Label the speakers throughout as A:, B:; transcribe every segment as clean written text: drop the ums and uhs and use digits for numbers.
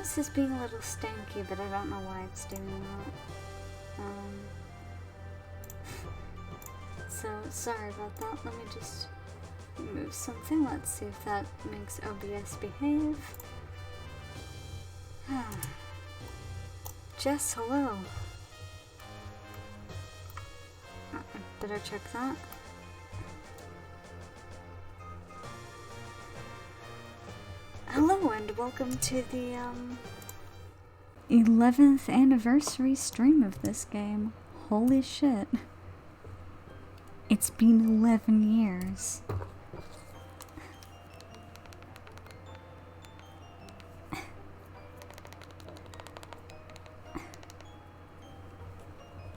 A: this is being a little stanky, but I don't know why it's doing that. So, sorry about that. Let me just remove something. Let's see if that makes OBS behave. Jess, hello. I better check that. Hello and welcome to the 11th anniversary stream of this game. Holy shit. It's been 11 years.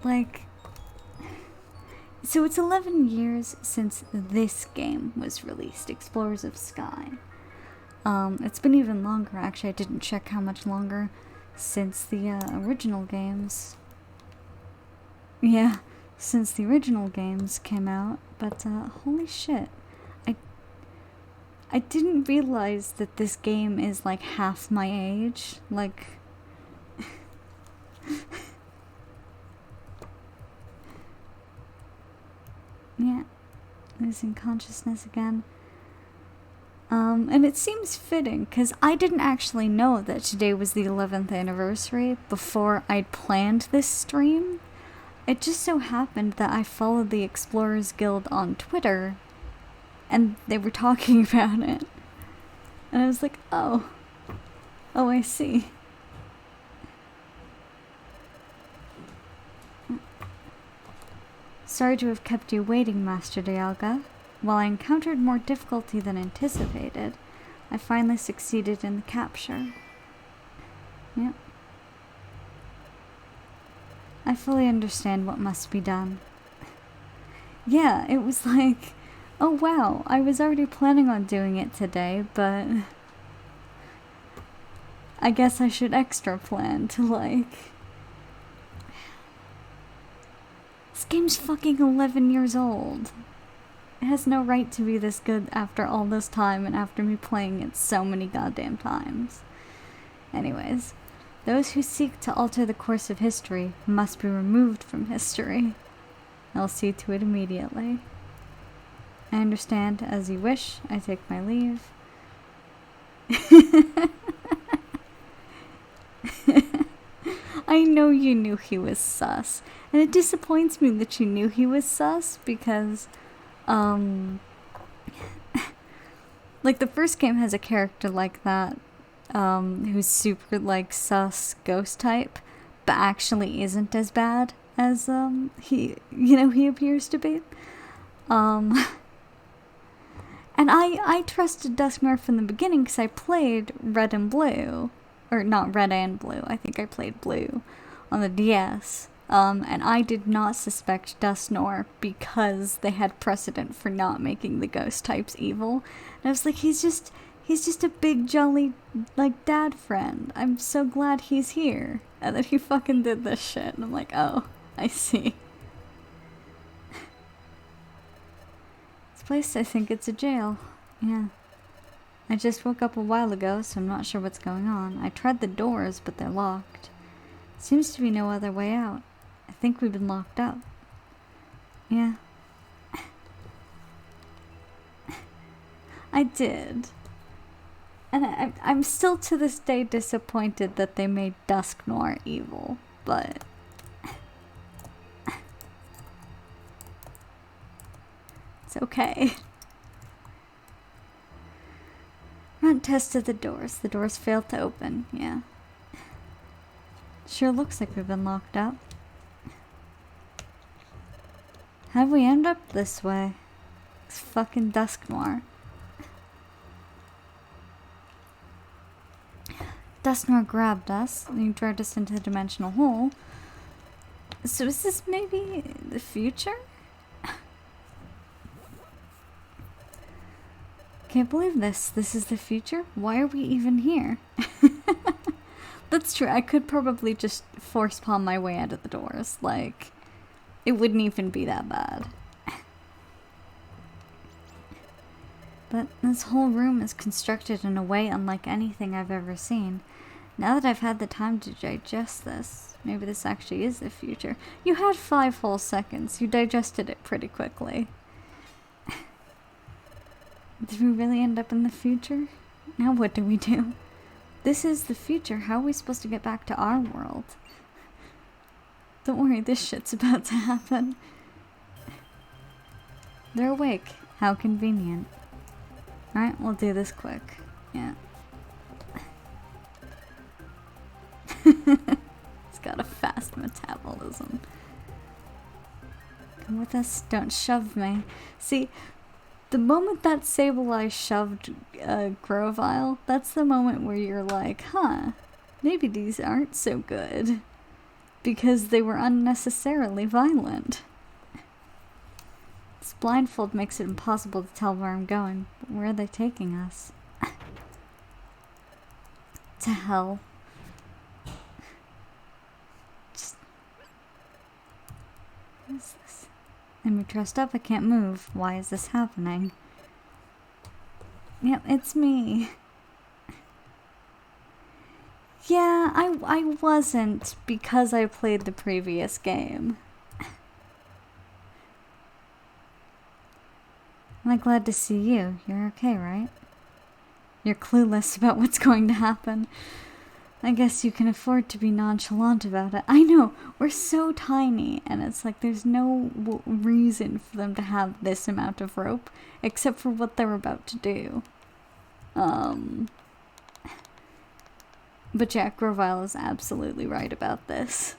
A: Like, so it's 11 years since this game was released, Explorers of Sky. It's been even longer, actually. I didn't check how much longer since the original games. Yeah, since the original games came out, but holy shit. I didn't realize that this game is like half my age. Like, yeah, losing consciousness again. And it seems fitting, because I didn't actually know that today was the 11th anniversary before I'd planned this stream. It just so happened that I followed the Explorers Guild on Twitter, and they were talking about it. And I was like, oh, I see. Sorry to have kept you waiting, Master Dialga. While I encountered more difficulty than anticipated, I finally succeeded in the capture. Yep. I fully understand what must be done. Yeah, it was like, oh wow, I was already planning on doing it today, but I guess I should extra plan to like... This game's fucking 11 years old. It has no right to be this good after all this time and after me playing it so many goddamn times. Anyways, those who seek to alter the course of history must be removed from history. I'll see to it immediately. I understand. As you wish, I take my leave. I know you knew he was sus. And it disappoints me that you knew he was sus because... like the first game has a character like that, who's super like sus ghost type, but actually isn't as bad as, he appears to be. And I trusted Dusknoir from the beginning because I played Red and Blue, or not Red and Blue, I think I played Blue on the DS. And I did not suspect Dusknoir because they had precedent for not making the ghost types evil. And I was like, he's just a big jolly, like, dad friend. I'm so glad he's here. And then he fucking did this shit. And I'm like, oh, I see. This place, I think it's a jail. Yeah. I just woke up a while ago, so I'm not sure what's going on. I tried the doors, but they're locked. Seems to be no other way out. I think we've been locked up. Yeah. I did. And I'm still to this day disappointed that they made Dusknoir evil, but... It's okay. Run tested the doors. The doors failed to open, yeah. Sure looks like we've been locked up. How'd we end up this way? It's fucking Dusknoir. Dusknoir grabbed us, and he dragged us into the dimensional hole. So is this maybe the future? Can't believe this. This is the future? Why are we even here? That's true. I could probably just force palm my way out of the doors. Like, it wouldn't even be that bad. But this whole room is constructed in a way unlike anything I've ever seen. Now that I've had the time to digest this, maybe this actually is the future. You had 5 whole seconds. You digested it pretty quickly. Did we really end up in the future? Now what do we do? This is the future. How are we supposed to get back to our world? Don't worry, this shit's about to happen. They're awake. How convenient. Alright, we'll do this quick. Yeah. It's got a fast metabolism. Come with us, don't shove me. See, the moment that Sableye shoved Grovyle, that's the moment where you're like, huh, maybe these aren't so good. Because they were unnecessarily violent. This blindfold makes it impossible to tell where I'm going, but where are they taking us? To hell. What is this? I'm dressed up, I can't move. Why is this happening? Yep, it's me. Yeah, I wasn't because I played the previous game. I'm glad to see you. You're okay, right? You're clueless about what's going to happen. I guess you can afford to be nonchalant about it. I know, we're so tiny, and it's like there's no reason for them to have this amount of rope, except for what they're about to do. But yeah, Grovyle is absolutely right about this.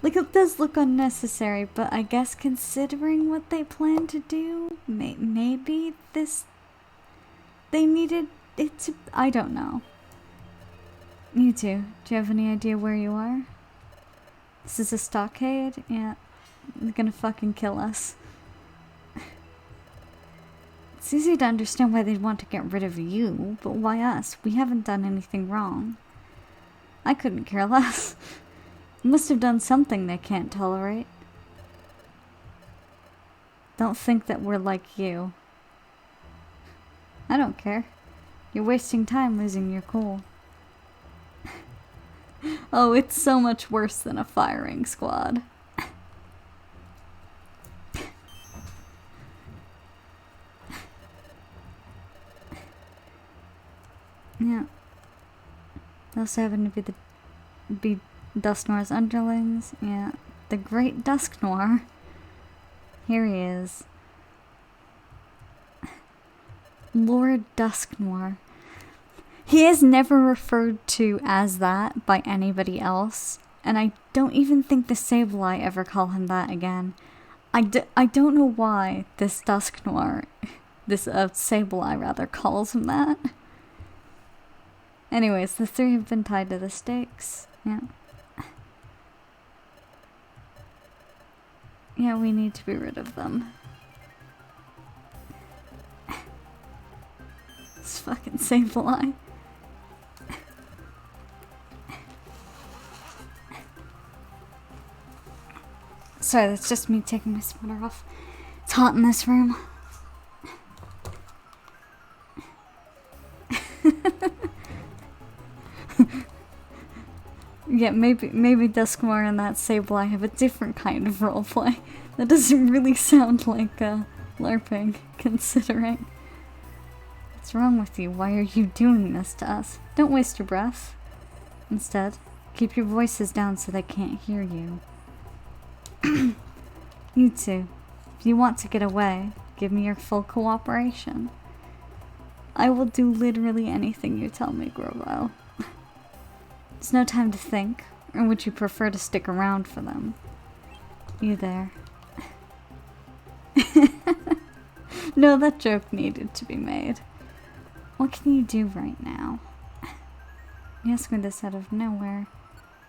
A: Like, it does look unnecessary, but I guess considering what they plan to do, maybe this... They needed it to... I don't know. You two, do you have any idea where you are? This is a stockade? Yeah, they're gonna fucking kill us. It's easy to understand why they'd want to get rid of you, but why us? We haven't done anything wrong. I couldn't care less. You must have done something they can't tolerate. Don't think that we're like you. I don't care. You're wasting time losing your cool. Oh, it's so much worse than a firing squad. Yeah. They also happen to be Dusknoir's underlings. Yeah. The Great Dusknoir. Here he is. Lord Dusknoir. He is never referred to as that by anybody else, and I don't even think the Sableye ever call him that again. I don't know why this Dusknoir, this Sableye rather, calls him that. Anyways, the three have been tied to the stakes. Yeah. Yeah, we need to be rid of them. This fucking Sableye. Sorry, that's just me taking my sweater off. It's hot in this room. Yeah, maybe Dusknoir and that Sableye have a different kind of roleplay. That doesn't really sound like LARPing, considering. What's wrong with you? Why are you doing this to us? Don't waste your breath. Instead, keep your voices down so they can't hear you. You two, if you want to get away, give me your full cooperation. I will do literally anything you tell me, Grovyle. There's no time to think, or would you prefer to stick around for them? You there. No, that joke needed to be made. What can you do right now? You asked me this out of nowhere.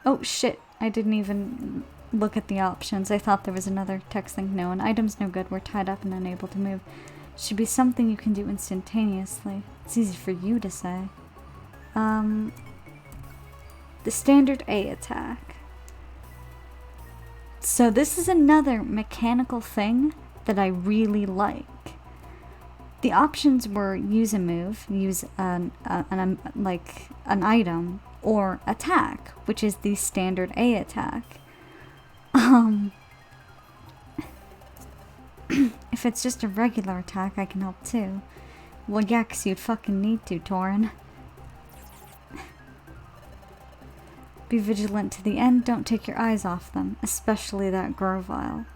A: Oh shit, I didn't even look at the options. I thought there was another text thing. No, an item's no good. We're tied up and unable to move. Should be something you can do instantaneously. It's easy for you to say. The standard A attack. So this is another mechanical thing that I really like. The options were use a move, use like an item, or attack, which is the standard A attack. If it's just a regular attack, I can help too. Well, yeah, 'cause you'd fucking need to, Torin. Be vigilant to the end, don't take your eyes off them, especially that Grovyle.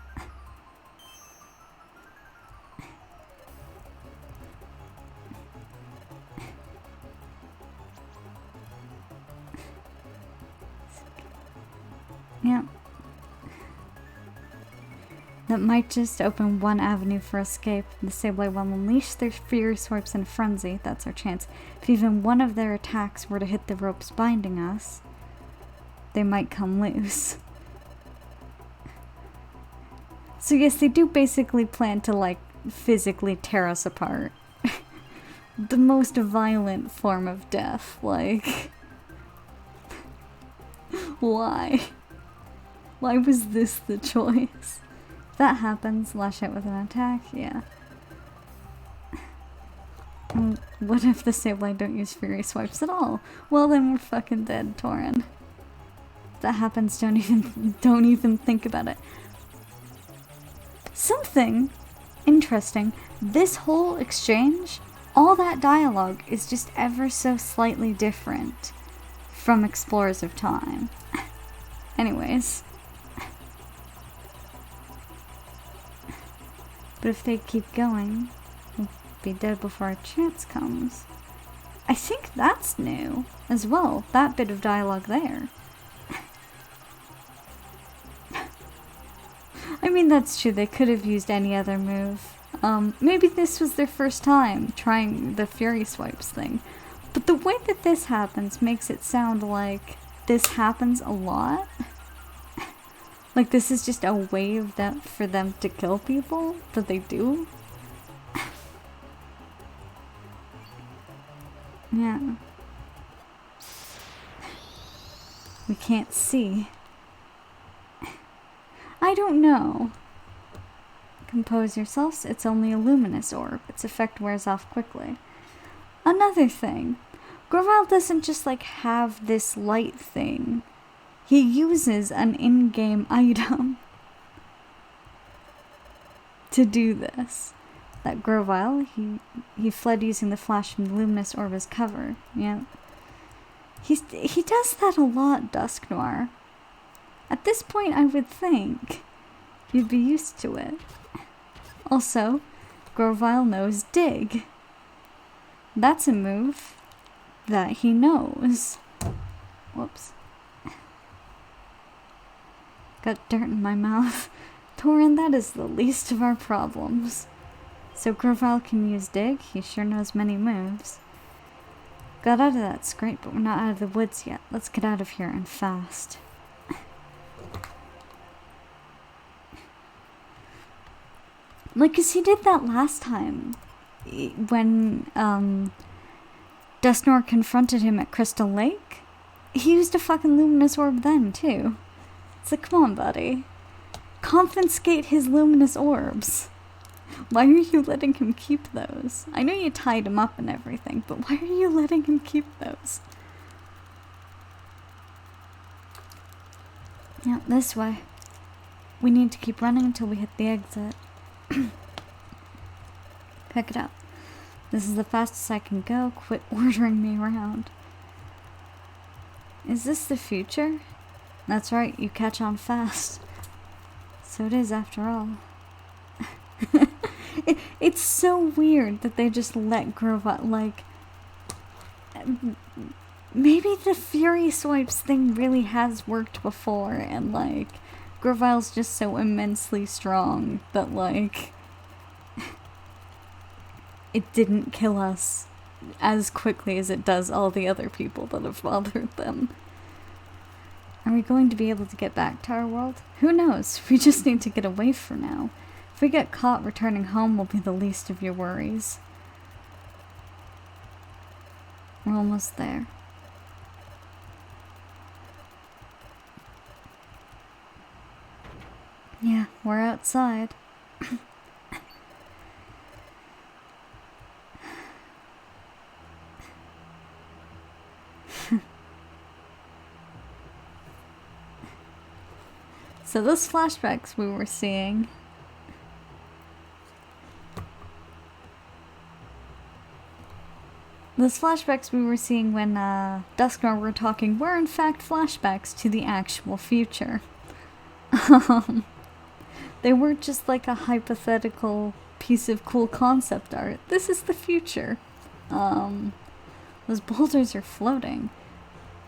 A: Yeah. That might just open one avenue for escape. The Sableye will unleash their Fury Swipes in a frenzy. That's our chance. If even one of their attacks were to hit the ropes binding us, they might come loose. So yes, they do basically plan to, like, physically tear us apart. The most violent form of death, like... Why? Why was this the choice? If that happens, lash out with an attack, yeah. And what if the Sableye don't use Fury Swipes at all? Well, then we're fucking dead, Torin. If that happens, don't even think about it. Something interesting, this whole exchange, all that dialogue is just ever so slightly different from Explorers of Time. Anyways. But if they keep going, we'll be dead before our chance comes. I think that's new as well, that bit of dialogue there. I mean, that's true, they could have used any other move. Maybe this was their first time trying the Fury Swipes thing. But the way that this happens makes it sound like this happens a lot. Like this is just a way of that for them to kill people, that they do. Yeah. We can't see. I don't know. Compose yourselves, it's only a luminous orb. Its effect wears off quickly. Another thing, Grovyle doesn't just like have this light thing. He uses an in-game item to do this. That Grovyle, he fled using the flash from the luminous orb as cover. Yeah. He does that a lot, Dusknoir. At this point, I would think you'd be used to it. Also, Grovyle knows Dig. That's a move that he knows. Whoops. Got dirt in my mouth. Torin, that is the least of our problems. So Grovyle can use Dig, he sure knows many moves. Got out of that scrape, but we're not out of the woods yet. Let's get out of here and fast. Like, 'cause he did that last time. When, Dusknoir confronted him at Crystal Lake. He used a fucking luminous orb then, too. It's like, come on, buddy. Confiscate his luminous orbs. Why are you letting him keep those? I know you tied him up and everything, but why are you letting him keep those? Yeah, this way. We need to keep running until we hit the exit. Pick it up. This is the fastest I can go. Quit ordering me around. Is this the future? That's right, you catch on fast. So it is after all. It's so weird that they just let Grovyle, like... Maybe the Fury Swipes thing really has worked before, and like, Grovyle's just so immensely strong that like... It didn't kill us as quickly as it does all the other people that have bothered them. Are we going to be able to get back to our world? Who knows? We just need to get away for now. If we get caught, returning home will be the least of your worries. We're almost there. Yeah, we're outside. So those flashbacks we were seeing... Those flashbacks we were seeing when Dusknoir were talking were in fact flashbacks to the actual future. They weren't just like a hypothetical piece of cool concept art. This is the future. Those boulders are floating.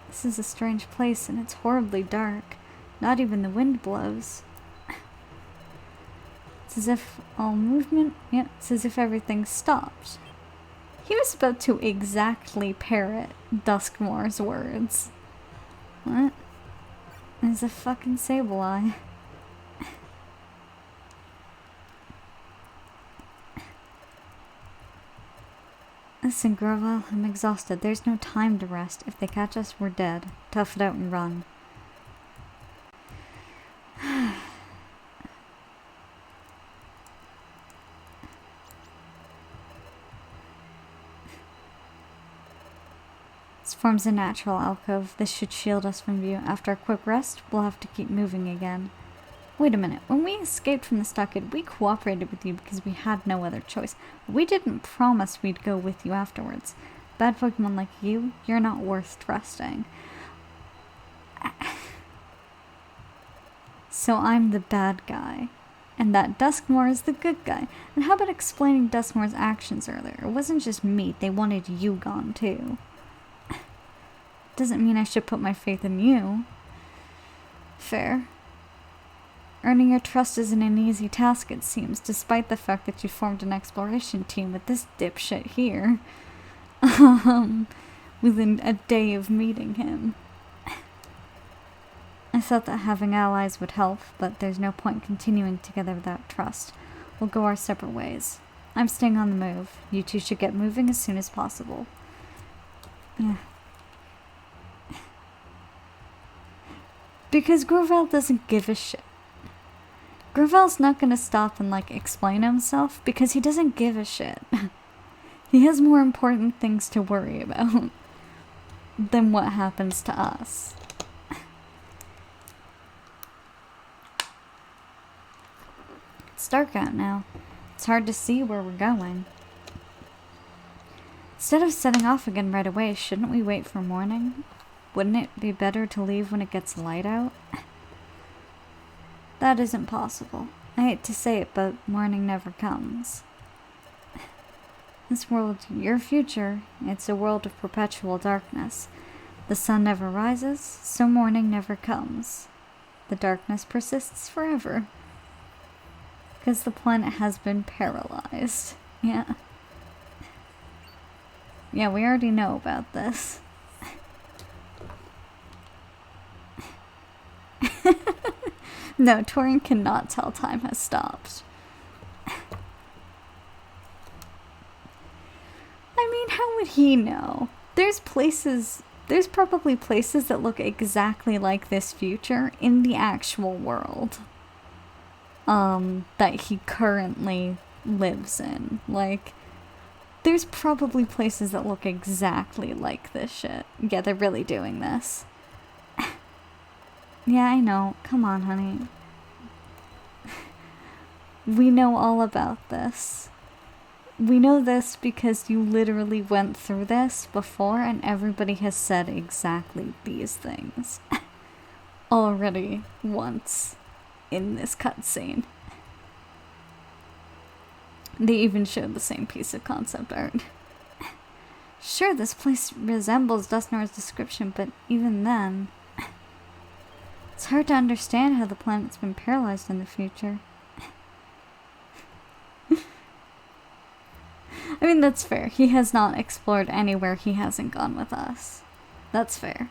A: This is a strange place and it's horribly dark. Not even the wind blows. It's as if all movement... Yeah, it's as if everything stopped. He was about to exactly parrot Dusknoir's words. What? It's a fucking Sableye. Listen, Grovel, I'm exhausted. There's no time to rest. If they catch us, we're dead. Tough it out and run. This forms a natural alcove. This should shield us from view. After a quick rest, we'll have to keep moving again. Wait a minute. When we escaped from the stockade, we cooperated with you because we had no other choice. We didn't promise we'd go with you afterwards. Bad Pokemon like you, you're not worth trusting. So I'm the bad guy. And that Dusknoir is the good guy. And how about explaining Dusknoir's actions earlier? It wasn't just me. They wanted you gone too. Doesn't mean I should put my faith in you. Fair. Earning your trust isn't an easy task, it seems, despite the fact that you formed an exploration team with this dipshit here. Within a day of meeting him. I thought that having allies would help, but there's no point continuing together without trust. We'll go our separate ways. I'm staying on the move. You two should get moving as soon as possible. Yeah. Because Grovel doesn't give a shit. Grovel's not gonna stop and, like, explain himself because he doesn't give a shit. He has more important things to worry about than what happens to us. It's dark out now. It's hard to see where we're going. Instead of setting off again right away, shouldn't we wait for morning? Wouldn't it be better to leave when it gets light out? That isn't possible. I hate to say it, but morning never comes. This world, your future, it's a world of perpetual darkness. The sun never rises, so morning never comes. The darkness persists forever. Because the planet has been paralyzed. Yeah. Yeah, we already know about this. No, Torin cannot tell time has stopped. I mean, how would he know? There's probably places that look exactly like this future in the actual world. That he currently lives in. Like, there's probably places that look exactly like this shit. Yeah, they're really doing this. Yeah, I know. Come on, honey. We know all about this. We know this because you literally went through this before and everybody has said exactly these things. Already once in this cutscene. They even showed the same piece of concept art. Sure, this place resembles Dusknoir's description, but even then... It's hard to understand how the planet's been paralyzed in the future. I mean, that's fair. He has not explored anywhere he hasn't gone with us. That's fair.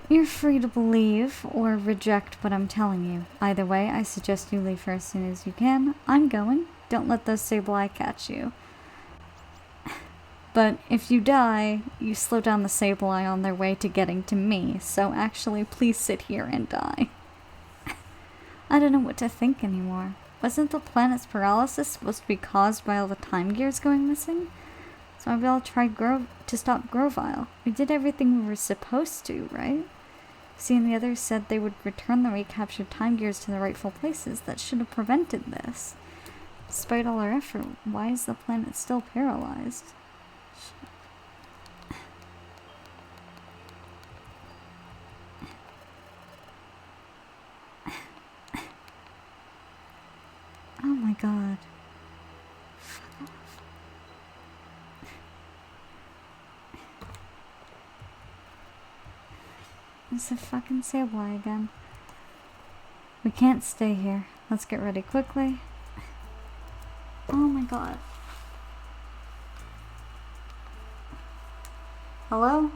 A: You're free to believe or reject what I'm telling you. Either way, I suggest you leave her as soon as you can. I'm going. Don't let those Sableye catch you. But if you die, you slow down the Sableye on their way to getting to me, so actually please sit here and die. I don't know what to think anymore. Wasn't the planet's paralysis supposed to be caused by all the time gears going missing? So maybe I'll try to stop Grovile. We did everything we were supposed to, right? Seeing the others said they would return the recaptured time gears to their rightful places. That should have prevented this. Despite all our effort, why is the planet still paralyzed? Oh my god. Fuck off. Does it fucking say why again? We can't stay here. Let's get ready quickly. Oh my god. Hello?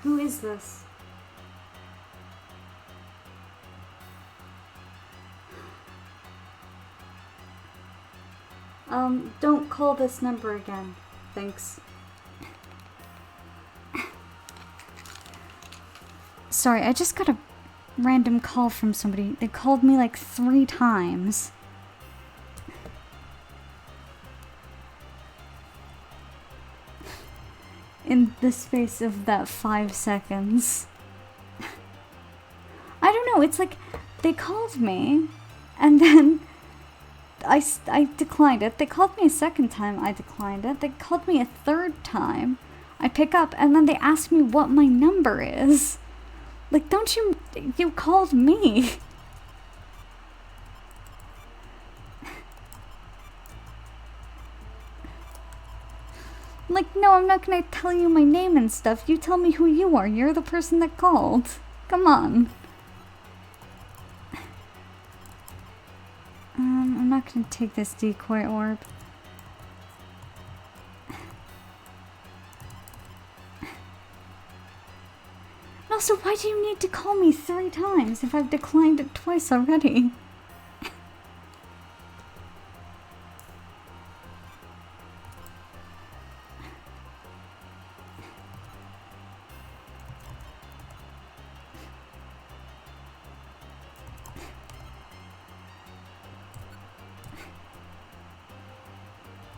A: Who is this? Don't call this number again. Thanks. Sorry, I just got a random call from somebody. They called me like 3 times. In the space of that 5 seconds. I don't know, it's like they called me and then I declined it. They called me a second time, I declined it. They called me a third time. I pick up and then they ask me what my number is. Like, don't you called me. Like, no, I'm not gonna tell you my name and stuff. You tell me who you are. You're the person that called. Come on. I'm not gonna take this decoy orb. Also, why do you need to call me 3 times if I've declined it twice already?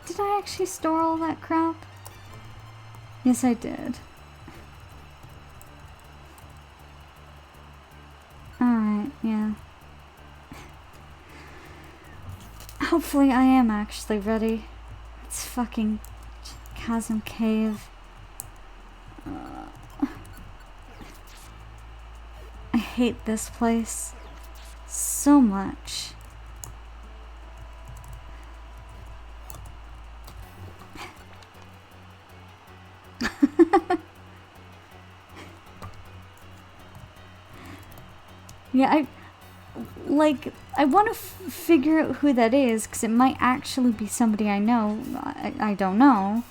A: Did I actually store all that crap? Yes, I did. Alright, yeah. Hopefully I am actually ready. It's fucking Chasm Cave. I hate this place so much. Yeah, I want to figure out who that is, because it might actually be somebody I know. I don't know.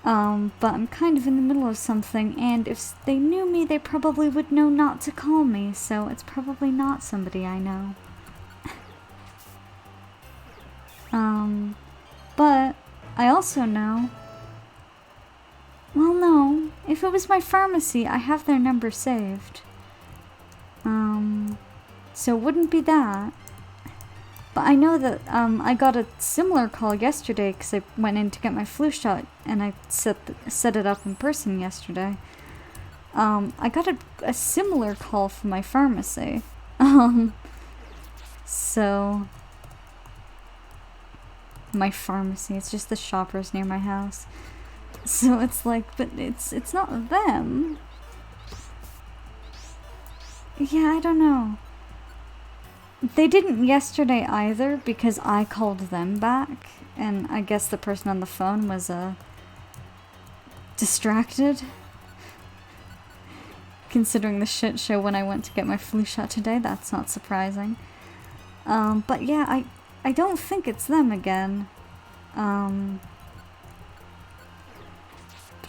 A: But I'm kind of in the middle of something, and if they knew me, they probably would know not to call me, so it's probably not somebody I know. But I also know... Well, no. If it was my pharmacy, I have their number saved. So it wouldn't be that. But I know that, I got a similar call yesterday because I went in to get my flu shot and I set it up in person yesterday. I got a similar call from my pharmacy. So... My pharmacy, it's just the shoppers near my house. So it's like, but it's not them. Yeah, I don't know. They didn't yesterday either because I called them back, and I guess the person on the phone was distracted. Considering the shit show when I went to get my flu shot today, that's not surprising. But yeah, I don't think it's them again. But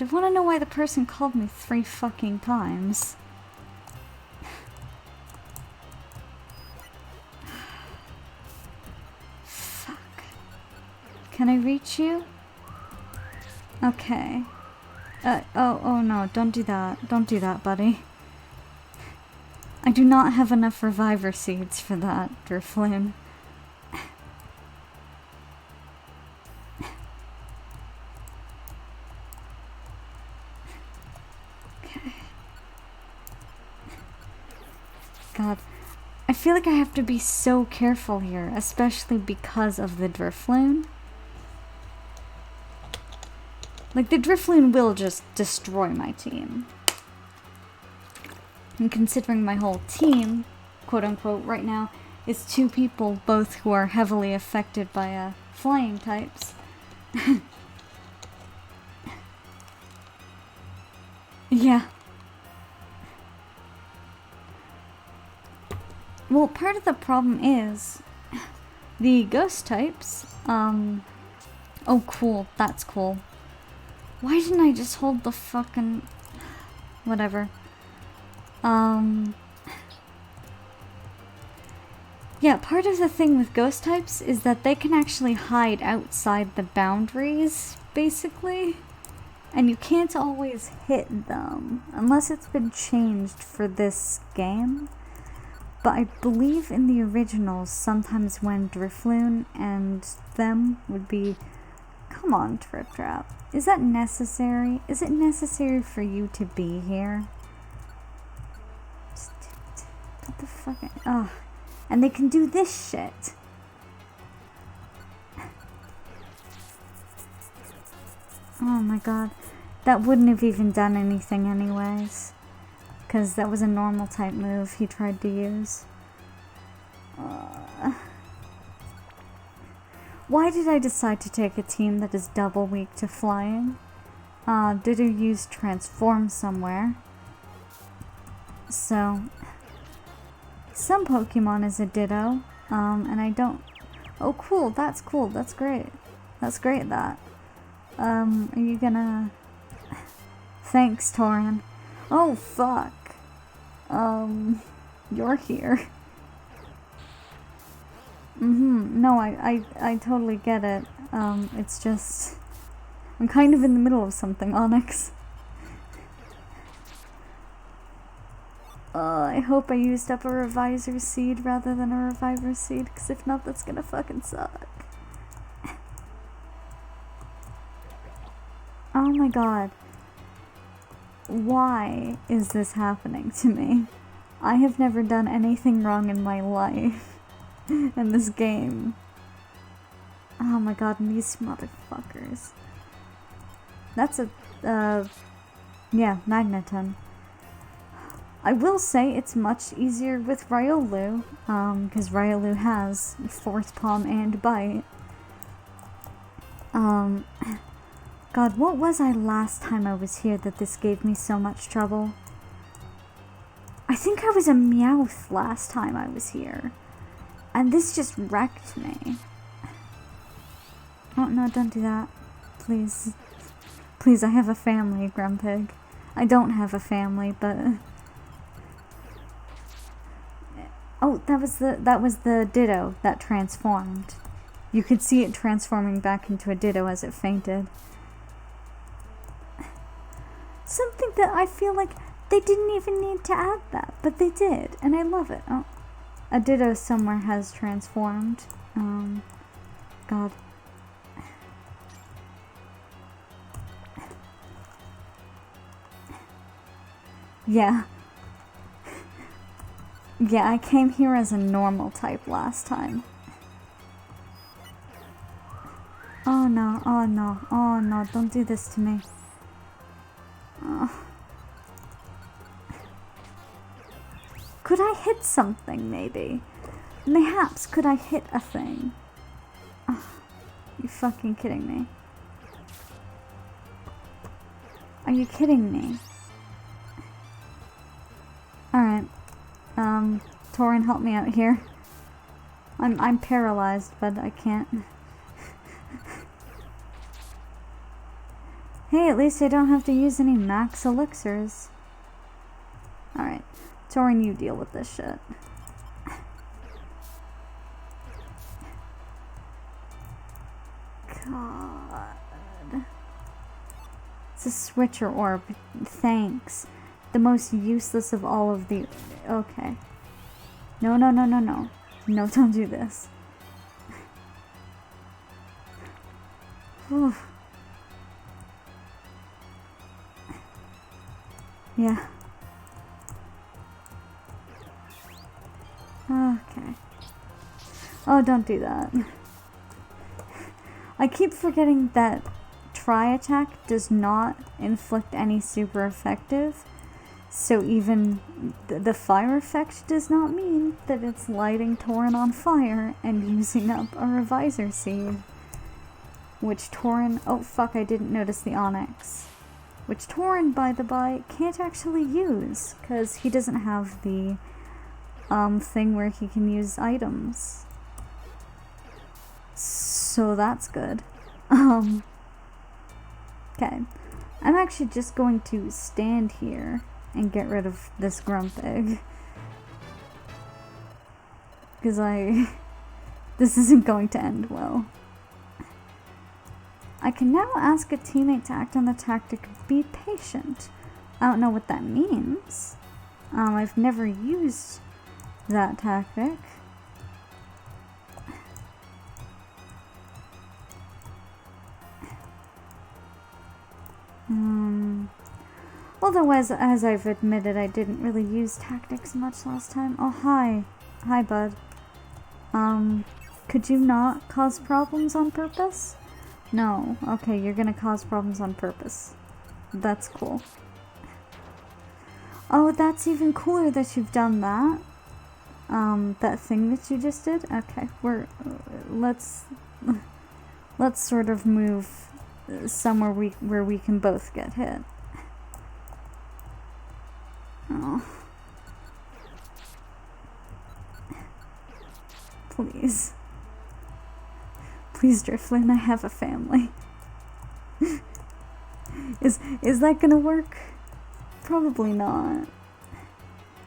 A: I want to know why the person called me 3 fucking times. Fuck. Can I reach you? Okay. Oh no, don't do that. Don't do that, buddy. I do not have enough reviver seeds for that, Drifloon. feel like I have to be so careful here, especially because of the Drifloon. Like, the Drifloon will just destroy my team. And considering my whole team, quote-unquote, right now, is 2 people, both who are heavily affected by flying types. Yeah. Well, part of the problem is the ghost types, oh cool, that's cool. Why didn't I just hold the fucking... whatever. Yeah, part of the thing with ghost types is that they can actually hide outside the boundaries, basically. And you can't always hit them, unless it's been changed for this game. But I believe in the originals, sometimes when Drifloon and them would be... Come on, Trip Trap. Is that necessary? Is it necessary for you to be here? Just put the fucking... Ugh. And they can do this shit. Oh my god. That wouldn't have even done anything anyways. Because that was a normal type move he tried to use. Why did I decide to take a team that is double weak to flying? Did you use Transform somewhere? So, some Pokemon is a Ditto, and I don't... Oh cool, that's great. That's great, that. Are you gonna... Thanks, Torin. Oh, fuck. You're here. No, I totally get it. It's just... I'm kind of in the middle of something, Onyx. I hope I used up a Reviser Seed rather than a Reviver Seed, because if not, that's gonna fucking suck. Oh my god. Why is this happening to me? I have never done anything wrong in my life. In this game. Oh my god, and these motherfuckers. That's a, yeah, Magneton. I will say it's much easier with Riolu, because Riolu has Force Palm and Bite. God, what was I last time I was here that this gave me so much trouble? I think I was a Meowth last time I was here. And this just wrecked me. Oh, no, don't do that. Please. Please, I have a family, Grumpig. I don't have a family, but... Oh, that was the Ditto that transformed. You could see it transforming back into a Ditto as it fainted. Something that I feel like they didn't even need to add that, but they did, and I love it. Oh, a Ditto somewhere has transformed. God. Yeah. Yeah, I came here as a normal type last time. Oh no, oh no, oh no, don't do this to me. Oh. Could I hit something, maybe? Mayhaps, could I hit a thing? Oh, you fucking kidding me? Are you kidding me? Alright. Torin, help me out here. I'm paralyzed, but I can't. Hey, at least I don't have to use any max elixirs. Alright. Torin, you deal with this shit. God. It's a switcher orb. Thanks. The most useless of all of the... Okay. No, no, no, no, no. No, don't do this. Whew. Yeah. Okay. Oh, don't do that. I keep forgetting that Tri Attack does not inflict any super effective, so even the fire effect does not mean that it's lighting Torin on fire and using up a Revisor Seed. Which Torin... Oh fuck, I didn't notice the Onyx. Which Torin, by the by, can't actually use, because he doesn't have the thing where he can use items. So that's good. Okay. I'm actually just going to stand here and get rid of this Grumpig. Because this isn't going to end well. I can now ask a teammate to act on the tactic Be Patient. I don't know what that means. I've never used that tactic. Although, as I've admitted, I didn't really use tactics much last time. Oh, hi. Hi, bud. Could you not cause problems on purpose? No. Okay, you're gonna cause problems on purpose. That's cool. Oh, that's even cooler that you've done that. That thing that you just did? Okay, let's sort of move somewhere where we can both get hit. Oh. Please. Please, Drifloon, I have a family. Is that gonna work? Probably not.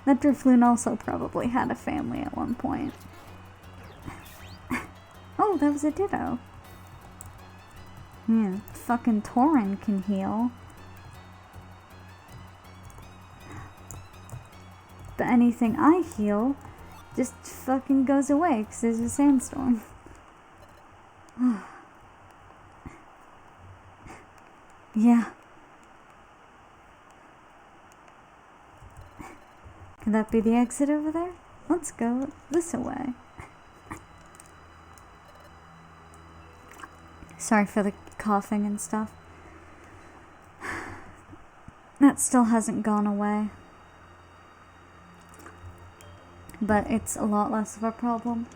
A: That Drifloon also probably had a family at one point. Oh, that was a Ditto. Yeah, fucking Torin can heal. But anything I heal just fucking goes away because there's a sandstorm. Yeah. Could that be the exit over there? Let's go this way. Sorry for the coughing and stuff. That still hasn't gone away. But it's a lot less of a problem.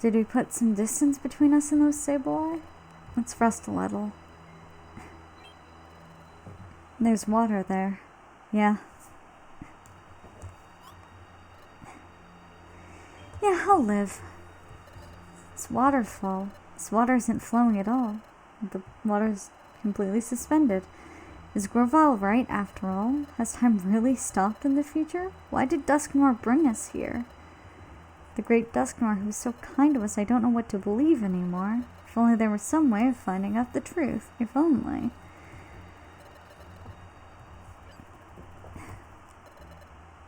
A: Did we put some distance between us and those Sableye? Let's rest a little. There's water there. Yeah. Yeah, I'll live. This waterfall. This water isn't flowing at all. The water's completely suspended. Is Grovyle right after all? Has time really stopped in the future? Why did Dusknoir bring us here? The great Dusknoir who was so kind to us, I don't know what to believe anymore. If only there was some way of finding out the truth. If only.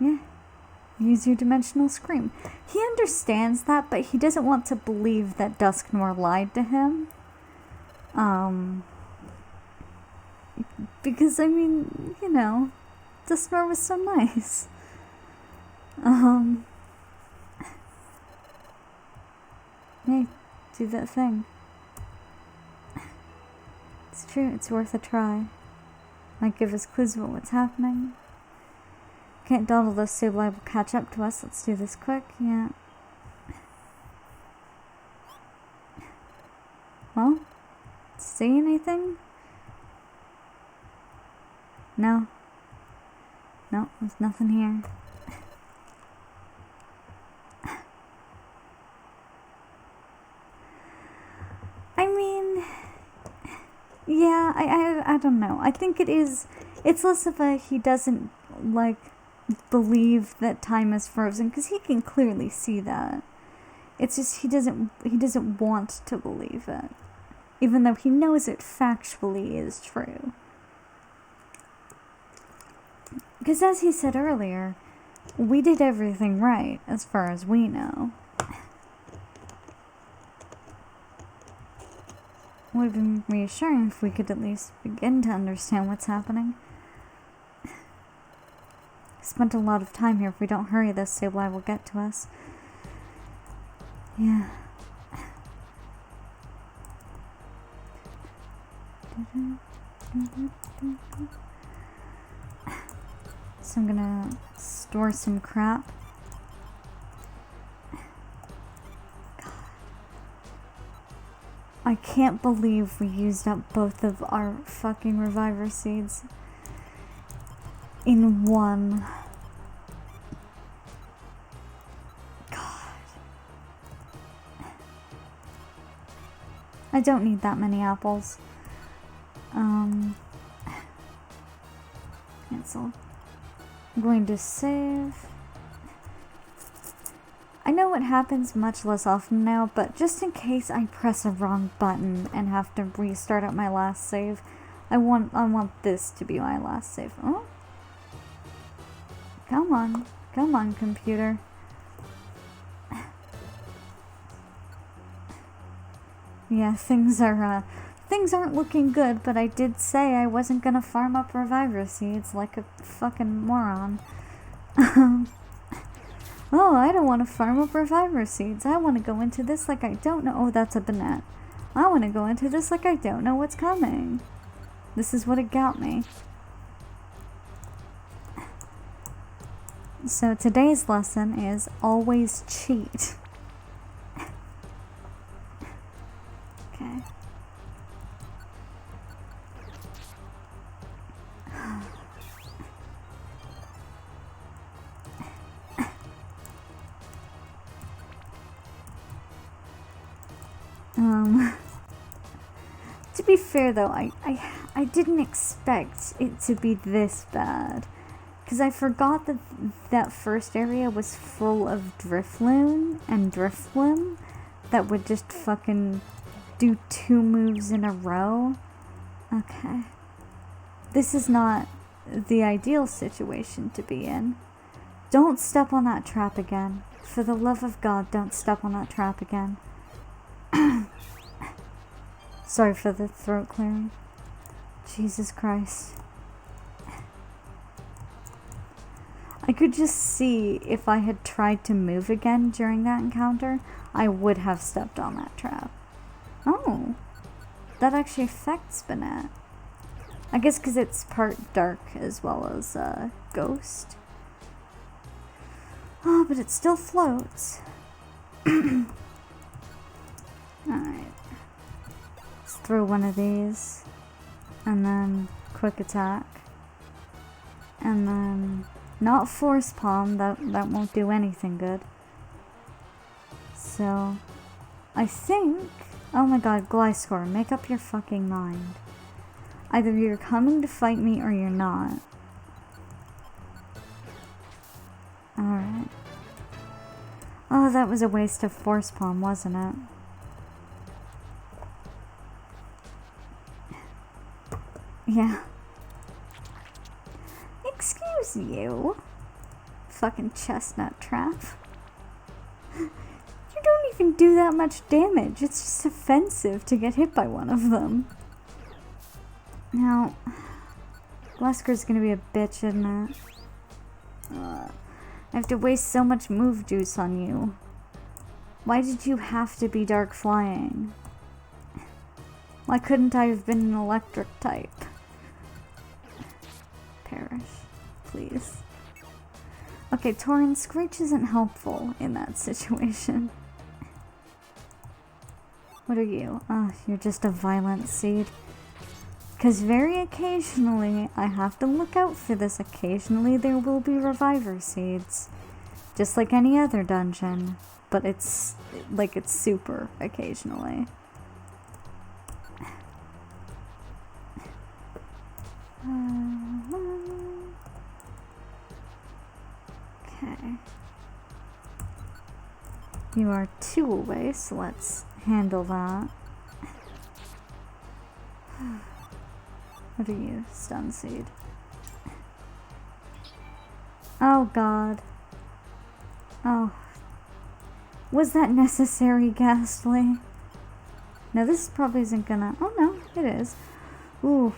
A: Yeah. Use your dimensional scream. He understands that, but he doesn't want to believe that Dusknoir lied to him. Because, I mean, you know, Dusknoir was so nice. Hey, do that thing. It's true, it's worth a try. Might give us clues about what's happening. Can't dawdle, those Sableye will catch up to us. Let's do this quick, yeah. Well, see anything? No. No, there's nothing here. I mean, yeah, I don't know. I think it's less of a he doesn't, like, believe that time is frozen, because he can clearly see that. It's just he doesn't want to believe it, even though he knows it factually is true. Because as he said earlier, we did everything right, as far as we know. Would have been reassuring if we could at least begin to understand what's happening. spent a lot of time here. If we don't hurry, this Sableye will get to us. Yeah. So I'm gonna store some crap. God. I can't believe we used up both of our fucking reviver seeds in one. God. I don't need that many apples. Cancel. I'm going to save. I know it happens much less often now, but just in case I press a wrong button and have to restart at my last save, I want this to be my last save. Oh. Come on, computer. Yeah, things aren't looking good, but I did say I wasn't gonna farm up reviver seeds like a fucking moron. Oh, I don't want to farm up reviver seeds. I want to go into this like I don't know. Oh, that's a banette. I want to go into this like I don't know what's coming. This is what it got me. So today's lesson is always cheat. Okay. To be fair though, I didn't expect it to be this bad. Because I forgot that that first area was full of Drifloon and Drifloon that would just fucking do 2 moves in a row. Okay. This is not the ideal situation to be in. Don't step on that trap again. For the love of God, don't step on that trap again. Sorry for the throat clearing. Jesus Christ. I could just see if I had tried to move again during that encounter, I would have stepped on that trap. Oh, that actually affects Banette. I guess because it's part dark as well as ghost. Oh, but it still floats. Alright. Let's throw one of these. And then quick attack. And then not force palm, that won't do anything good. So I think, oh my god, Gliscor, make up your fucking mind. Either you're coming to fight me or you're not. Alright. Oh, that was a waste of force palm, wasn't it? Yeah. Excuse you. Fucking chestnut trap. You don't even do that much damage. It's just offensive to get hit by one of them. Now, Gliscor's gonna be a bitch, isn't it? I have to waste so much move juice on you. Why did you have to be dark flying? Why couldn't I have been an electric type? Perish, please. Okay, Tauren, Screech isn't helpful in that situation. What are you? Oh, you're just a violent seed. Because very occasionally, I have to look out for this. Occasionally there will be reviver seeds. Just like any other dungeon. But it's, like, it's super occasionally. Okay. You are 2 away, so let's handle that. What are you? Stun seed. Oh god. Oh. Was that necessary, Ghastly? Now this probably isn't gonna... Oh no, it is. Ooh.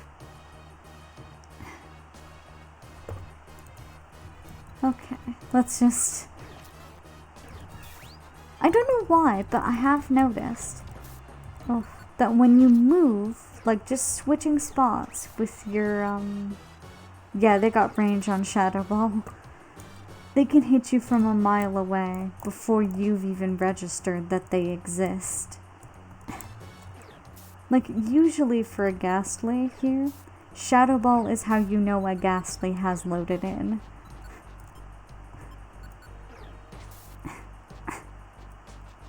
A: Okay, let's just... I don't know why, but I have noticed that when you move, like just switching spots with your, yeah, they got range on Shadow Ball. They can hit you from a mile away before you've even registered that they exist. Like, usually for a Ghastly here, Shadow Ball is how you know a Ghastly has loaded in.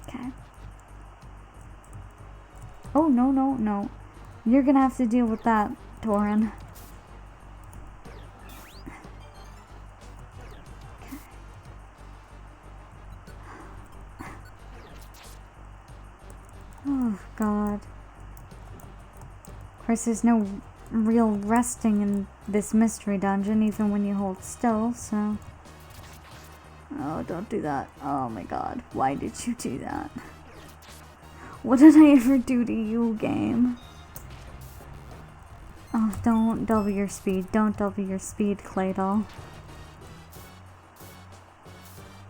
A: Okay. Oh, no, no, no. You're gonna have to deal with that, Torin. Oh, God. Of course, there's no real resting in this mystery dungeon, even when you hold still, so... Oh, don't do that. Oh my God. Why did you do that? What did I ever do to you, game? Oh, don't double your speed. Don't double your speed, Claydol.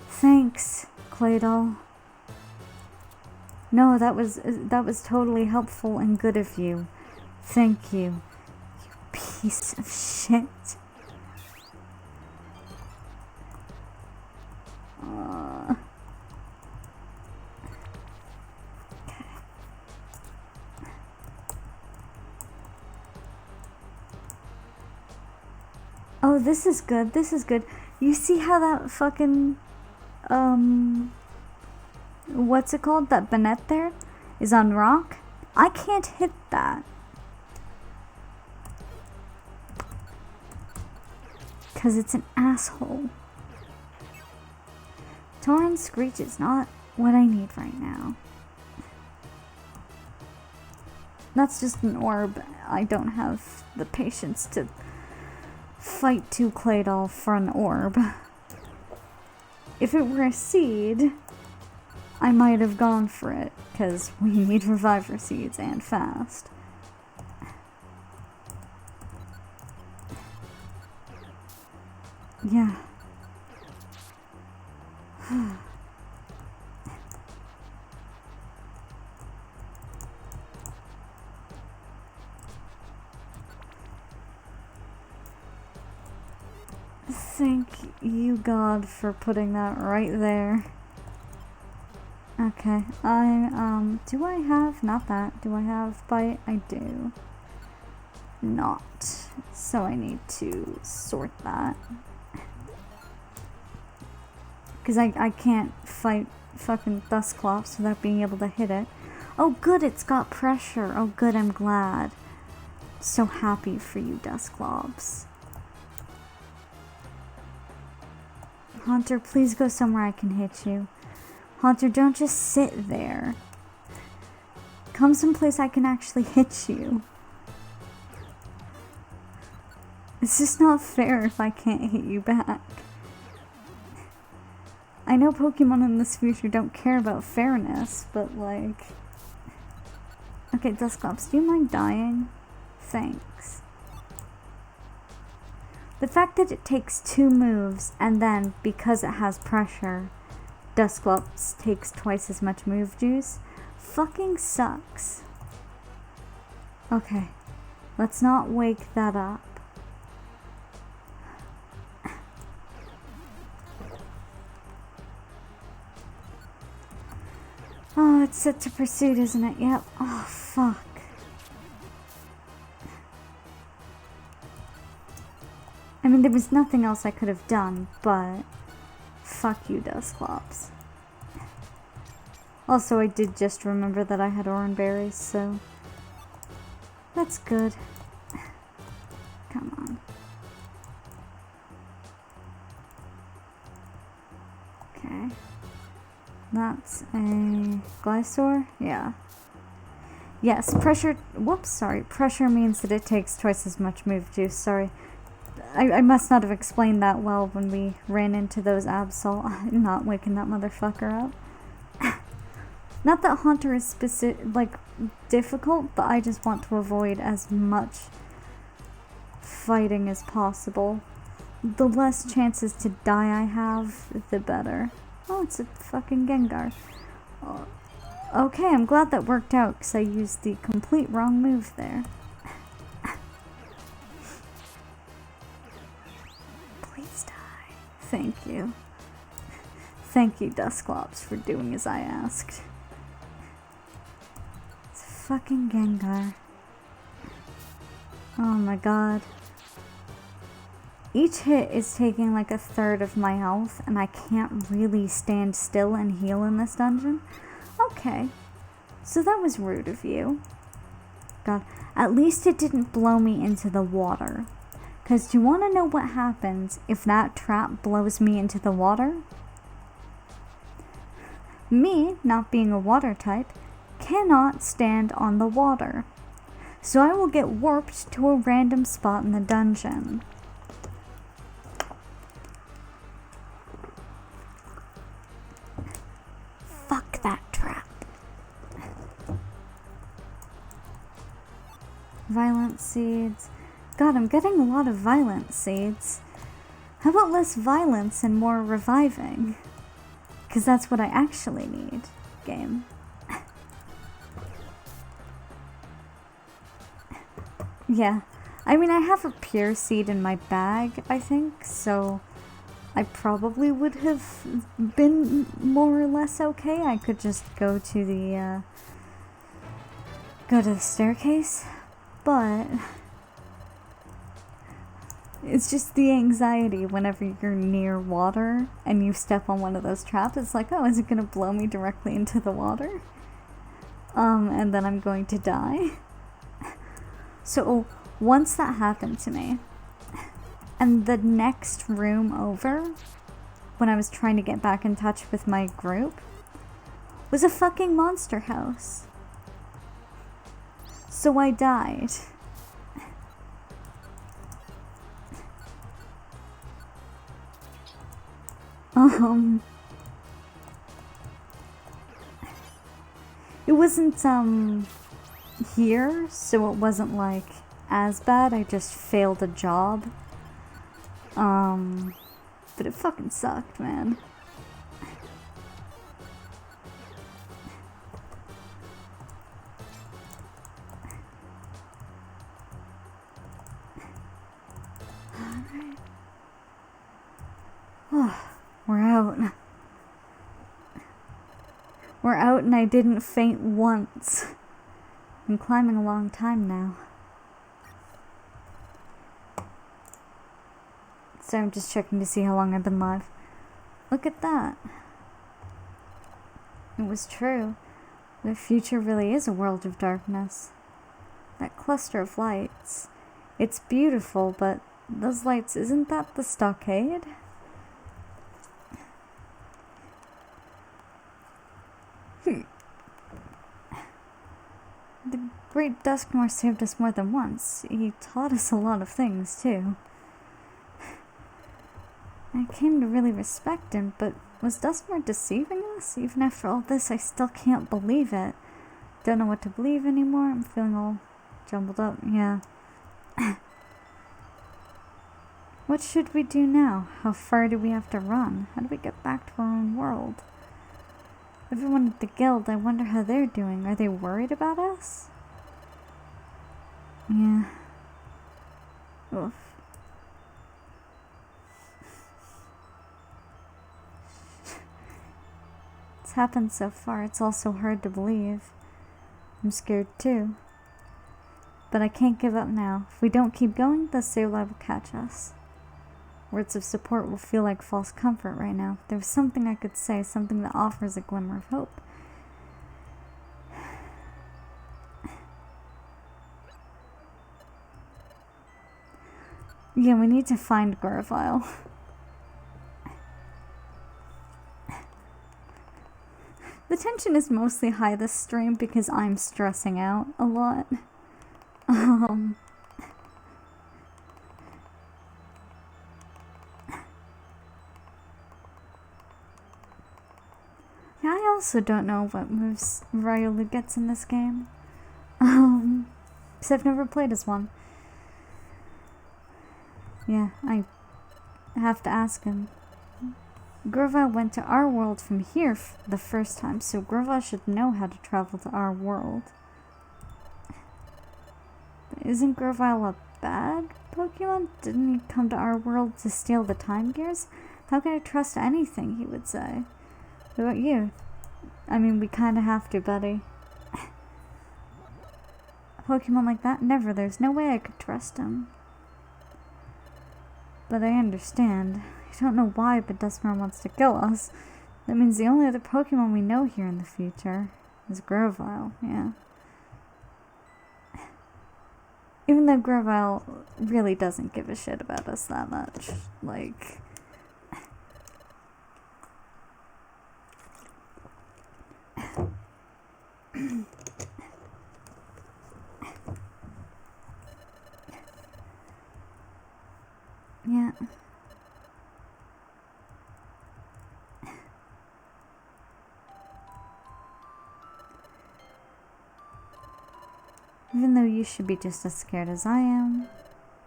A: Thanks, Claydol. No, that was totally helpful and good of you. Thank you. You piece of shit. Okay. Oh, this is good. This is good. You see how that fucking what's it called? That Banette there is on rock? I can't hit that. Because it's an asshole. Torin Screech is not what I need right now. That's just an orb. I don't have the patience to fight 2 Claydol for an orb. If it were a seed, I might have gone for it, because we need Reviver Seeds and fast. Yeah. Thank you, God, for putting that right there. Okay, do I have, not that, do I have bite? I do. Not. So I need to sort that. Because I can't fight fucking Dusclops without being able to hit it. Oh good, it's got pressure. Oh good, I'm glad. So happy for you, Dusclops. Haunter, please go somewhere I can hit you. Haunter, don't just sit there. Come someplace I can actually hit you. It's just not fair if I can't hit you back. I know Pokemon in this future don't care about fairness, but like... Okay, Dusclops, do you mind dying? Thanks. The fact that it takes 2 moves, and then, because it has pressure, Dusclops takes twice as much move juice, fucking sucks. Okay, let's not wake that up. Oh, it's set to pursuit, isn't it? Yep. Oh, fuck. I mean, there was nothing else I could have done, but... Fuck you, Dusclops. Also, I did just remember that I had Oran Berries, so... That's good. Come on. Okay. That's a Glysaur? Yeah. Yes, pressure... Whoops, sorry. Pressure means that it takes twice as much move juice, sorry. I must not have explained that well when we ran into those Absol. I'm not waking that motherfucker up. Not that Haunter is difficult, but I just want to avoid as much fighting as possible. the less chances to die I have, the better. Oh, it's a fucking Gengar. Oh, okay, I'm glad that worked out because I used the complete wrong move there. Please die. Thank you. Thank you, Dusclops, for doing as I asked. It's a fucking Gengar. Oh my god. Each hit is taking like a third of my health, and I can't really stand still and heal in this dungeon. Okay. So that was rude of you. God, at least it didn't blow me into the water. Because do you want to know what happens if that trap blows me into the water? Me, not being a water type, cannot stand on the water. So I will get warped to a random spot in the dungeon. Fuck that trap. Violent seeds. God, I'm getting a lot of violent seeds. How about less violence and more reviving? Because that's what I actually need, game. Yeah. I mean, I have a pure seed in my bag, I think, so I probably would have been more or less okay. I could just go to the staircase, but it's just the anxiety whenever you're near water and you step on one of those traps. It's like, oh, is it gonna blow me directly into the water? And then I'm going to die. So once that happened to me, and the next room over, when I was trying to get back in touch with my group, was a fucking monster house. So I died. It wasn't, here, so it wasn't, like, as bad. I just failed a job. But it fucking sucked, man. Alright. Oh, we're out. We're out and I didn't faint once. I'm climbing a long time now. So I'm just checking to see how long I've been live. Look at that. It was true. The future really is a world of darkness. That cluster of lights. It's beautiful, but those lights, isn't that the stockade? The great Dusknoir saved us more than once. He taught us a lot of things, too. I came to really respect him, but was Dusknoir deceiving us? Even after all this, I still can't believe it. Don't know what to believe anymore. I'm feeling all jumbled up. Yeah. What should we do now? How far do we have to run? How do we get back to our own world? Everyone at the guild, I wonder how they're doing. Are they worried about us? Yeah. Oof. It's happened so far, it's also hard to believe. I'm scared too. But I can't give up now. If we don't keep going, the Seulai will catch us. Words of support will feel like false comfort right now. If there was something I could say, something that offers a glimmer of hope. Yeah, we need to find Gurvile. The tension is mostly high this stream because I'm stressing out a lot. Yeah, I also don't know what moves Riolu gets in this game. Because I've never played as one. Yeah, I have to ask him. Grovyle went to our world from here the first time, so Grovyle should know how to travel to our world. But isn't Grovyle a bad Pokemon? Didn't he come to our world to steal the time gears? How can I trust anything he would say? What about you? I mean, we kinda have to, buddy. A Pokemon like that? Never. There's no way I could trust him. But I understand. I don't know why, but Dusknoir wants to kill us. That means the only other Pokemon we know here in the future is Grovyle, yeah. Even though Grovyle really doesn't give a shit about us that much. Like... yeah. Even though you should be just as scared as I am.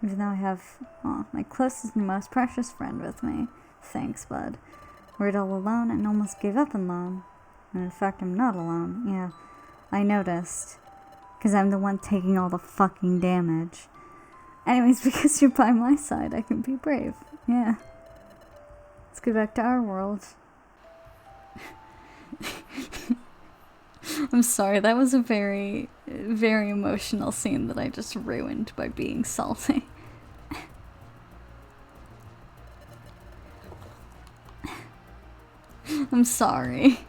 A: Even though I have, my closest and most precious friend with me. Thanks, bud. We're all alone and almost gave up alone. And in fact, I'm not alone. Yeah, I noticed. Because I'm the one taking all the fucking damage. Anyways, because you're by my side, I can be brave. Yeah. Let's go back to our world. I'm sorry, that was a very, very emotional scene that I just ruined by being salty. I'm sorry.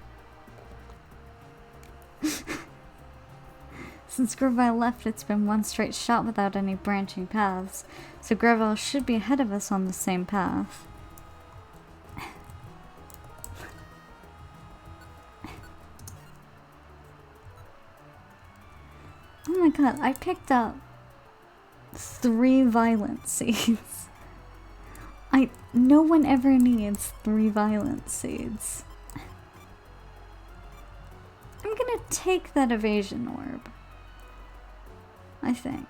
A: Since Grovyle left, it's been one straight shot without any branching paths, so Grovyle should be ahead of us on the same path. Oh my god, I picked up 3 Violent Seeds. No one ever needs 3 Violent Seeds. I'm gonna take that Evasion Orb. I think.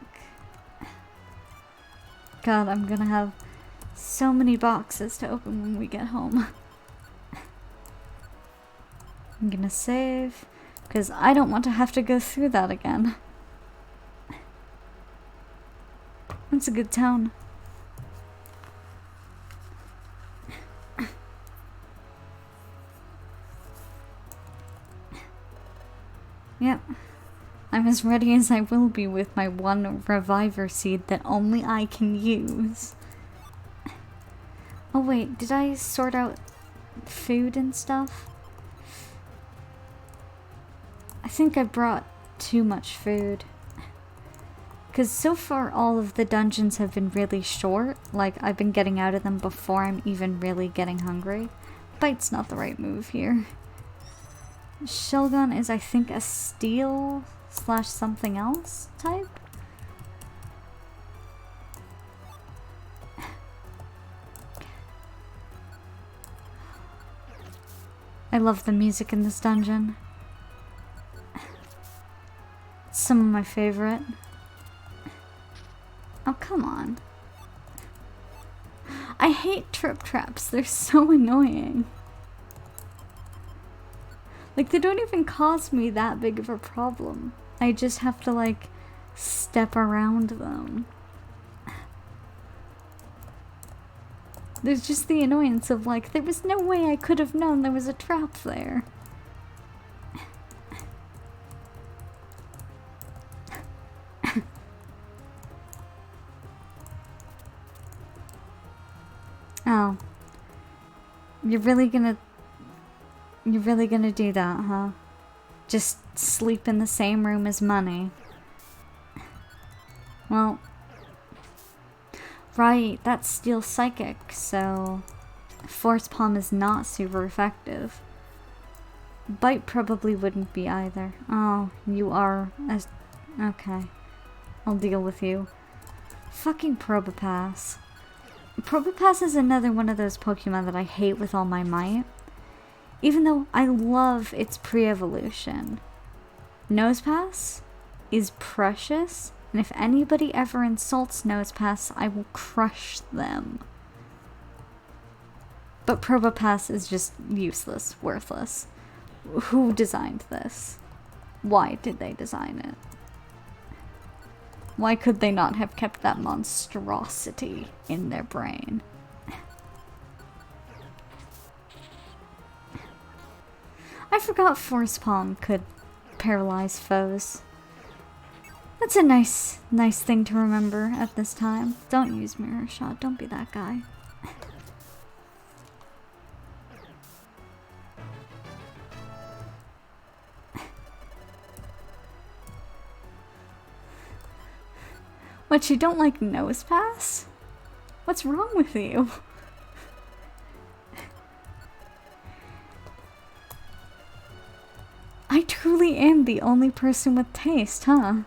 A: God, I'm gonna have so many boxes to open when we get home. I'm gonna save, because I don't want to have to go through that again. That's a good tone. Yep. I'm as ready as I will be with my 1 Reviver Seed that only I can use. Oh wait, did I sort out food and stuff? I think I brought too much food. Because so far all of the dungeons have been really short. Like, I've been getting out of them before I'm even really getting hungry. Bite's not the right move here. Shelgon is, I think, a steel / something else type? I love the music in this dungeon. It's some of my favorite. Oh, come on. I hate trip traps. They're so annoying. Like, they don't even cause me that big of a problem. I just have to, like, step around them. There's just the annoyance of, like, there was no way I could have known there was a trap there. Oh. You're really gonna do that, huh? Just sleep in the same room as Money. Well, right, that's Steel Psychic, so Force Palm is not super effective. Bite probably wouldn't be either. Oh, you are okay. I'll deal with you. Fucking Probopass. Probopass is another one of those Pokemon that I hate with all my might. Even though I love its pre-evolution. Nosepass is precious, and if anybody ever insults Nosepass, I will crush them. But Probopass is just useless, worthless. Who designed this? Why did they design it? Why could they not have kept that monstrosity in their brain? I forgot Force Palm could paralyze foes. That's a nice thing to remember at this time. Don't use Mirror Shot, don't be that guy. What, you don't like Nosepass? What's wrong with you? I truly am the only person with taste, huh?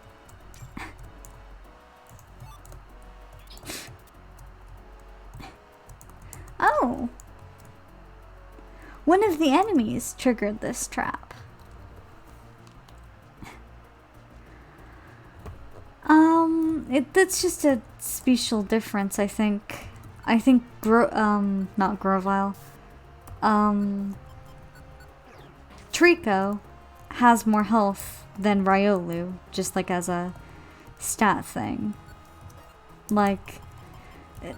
A: Oh! One of the enemies triggered this trap. That's just a special difference, I think. I think not Grovyle. Trico has more health than Riolu, just like as a stat thing. Like,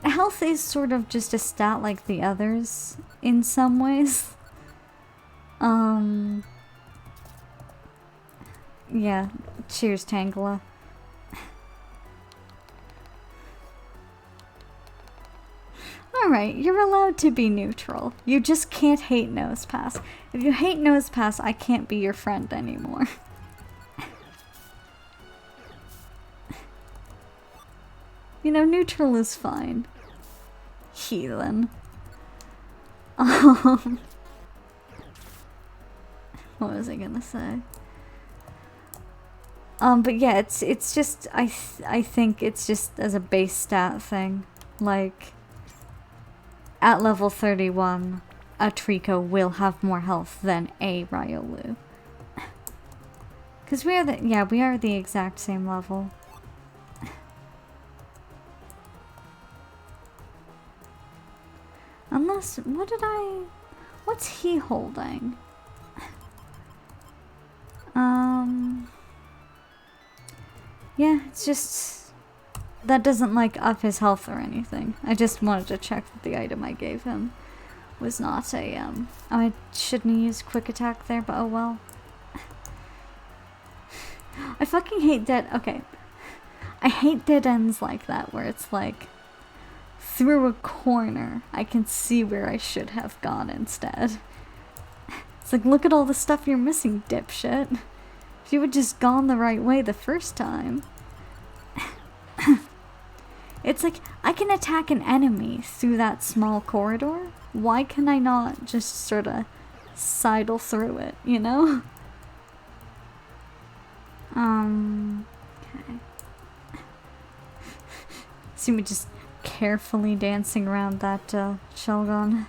A: health is sort of just a stat like the others in some ways. Yeah, cheers, Tangela. Alright, you're allowed to be neutral. You just can't hate Nosepass. If you hate Nosepass, I can't be your friend anymore. You know, neutral is fine. Heathen. What was I gonna say? But yeah, it's just, I think it's just as a base stat thing. Like, at level 31, a Trico will have more health than a Riolu. Because we are the exact same level. Unless, what's he holding? Yeah, it's just, that doesn't like up his health or anything. I just wanted to check that the item I gave him was not a, oh, I shouldn't have used quick attack there, but oh well. I fucking hate I hate dead ends like that, where it's like, through a corner, I can see where I should have gone instead. It's like, look at all the stuff you're missing, dipshit. If you had just gone the right way the first time. It's like, I can attack an enemy through that small corridor. Why can I not just sort of sidle through it, you know? Okay. See me just carefully dancing around that Shelgon.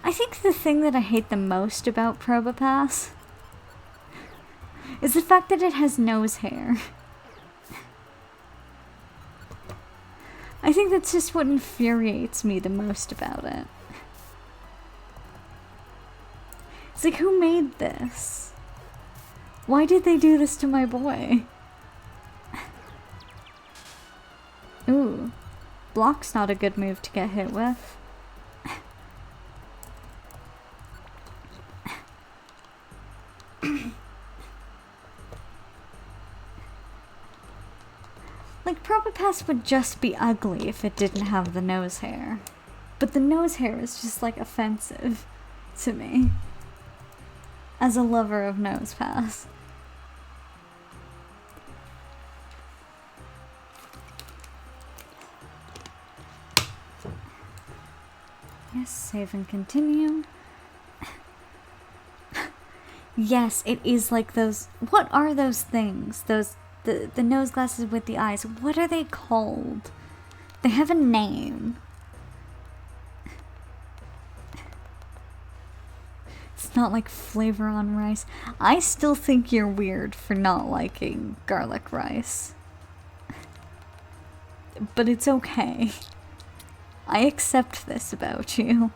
A: I think the thing that I hate the most about Probopass is the fact that it has nose hair. I think that's just what infuriates me the most about it. It's like, who made this? Why did they do this to my boy? Ooh, block's not a good move to get hit with. Like, Probopass would just be ugly if it didn't have the nose hair. But the nose hair is just, like, offensive to me. As a lover of Nosepass. Yes, save and continue. Yes, it is like those... What are those things? The nose glasses with the eyes. What are they called? They have a name. It's not like flavor on rice. I still think you're weird for not liking garlic rice. but it's okay. I accept this about you.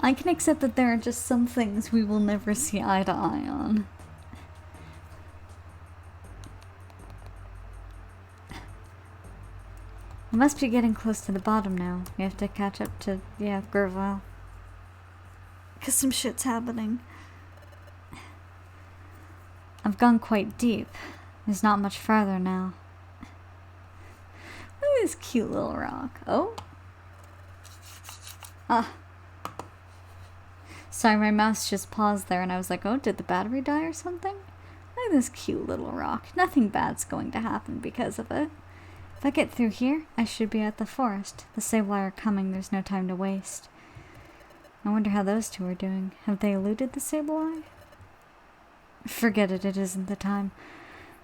A: I can accept that there are just some things we will never see eye to eye on. We must be getting close to the bottom now. We have to catch up to, yeah, Gurval. 'Cause some shit's happening. I've gone quite deep. There's not much farther now. Look at this cute little rock. Oh? Ah. Sorry, my mouse just paused there and I was like, oh, did the battery die or something? Look at this cute little rock. Nothing bad's going to happen because of it. If I get through here, I should be at the forest. The Sableye are coming, there's no time to waste. I wonder how those two are doing. Have they eluded the Sableye? Forget it, it isn't the time.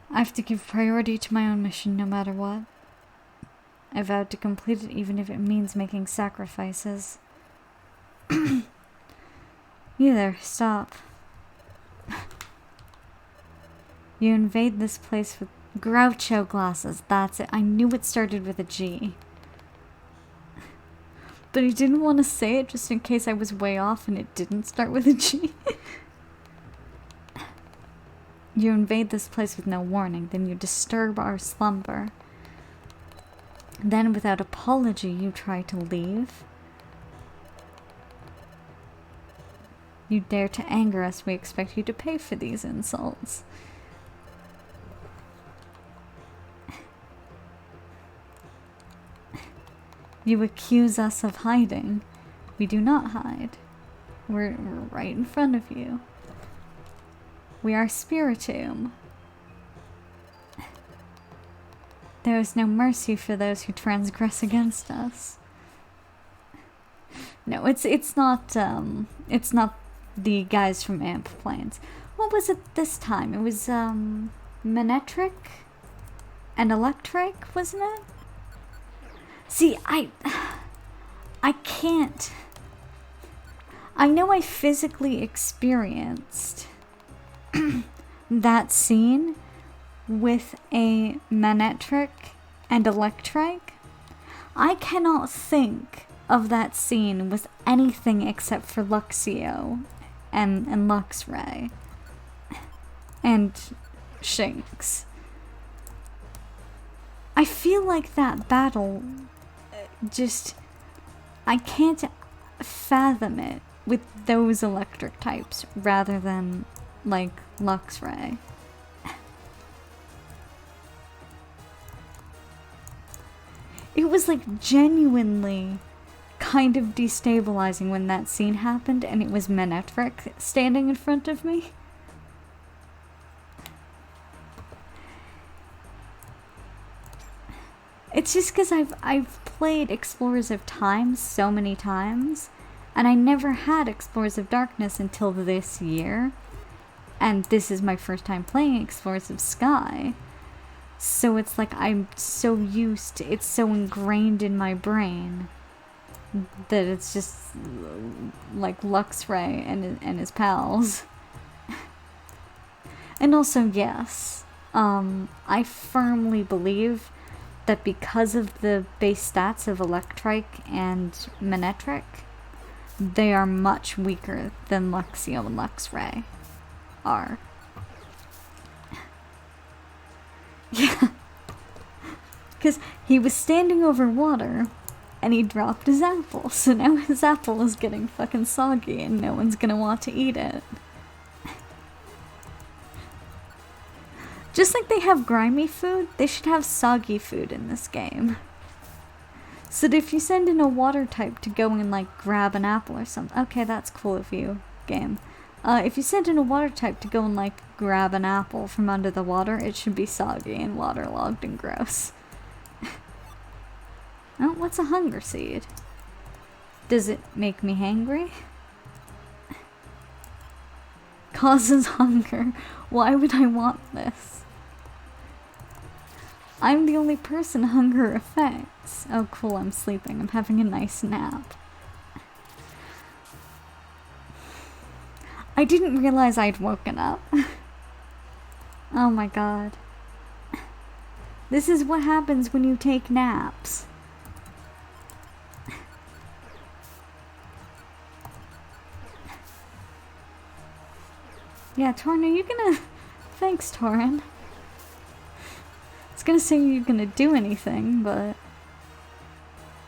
A: I have to give priority to my own mission no matter what. I vowed to complete it even if it means making sacrifices. You there, stop. You invade this place with Groucho glasses, that's it. I knew it started with a G. But I didn't want to say it just in case I was way off and it didn't start with a G. You invade this place with no warning, then you disturb our slumber. Then without apology you try to leave. You dare to anger us, we expect you to pay for these insults. You accuse us of hiding. We do not hide. We're right in front of you. We are Spiritomb. There is no mercy for those who transgress against us. No, it's not the guys from Amp Plains. What was it this time? It was Manectric and Electric, wasn't it? See, I can't. I know I physically experienced that scene with a Manectric and Electric. I cannot think of that scene with anything except for Luxio and Luxray and Shinx. I feel like that battle just, I can't fathom it with those electric types rather than like Luxray. It was like genuinely kind of destabilizing when that scene happened and it was Manectric standing in front of me. It's just because I've played Explorers of Time so many times, and I never had Explorers of Darkness until this year, and this is my first time playing Explorers of Sky. So it's like I'm so used to, it's so ingrained in my brain that it's just like Luxray and his pals. And also, yes, I firmly believe that because of the base stats of Electric and Manectric, they are much weaker than Luxio and Luxray are. Yeah. Because he was standing over water and he dropped his apple, so now his apple is getting fucking soggy and no one's gonna want to eat it. Just like they have grimy food, they should have soggy food in this game. So that if you send in a water type to go and like grab an apple or something, okay, that's cool of you, game. If you send in a water type to go and like grab an apple from under the water, it should be soggy and waterlogged and gross. Oh, what's a hunger seed? Does it make me hangry? Causes hunger. Why would I want this? I'm the only person hunger affects. Oh cool, I'm sleeping. I'm having a nice nap. I didn't realize I'd woken up. Oh my god. This is what happens when you take naps. Yeah, Torin, are you gonna... Thanks, Torin. I was gonna say you're gonna do anything, but...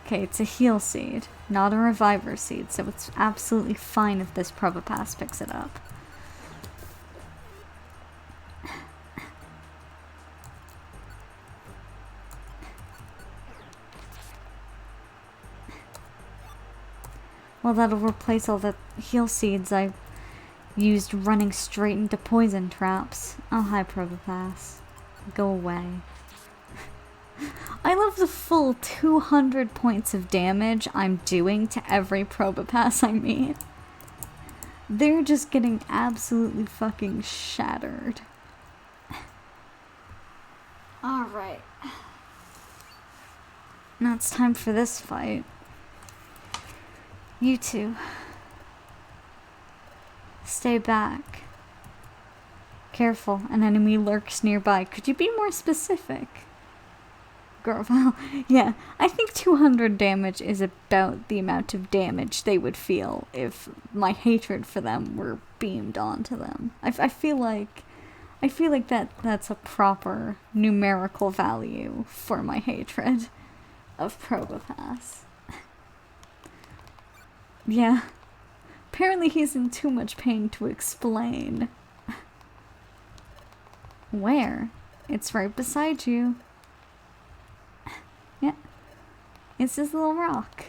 A: Okay, it's a heal seed, not a reviver seed, so it's absolutely fine if this Probopass picks it up. Well, that'll replace all the heal seeds I used running straight into poison traps. Oh, hi, Probopass. Go away. I love the full 200 points of damage I'm doing to every Probopass I meet. They're just getting absolutely fucking shattered. Alright. Now it's time for this fight. You two. Stay back. Careful, an enemy lurks nearby. Could you be more specific? Girl, well, yeah, I think 200 damage is about the amount of damage they would feel if my hatred for them were beamed onto them. I feel like that's a proper numerical value for my hatred of Probopass. Yeah. Apparently he's in too much pain to explain. Where? It's right beside you. Yeah. It's this little rock.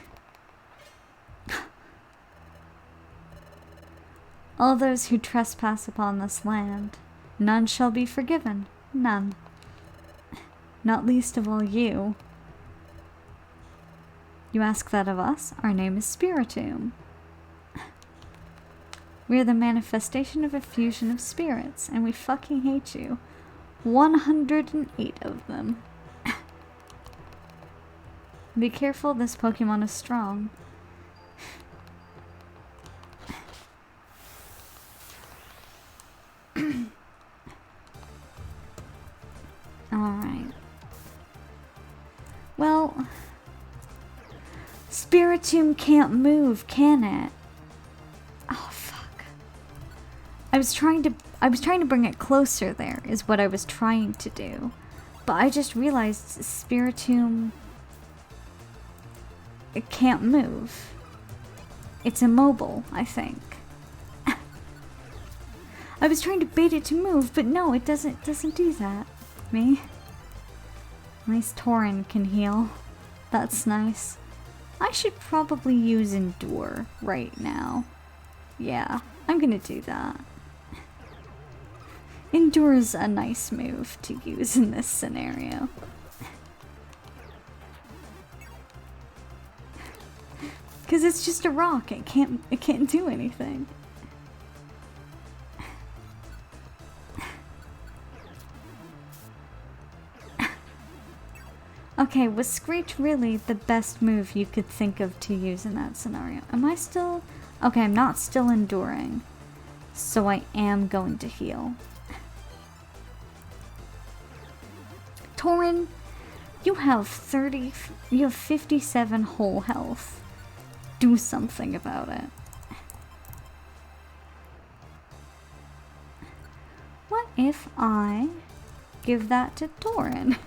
A: All those who trespass upon this land, none shall be forgiven. None. Not least of all you. You ask that of us? Our name is Spiritomb. We are the manifestation of a fusion of spirits, and we fucking hate you. 108 of them. Be careful, this Pokemon is strong. Alright. Well, Spiritomb can't move, can it? Oh, fuck. I was trying to bring it closer there, is what I was trying to do. But I just realized Spiritomb... It can't move. It's immobile, I think. I was trying to bait it to move, but no, it doesn't do that. Me? At least Torin can heal. That's nice. I should probably use Endure right now. Yeah, I'm gonna do that. Endure's a nice move to use in this scenario. Cause it's just a rock. It can't do anything. Okay, was Screech really the best move you could think of to use in that scenario? Am I still... Okay, I'm not still enduring. So I am going to heal. Torin, you have 57 whole health. Do something about it. What if I give that to Torin?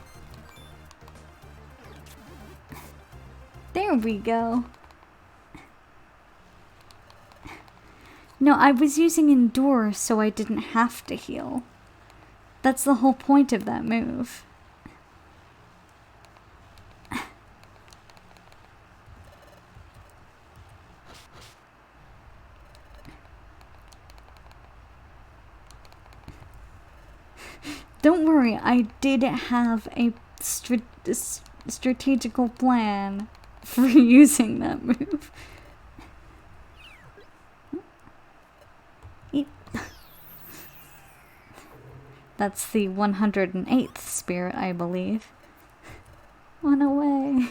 A: There we go. No, I was using Endure so I didn't have to heal. That's the whole point of that move. Don't worry, I did have a strategical plan for using that move. That's the 108th spirit, I believe. went away.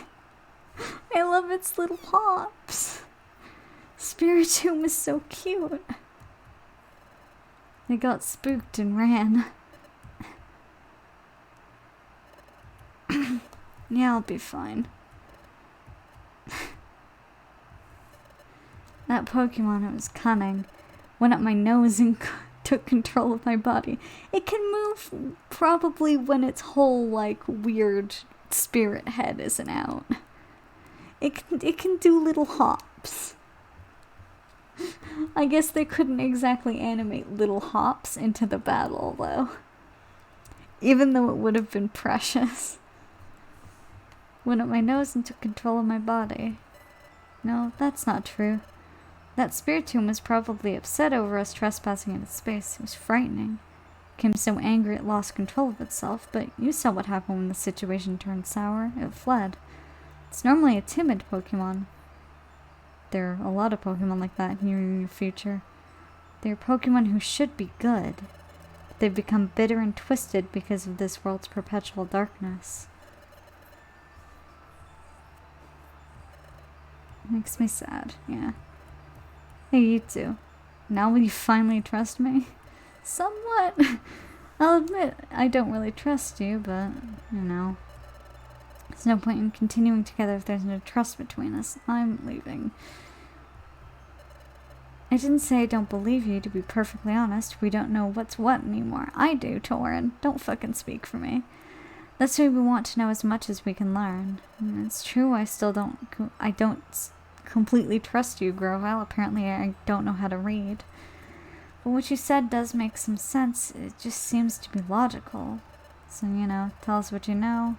A: I love its little hops. Spiritomb is so cute. They got spooked and ran. Yeah, I'll be fine. That Pokemon, it was cunning. Went up my nose and took control of my body. It can move probably when its whole, like, weird spirit head isn't out. It can do little hops. I guess they couldn't exactly animate little hops into the battle, though. Even though it would have been precious. Went up my nose and took control of my body. No, that's not true. That Spiritomb was probably upset over us trespassing in its space. It was frightening. It became so angry it lost control of itself, but you saw what happened when the situation turned sour. It fled. It's normally a timid Pokemon. There are a lot of Pokemon like that here in your future. They're Pokemon who should be good. But they've become bitter and twisted because of this world's perpetual darkness. Makes me sad, yeah. Hey, you two. Now will you finally trust me? Somewhat. I'll admit, I don't really trust you, but, you know. There's no point in continuing together if there's no trust between us. I'm leaving. I didn't say I don't believe you, to be perfectly honest. We don't know what's what anymore. I do, Torin. Don't fucking speak for me. That's why we want to know as much as we can learn. And it's true, I don't completely trust you, Grovyle. Apparently I don't know how to read. But what you said does make some sense. It just seems to be logical. So, you know, tell us what you know.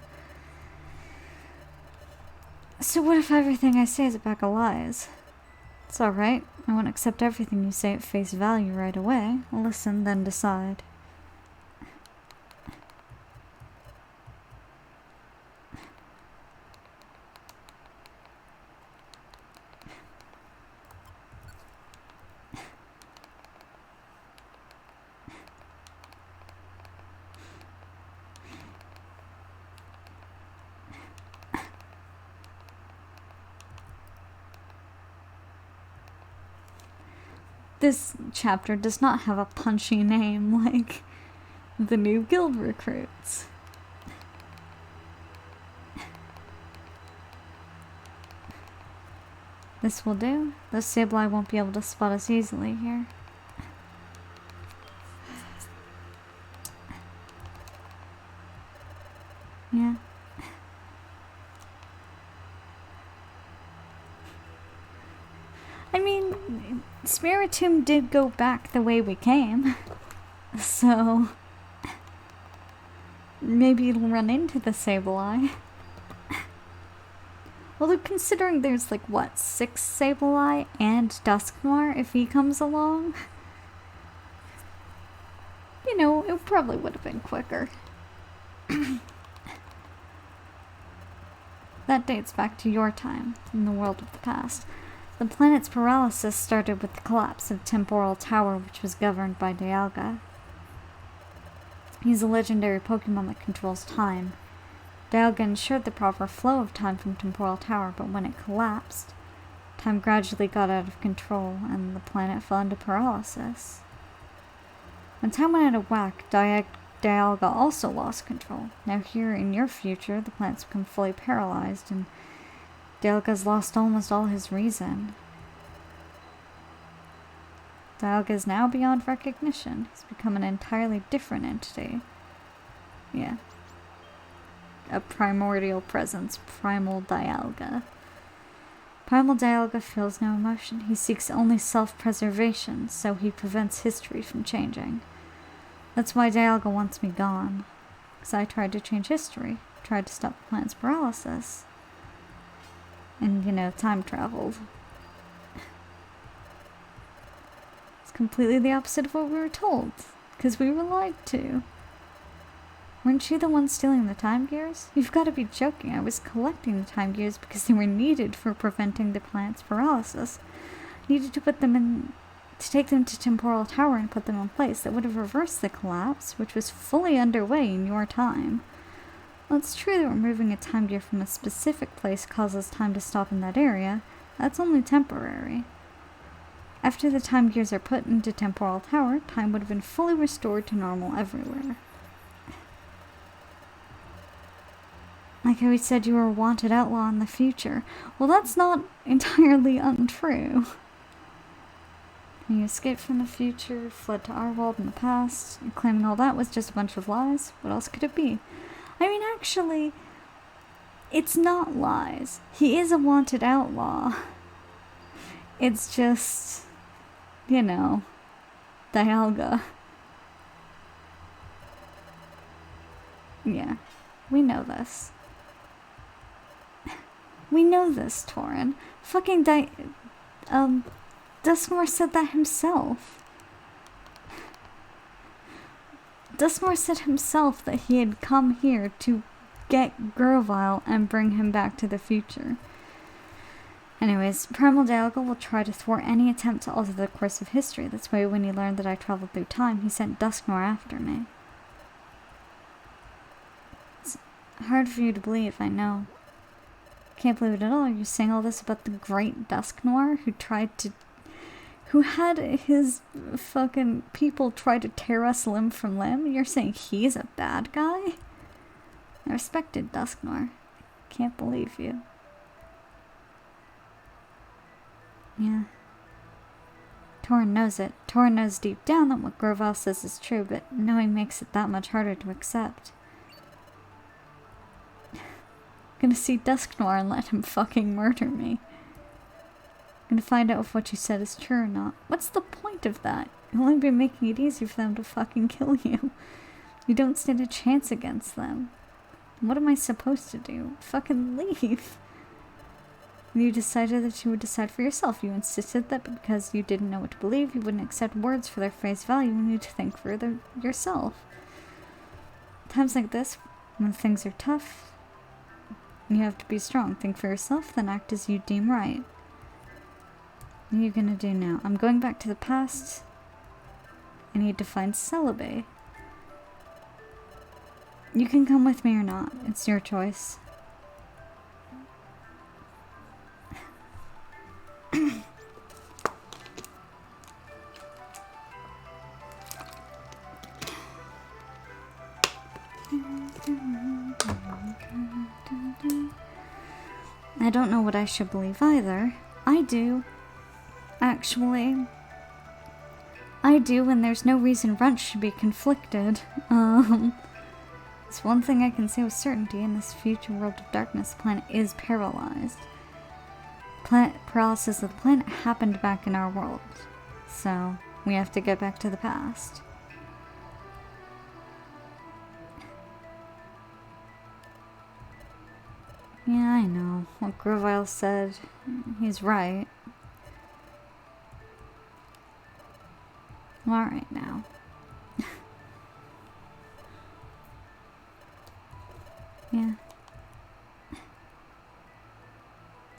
A: So what if everything I say is a pack of lies? It's alright. I won't accept everything you say at face value right away. I'll listen, then decide. This chapter does not have a punchy name like the new guild recruits. This will do. The Sableye won't be able to spot us easily here. Yeah. I mean, Spiritomb did go back the way we came. So maybe it'll run into the Sableye. Although considering there's like, what, 6 Sableye and Dusknoir if he comes along? You know, it probably would have been quicker. That dates back to your time, in the world of the past. The planet's paralysis started with the collapse of Temporal Tower, which was governed by Dialga. He's a legendary Pokemon that controls time. Dialga ensured the proper flow of time from Temporal Tower, but when it collapsed, time gradually got out of control, and the planet fell into paralysis. When time went out of whack, Dialga also lost control. Now here in your future, the planet's become fully paralyzed, and Dialga's lost almost all his reason. Dialga is now beyond recognition. He's become an entirely different entity. Yeah. A primordial presence, Primal Dialga. Primal Dialga feels no emotion. He seeks only self-preservation, so he prevents history from changing. That's why Dialga wants me gone. Because I tried to change history. Tried to stop the planet's paralysis. And, you know, time traveled. It's completely the opposite of what we were told. Because we were lied to. Weren't you the one stealing the time gears? You've got to be joking. I was collecting the time gears because they were needed for preventing the planet's paralysis. Needed to put them in... to take them to Temporal Tower and put them in place. That would have reversed the collapse, which was fully underway in your time. Well, it's true that removing a time gear from a specific place causes time to stop in that area. That's only temporary. After the time gears are put into Temporal Tower, time would have been fully restored to normal everywhere. Like how he said you were a wanted outlaw in the future. Well, that's not entirely untrue. You escaped from the future, fled to our world in the past, and claiming all that was just a bunch of lies. What else could it be? I mean, actually, it's not lies. He is a wanted outlaw. It's just, you know, Dialga. Yeah, we know this. We know this, Torin. Fucking Dusknoir said that himself. Dusknoir said himself that he had come here to get Grovyle and bring him back to the future. Anyways, Primal Dialga will try to thwart any attempt to alter the course of history. That's why when he learned that I traveled through time, he sent Dusknoir after me. It's hard for you to believe, I know. Can't believe it at all. You're saying all this about the great Dusknoir who had his fucking people try to tear us limb from limb? You're saying he's a bad guy? I respected Dusknoir. Can't believe you. Yeah. Torin knows it. Torin knows deep down that what Grovyle says is true, but knowing makes it that much harder to accept. Gonna see Dusknoir and let him fucking murder me. Gonna find out if what you said is true or not. What's the point of that? You'll only be making it easier for them to fucking kill you. You don't stand a chance against them. What am I supposed to do? Fucking leave. You decided that you would decide for yourself. You insisted that because you didn't know what to believe, you wouldn't accept words for their face value and you need to think for yourself. Times like this, when things are tough, you have to be strong. Think for yourself, then act as you deem right. What are you gonna do now? I'm going back to the past. I need to find Celebi. You can come with me or not. It's your choice. I don't know what I should believe either. I do. Actually, I do, and there's no reason Runt should be conflicted. It's one thing I can say with certainty. In this future world of darkness, the planet is paralyzed. Paralysis of the planet happened back in our world. So, we have to get back to the past. Yeah, I know. What Grovyle said, he's right. Alright now. Yeah.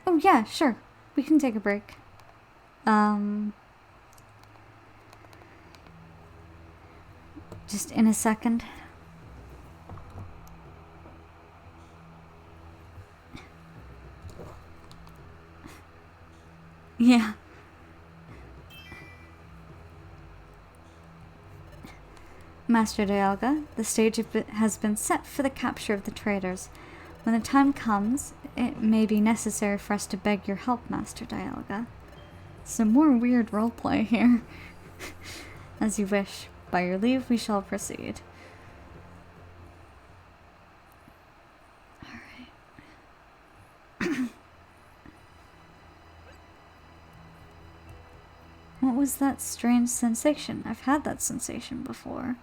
A: Oh yeah, sure. We can take a break. Just in a second. Yeah. Master Dialga, the stage has been set for the capture of the traitors. When the time comes, it may be necessary for us to beg your help, Master Dialga. Some more weird roleplay here. As you wish. By your leave, we shall proceed. Alright. What was that strange sensation? I've had that sensation before.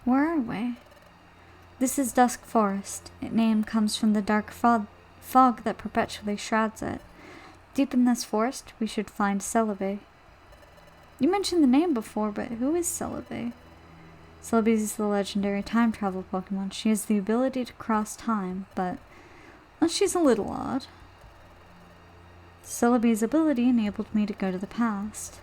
A: Where are we? This is Dusk Forest. Its name comes from the dark fog that perpetually shrouds it. Deep in this forest, we should find Celebi. You mentioned the name before, but who is Celebi? Celebi is the legendary time travel Pokemon. She has the ability to cross time, but well, she's a little odd. Celebi's ability enabled me to go to the past.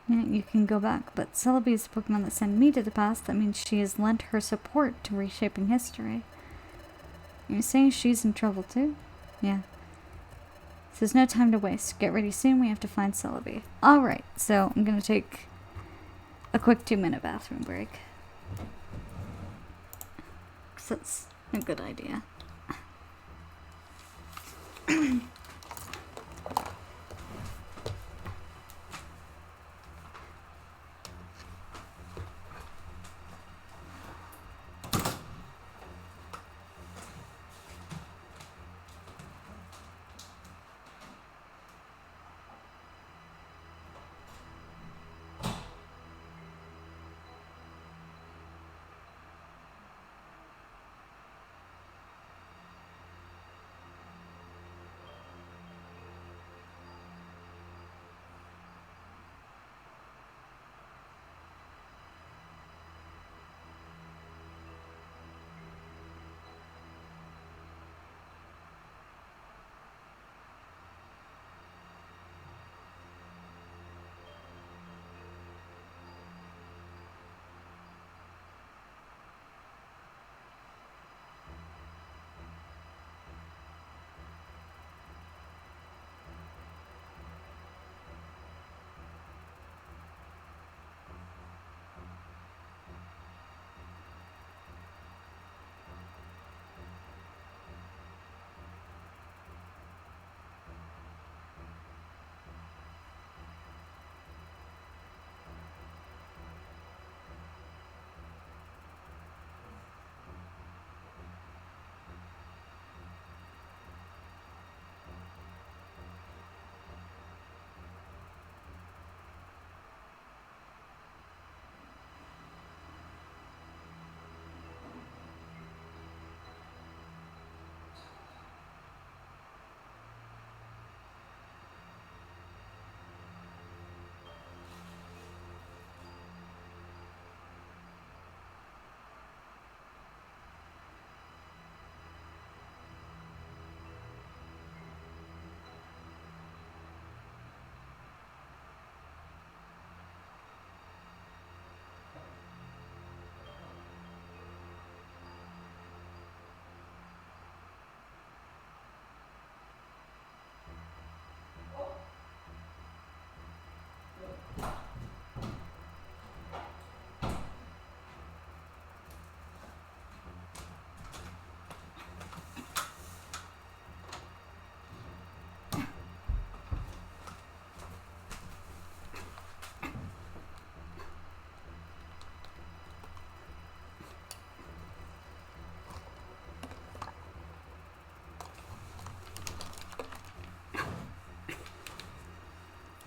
A: Yeah, you can go back, but Celebi is the Pokemon that sent me to the past. That means she has lent her support to reshaping history. You're saying she's in trouble too? Yeah. So there's no time to waste. Get ready soon, we have to find Celebi. Alright, so I'm gonna take a quick 2-minute bathroom break. 'Cause that's a good idea.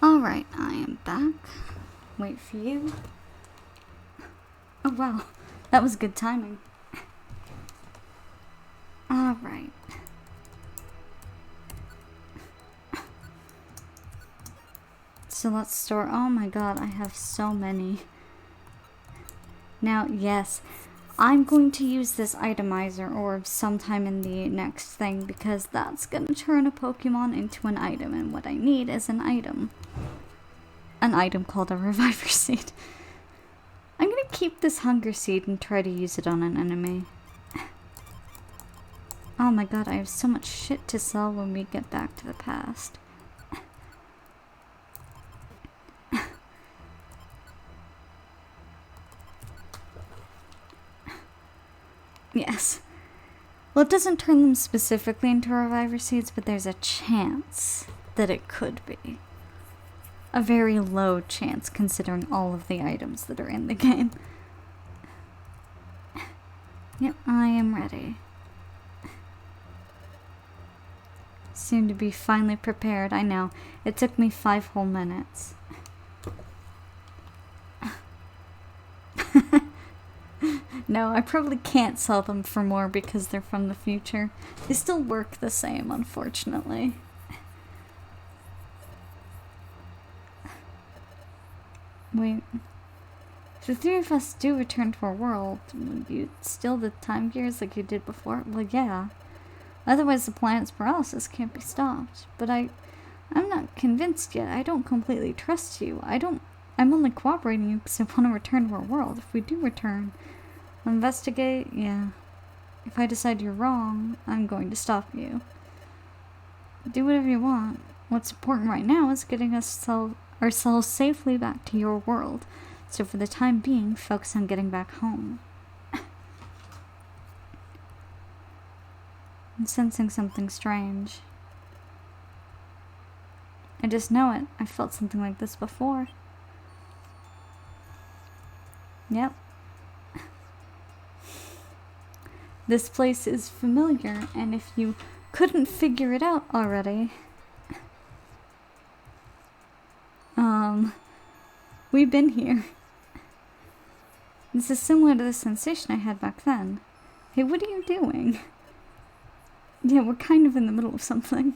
A: Alright, I am back. Wait for you. Oh wow, that was good timing. Alright. So let's store, oh my god, I have so many. Now, yes, I'm going to use this itemizer orb sometime in the next thing because that's going to turn a Pokemon into an item, and what I need is an item. An item called a Reviver Seed. I'm going to keep this Hunger Seed and try to use it on an enemy. Oh my god, I have so much shit to sell when we get back to the past. Yes. Well, it doesn't turn them specifically into Reviver Seeds, but there's a chance that it could be. A very low chance considering all of the items that are in the game. Yep, I am ready. Soon to be finally prepared, I know. It took me 5 whole minutes. No, I probably can't sell them for more because they're from the future. They still work the same, unfortunately. Wait. If the 3 of us do return to our world, would you steal the time gears like you did before? Well, yeah. Otherwise the planet's paralysis can't be stopped. But I'm not convinced yet. I don't completely trust you. I I'm only cooperating because I want to return to our world. If we do return, I'll investigate, yeah. If I decide you're wrong, I'm going to stop you. Do whatever you want. What's important right now is getting ourselves safely back to your world. So for the time being, focus on getting back home. I'm sensing something strange. I just know it. I felt something like this before. Yep. This place is familiar, and if you couldn't figure it out already, we've been here. This is similar to the sensation I had back then. Hey, what are you doing? Yeah, we're kind of in the middle of something.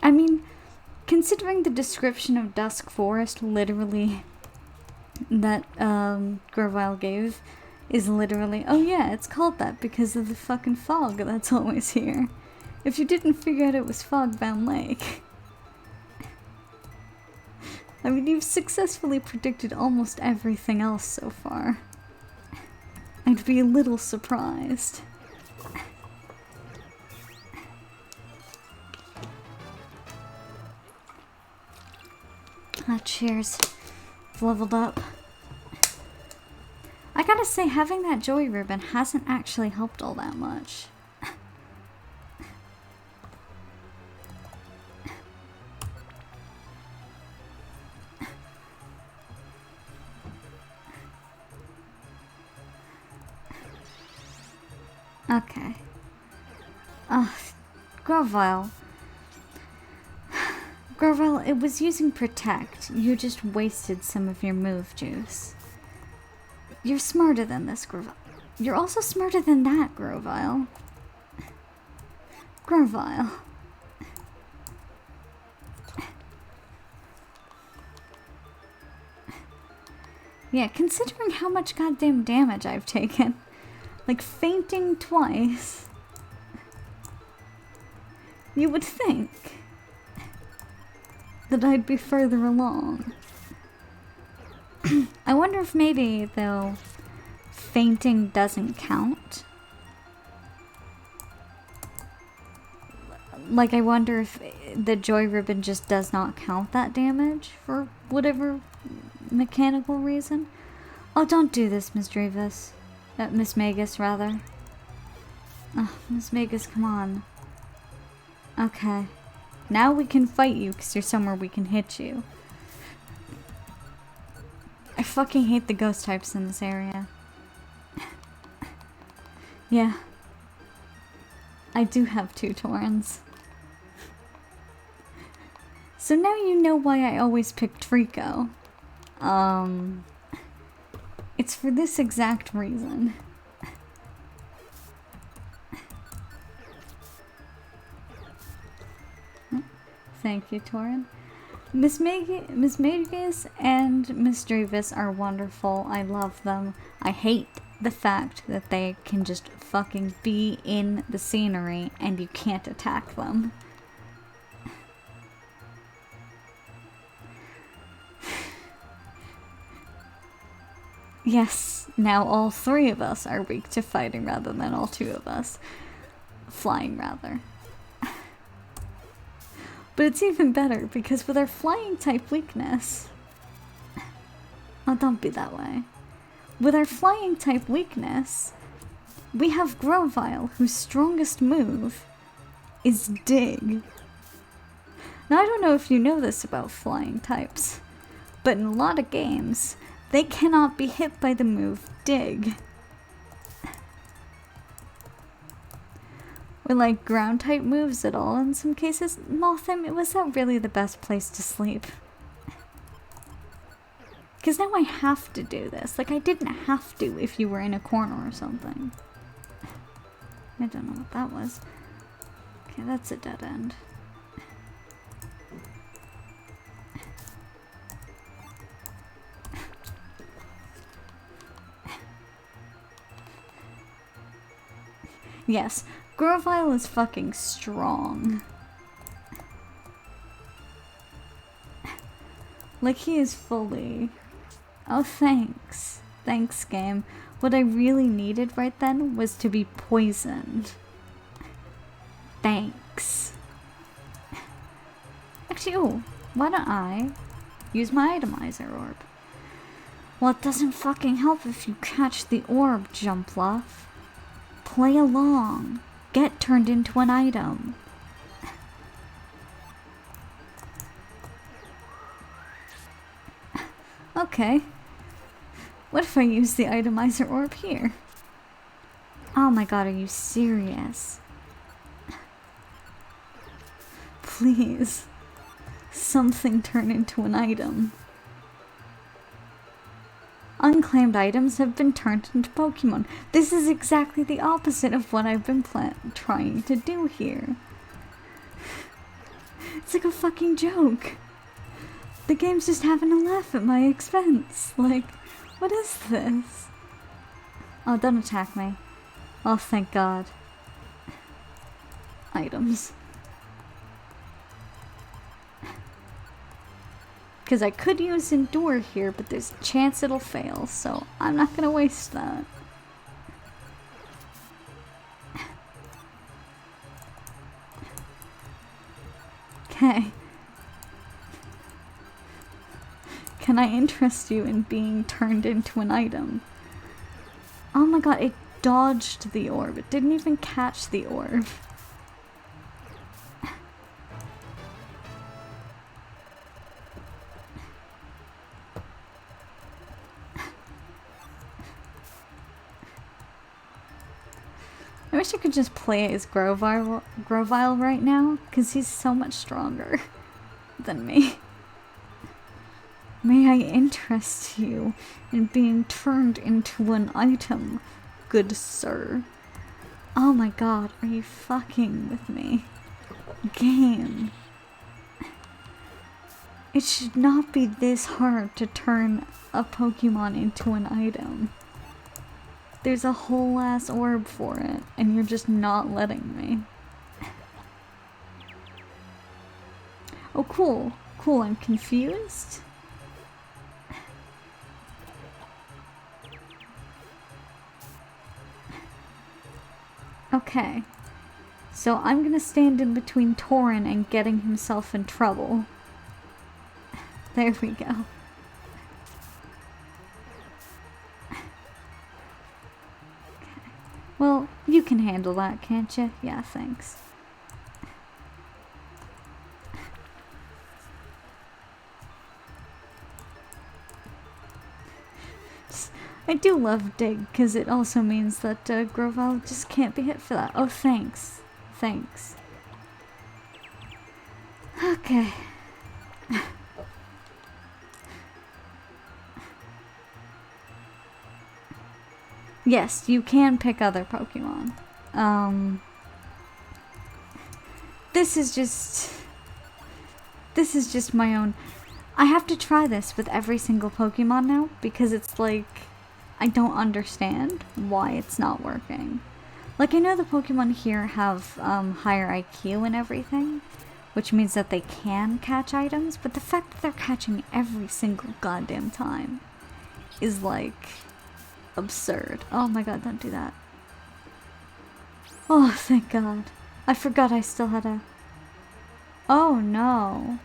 A: I mean, considering the description of Dusk Forest, literally, that Grovyle gave, is literally, oh yeah, it's called that because of the fucking fog that's always here. If you didn't figure out it was Fogbound Lake. I mean, you've successfully predicted almost everything else so far. I'd be a little surprised. Ah, cheers. I've leveled up. I gotta say, having that joy ribbon hasn't actually helped all that much. Okay. Grovyle. Grovyle, it was using Protect. You just wasted some of your move juice. You're smarter than this, Grovyle. You're also smarter than that, Grovyle. Grovyle. Yeah, considering how much goddamn damage I've taken. Like, fainting twice. You would think that I'd be further along. I wonder if maybe, though, fainting doesn't count. Like, I wonder if the Joy Ribbon just does not count that damage for whatever mechanical reason. Oh, don't do this, Miss Drevis. Miss Magus, rather. Oh, Miss Magus, come on. Okay. Now we can fight you because you're somewhere we can hit you. I fucking hate the ghost types in this area. Yeah. I do have 2 Torrens. So now you know why I always pick Trico. It's for this exact reason. Thank you, Torin. Miss Magus and Miss Drevis are wonderful. I love them. I hate the fact that they can just fucking be in the scenery and you can't attack them. Yes, now all 3 of us are weak to fighting rather than all 2 of us. Flying, rather. But it's even better because with our flying type weakness... Oh, don't be that way. With our flying type weakness, we have Grovyle, whose strongest move is Dig. Now, I don't know if you know this about flying types, but in a lot of games, they cannot be hit by the move Dig. Or like ground type moves at all in some cases. Mothim, was that really the best place to sleep? Because now I have to do this. Like, I didn't have to if you were in a corner or something. I don't know what that was. Okay, that's a dead end. Yes, Grovyle is fucking strong. Like, he is fully... Oh, thanks. Thanks, game. What I really needed right then was to be poisoned. Thanks. Actually, oh, why don't I use my Itemizer Orb? Well, it doesn't fucking help if you catch the orb, Jumpluff. Play along. Get turned into an item. Okay. What if I use the Itemizer Orb here? Oh my god, are you serious? Please. Something turn into an item. Unclaimed items have been turned into Pokemon. This is exactly the opposite of what I've been trying to do here. It's like a fucking joke. The game's just having a laugh at my expense. Like, what is this? Oh, don't attack me. Oh, thank God. Items. Because I could use Endure here, but there's a chance it'll fail, so I'm not gonna waste that. Okay. Can I interest you in being turned into an item? Oh my god, it dodged the orb. It didn't even catch the orb. I wish I could just play as Grovyle right now, because he's so much stronger than me. May I interest you in being turned into an item, good sir? Oh my god, are you fucking with me? Game. It should not be this hard to turn a Pokemon into an item. There's a whole ass orb for it, and you're just not letting me. Oh, cool. Cool, I'm confused. Okay. So I'm gonna stand in between Tauren and getting himself in trouble. There we go. Well, you can handle that, can't you? Yeah, thanks. I do love Dig, because it also means that Grovyle just can't be hit for that. Oh, thanks. Thanks. Okay. Yes, you can pick other Pokemon. This is just my own... I have to try this with every single Pokemon now, because it's like... I don't understand why it's not working. Like, I know the Pokemon here have higher IQ and everything, which means that they can catch items, but the fact that they're catching every single goddamn time is like... absurd. Oh my god, don't do that. Oh, thank god. I forgot I still had a... Oh no.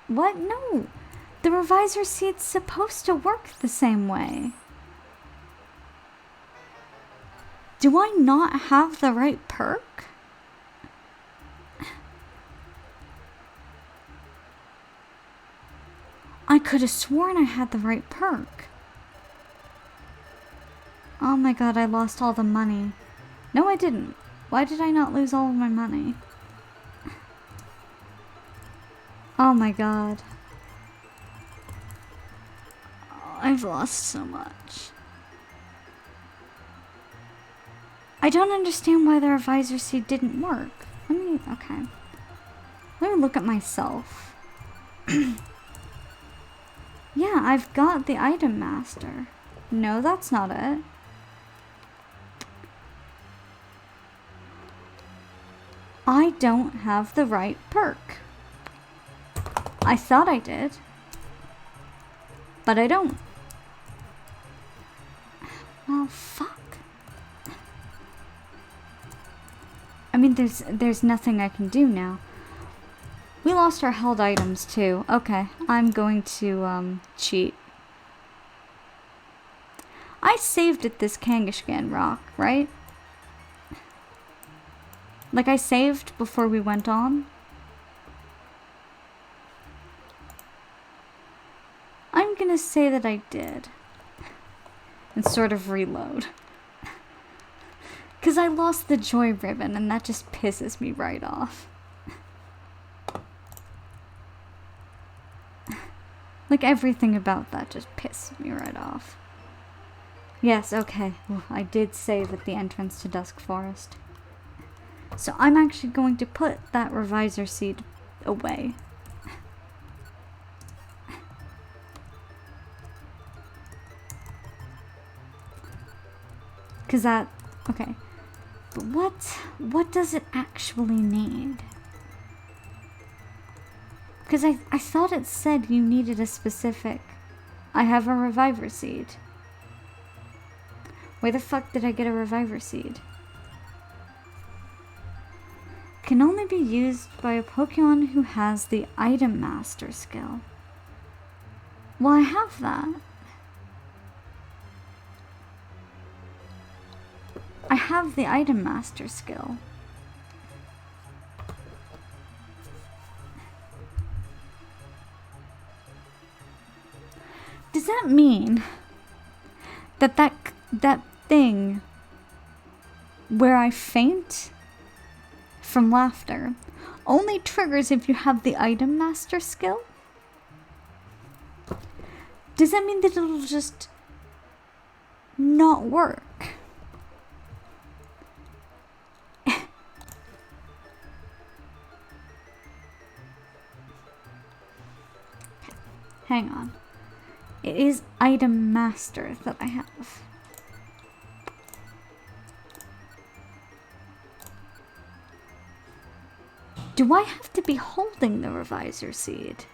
A: What? No. The Revisor Seed's supposed to work the same way. Do I not have the right perk? I could have sworn I had the right perk. Oh my god, I lost all the money. No, I didn't. Why did I not lose all of my money? Oh my god. I've lost so much. I don't understand why the Revisor Seed didn't work. Okay. Let me look at myself. Yeah, I've got the item master. No, that's not it. I don't have the right perk. I thought I did, but I don't. Well, fuck. I mean, there's nothing I can do now. We lost our held items too. Okay, I'm going to cheat. I saved at this Kangaskhan rock, right? Like I saved before we went on. I'm gonna say that I did. And sort of reload. Because I lost the joy ribbon and that just pisses me right off. Like everything about that just pisses me right off. Yes, okay. Well, I did save at the entrance to Dusk Forest. So I'm actually going to put that revisor seed away. Cause that, okay. But what does it actually need? Because I thought it said you needed a specific, I have a reviver seed. Where the fuck did I get a reviver seed? Can only be used by a Pokemon who has the item master skill. Well, I have that. I have the item master skill. Does that mean that that thing where I faint from laughter only triggers if you have the item master skill? Does that mean that it'll just not work? Hang on. It is item master that I have. Do I have to be holding the revisor seed?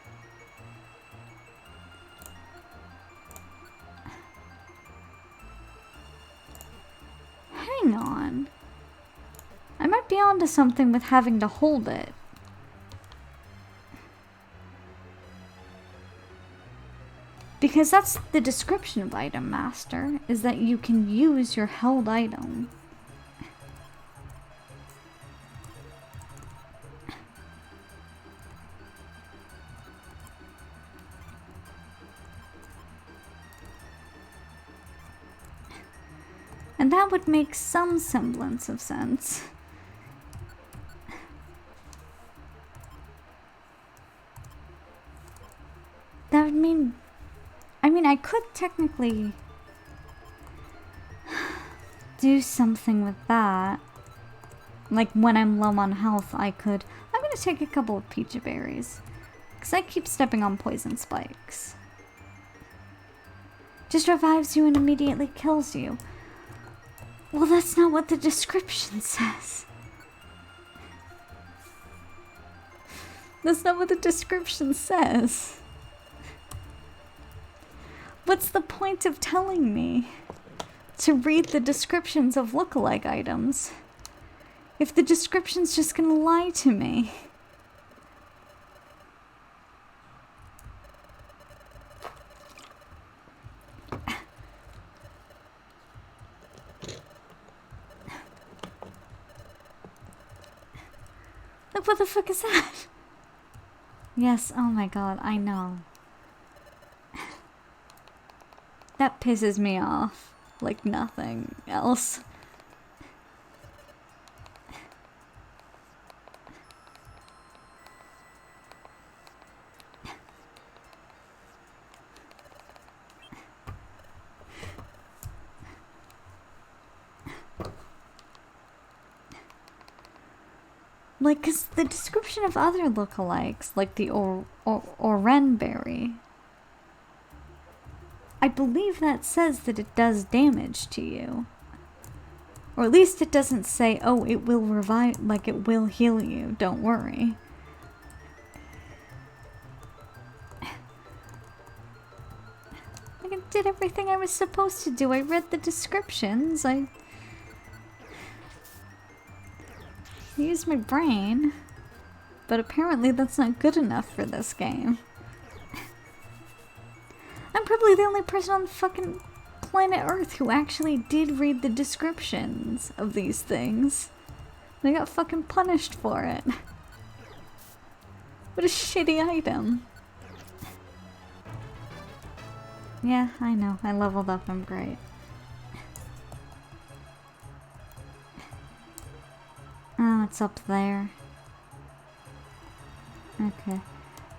A: Hang on. I might be onto something with having to hold it. Because that's the description of item master, is that you can use your held item. And that would make some semblance of sense. That would mean... I mean, I could technically do something with that. Like, when I'm low on health, I could... I'm gonna take a couple of Pecha Berries. Because I keep stepping on poison spikes. Just revives you and immediately kills you. Well, that's not what the description says. That's not what the description says. What's the point of telling me to read the descriptions of lookalike items if the description's just gonna lie to me? Like, what the fuck is that? Yes, oh my god, I know. That pisses me off like nothing else. Like, cause the description of other lookalikes, like the Oranberry, I believe that says that it does damage to you. Or at least it doesn't say, oh, it will revive, like it will heal you, don't worry. Like I did everything I was supposed to do. I read the descriptions, I used my brain. But apparently that's not good enough for this game. I'm probably the only person on fucking planet Earth who actually did read the descriptions of these things. And I got fucking punished for it. What a shitty item. Yeah, I know. I leveled up. I'm great. Oh, it's up there. Okay.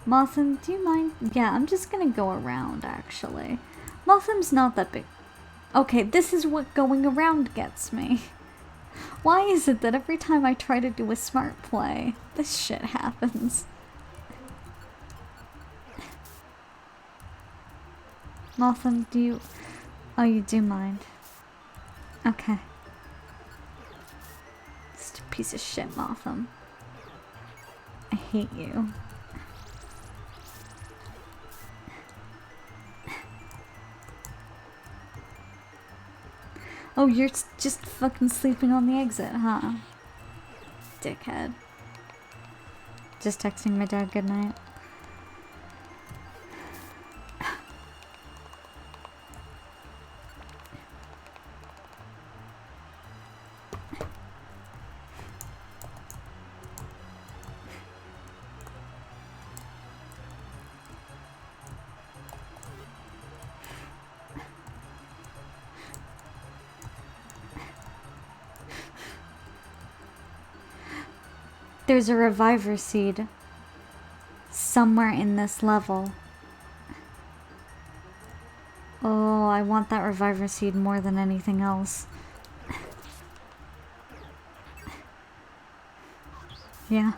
A: Motham, do you mind? Yeah, I'm just gonna go around, actually. Motham's not that big. Okay, this is what going around gets me. Why is it that every time I try to do a smart play, this shit happens? Motham, do you... Oh, you do mind. Okay. Just a piece of shit, Motham. I hate you. Oh, you're just fucking sleeping on the exit, huh? Dickhead. Just texting my dad goodnight. There's a reviver seed somewhere in this level. Oh, I want that reviver seed more than anything else. Yeah.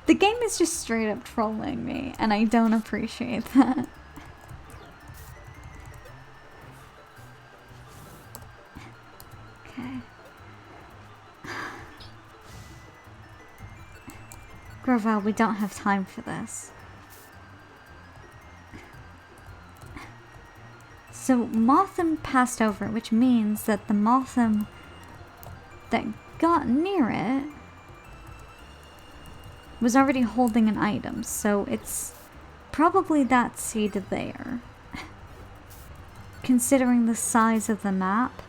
A: The game is just straight up trolling me, and I don't appreciate that. Okay. Groval, we don't have time for this. So Motham passed over, which means that the Motham that got near it was already holding an item, so it's probably that seed there. Considering the size of the map,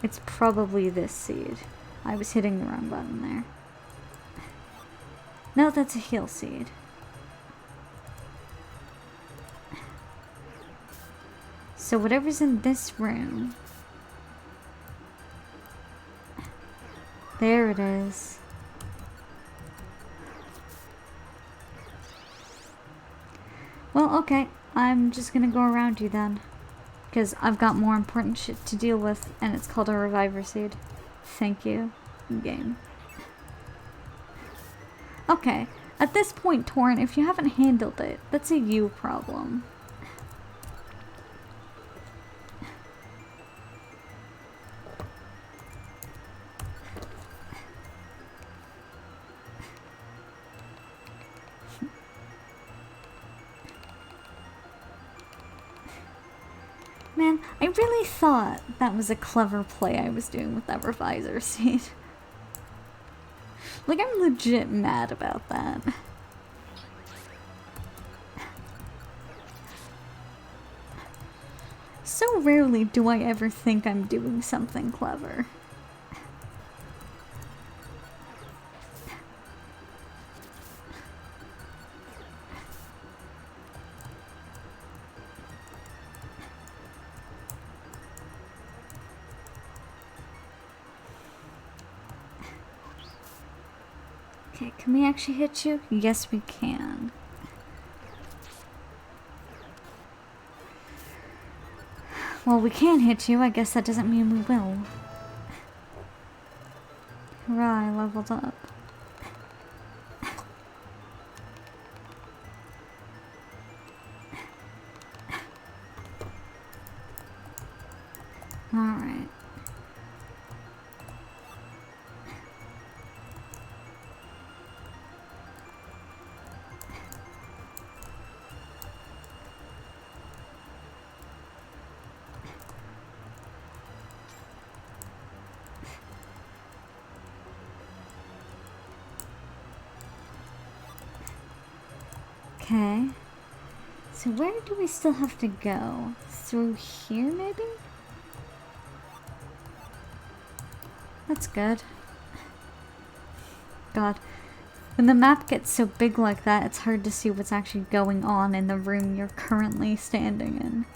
A: it's probably this seed. I was hitting the wrong button there. No, that's a heal seed. So whatever's in this room. There it is. Well, okay. I'm just gonna go around you then. Because I've got more important shit to deal with, and it's called a reviver seed. Thank you, game. Okay, at this point, Torrent, if you haven't handled it, that's a you problem. Man, I really thought that was a clever play I was doing with that reviver seed. Like, I'm legit mad about that. So rarely do I ever think I'm doing something clever. Okay, can we actually hit you? Yes, we can. Well, we can hit you. I guess that doesn't mean we will. Hurrah, I leveled up. Alright. Okay. So where do we still have to go? Through here, maybe? That's good. God. When the map gets so big like that, it's hard to see what's actually going on in the room you're currently standing in.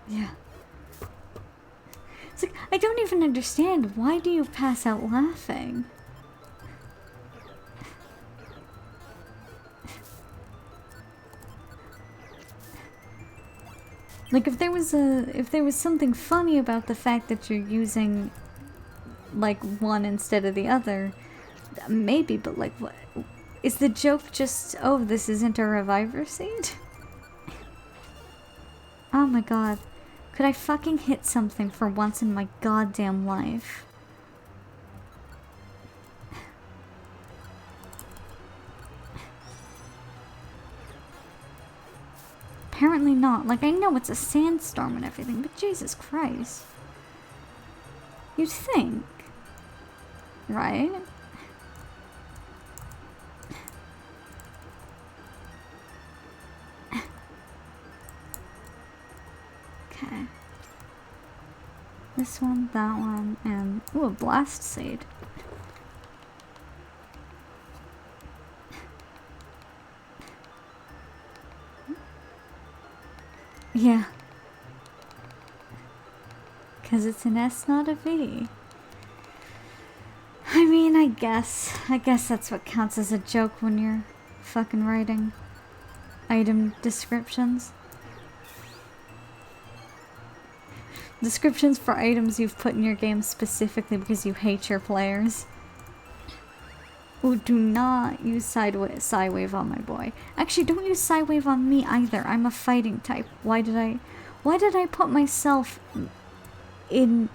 A: Yeah. It's like, I don't even understand. Why do you pass out laughing? Like, if there was something funny about the fact that you're using, like, one instead of the other, maybe, but like, what? Is the joke just, oh, this isn't a reviver seed? Oh my god. Could I fucking hit something for once in my goddamn life? Apparently not. Like, I know it's a sandstorm and everything, but Jesus Christ. You'd think. Right? Okay. This one, that one, and... ooh, a blast seed. Yeah. Because it's an S, not a V. I mean, I guess that's what counts as a joke when you're fucking writing item descriptions. Descriptions for items you've put in your game specifically because you hate your players. Ooh, do not use Psywave on my boy. Actually, don't use Psywave on me either. I'm a fighting type. Why did I put myself in...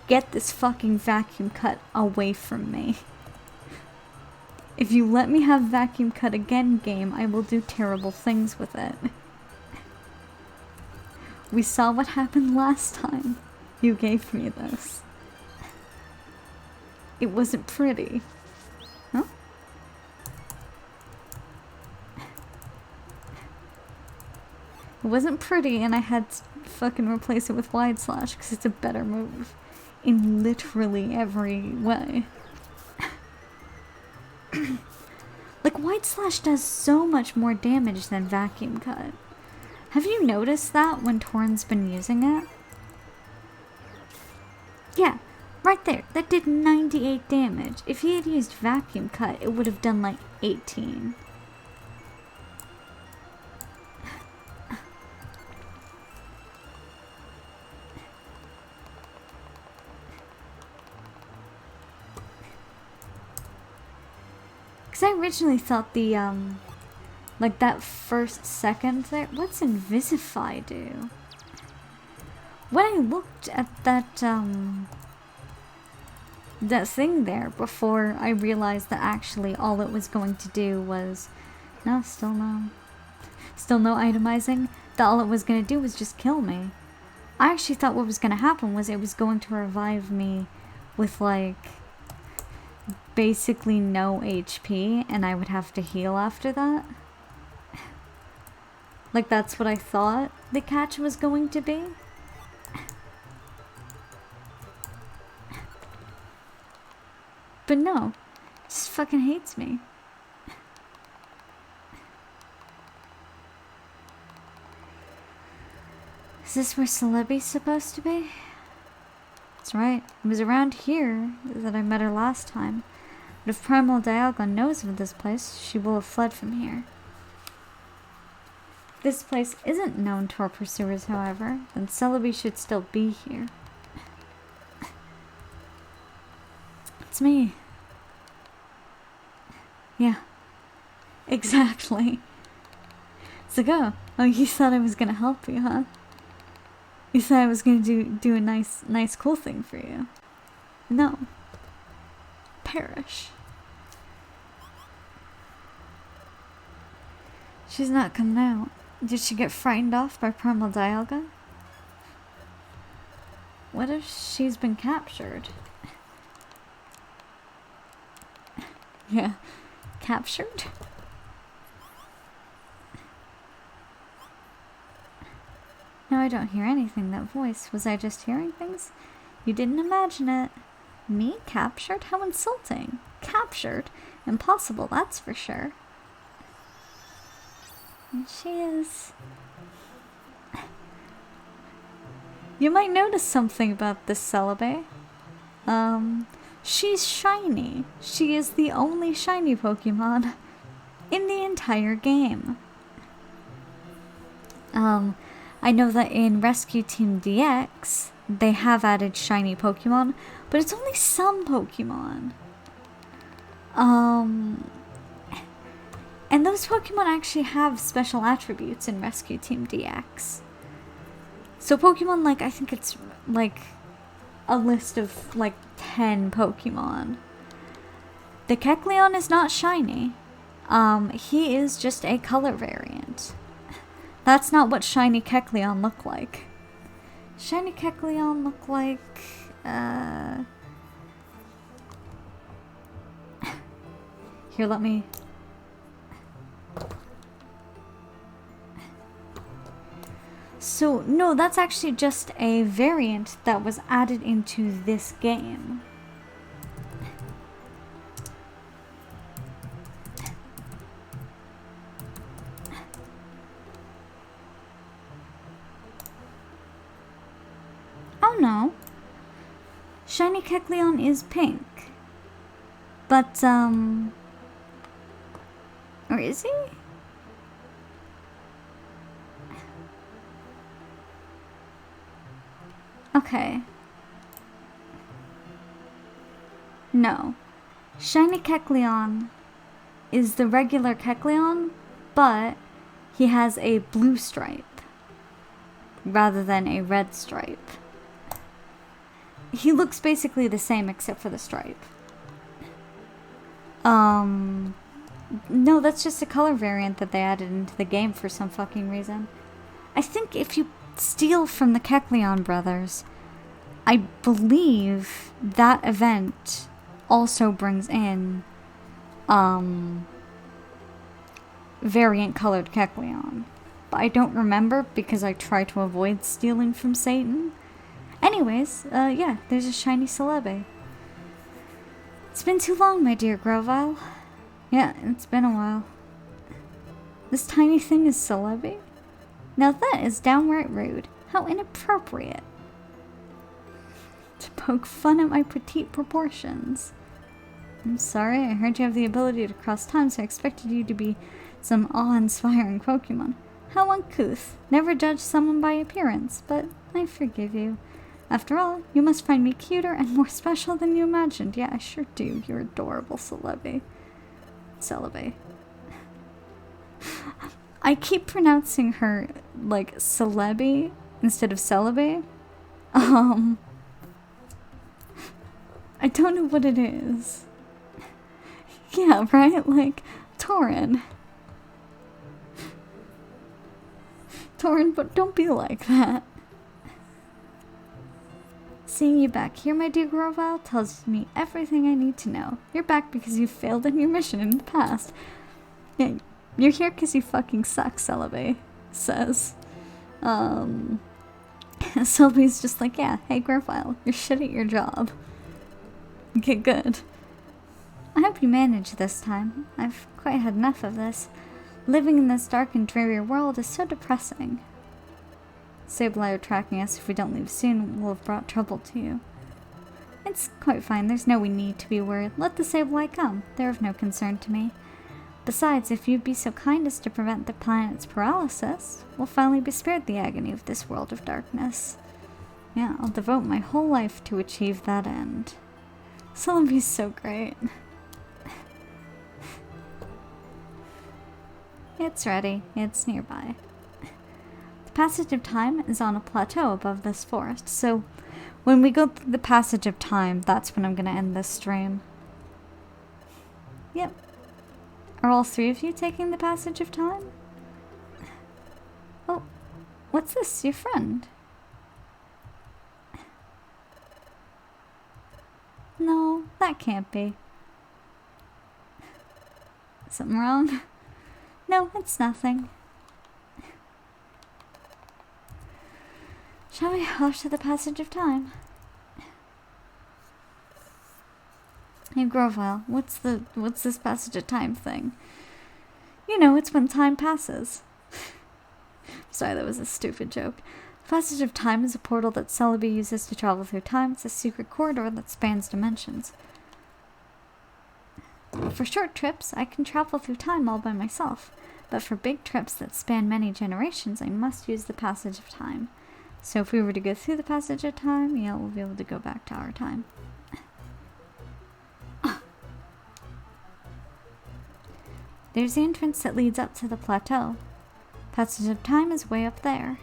A: Get this fucking vacuum cut away from me. If you let me have vacuum cut again, game, I will do terrible things with it. We saw what happened last time you gave me this. It wasn't pretty. Huh? It wasn't pretty, and I had to fucking replace it with wide slash because it's a better move in literally every way. Like, wide slash does so much more damage than vacuum cut. Have you noticed that when Torn's been using it? Yeah, right there. That did 98 damage. If he had used vacuum cut, it would have done like 18. Because I originally thought the, like that first second there... What's Invisify do? When I looked at that, that thing there before I realized that actually all it was going to do was... No, still no. Still no itemizing. That all it was going to do was just kill me. I actually thought what was going to happen was it was going to revive me with, like, basically no HP, and I would have to heal after that. Like, that's what I thought the catch was going to be. But no, it just fucking hates me. Is this where Celebi's supposed to be? That's right. It was around here that I met her last time. But if Primal Dialga knows of this place, she will have fled from here. If this place isn't known to our pursuers, however, then Celebi should still be here. It's me. Yeah. Exactly. It's like, oh, you thought I was gonna help you, huh? You thought I was gonna do a nice cool thing for you. No. Perish. She's not coming out. Did she get frightened off by Primal Dialga? What if she's been captured? Yeah. Captured? No, I don't hear anything. That voice. Was I just hearing things? You didn't imagine it. Me? Captured? How insulting. Captured? Impossible, that's for sure. And she is. You might notice something about this Celebi. She's shiny. She is the only shiny Pokemon in the entire game. I know that in Rescue Team DX, they have added shiny Pokemon, but it's only some Pokemon. And those Pokemon actually have special attributes in Rescue Team DX. So Pokemon, like, I think it's, like, a list of, like, 10 Pokemon. The Kecleon is not shiny. He is just a color variant. That's not what shiny Kecleon look like. Shiny Kecleon look like, Here, let me... So, no, that's actually just a variant that was added into this game. Oh no. Shiny Kecleon is pink. But, or is he? Okay. No. Shiny Kecleon is the regular Kecleon, but he has a blue stripe rather than a red stripe. He looks basically the same except for the stripe. No, that's just a color variant that they added into the game for some fucking reason. I think if you steal from the Kecleon brothers, I believe that event also brings in variant colored Kecleon. But I don't remember because I try to avoid stealing from Satan. Anyways, yeah, there's a shiny Celebi. It's been too long, my dear Grovyle. Yeah, it's been a while. This tiny thing is Celebi? Now that is downright rude. How inappropriate. To poke fun at my petite proportions. I'm sorry, I heard you have the ability to cross time, so I expected you to be some awe-inspiring Pokemon. How uncouth. Never judge someone by appearance, but I forgive you. After all, you must find me cuter and more special than you imagined. Yeah, I sure do. You're adorable, Celebi. Celebi. I keep pronouncing her, like, Celebi instead of Celebi. I don't know what it is. Yeah, right? Like, Tauren. Tauren, but don't be like that. Seeing you back here, my dear Grovyle, tells me everything I need to know. You're back because you failed in your mission in the past. Yeah, you're here because you fucking suck, Celebi says. Celebi's just like, yeah, hey Grovyle, you're shit at your job. Get good. I hope you manage this time. I've quite had enough of this. Living in this dark and dreary world is so depressing. Sableye are tracking us. If we don't leave soon, we'll have brought trouble to you. It's quite fine. There's no need to be worried. Let the Sableye come. They're of no concern to me. Besides, if you'd be so kind as to prevent the planet's paralysis, we'll finally be spared the agony of this world of darkness. Yeah, I'll devote my whole life to achieve that end. Celebi's so great. It's ready. It's nearby. The passage of time is on a plateau above this forest, so when we go through the passage of time, that's when I'm gonna end this stream. Yep. Are all three of you taking the passage of time? Oh, what's this? Your friend? No, that can't be. Something wrong? No, it's nothing. Shall we off to the passage of time? Hey Grovyle, what's this passage of time thing? You know, it's when time passes. Sorry, that was a stupid joke. Passage of time is a portal that Celebi uses to travel through time. It's a secret corridor that spans dimensions. For short trips, I can travel through time all by myself, but for big trips that span many generations, I must use the passage of time. So if we were to go through the passage of time, yeah, we'll be able to go back to our time. There's the entrance that leads up to the plateau. Passage of time is way up there.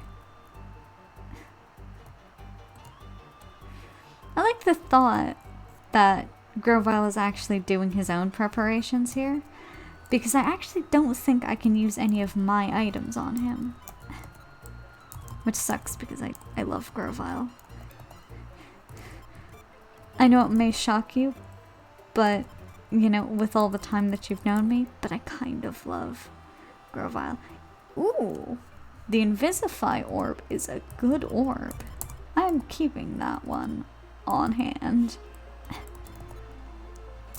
A: I like the thought that Grovyle is actually doing his own preparations here, because I actually don't think I can use any of my items on him. Which sucks because I love Grovyle. I know it may shock you, but you know, with all the time that you've known me, but I kind of love Grovyle. Ooh, the Invisify orb is a good orb. I'm keeping that one on hand.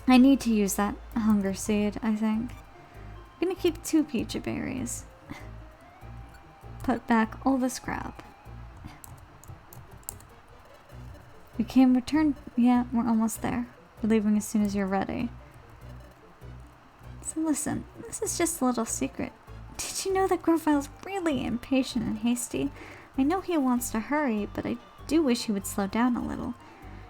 A: I need to use that hunger seed, I think. I'm gonna keep 2 Pecha berries. Put back all the scrap. We can return. Yeah, we're almost there. We're leaving as soon as you're ready. So listen, this is just a little secret. Did you know that Grovyle's really impatient and hasty? I know he wants to hurry, but I do wish he would slow down a little.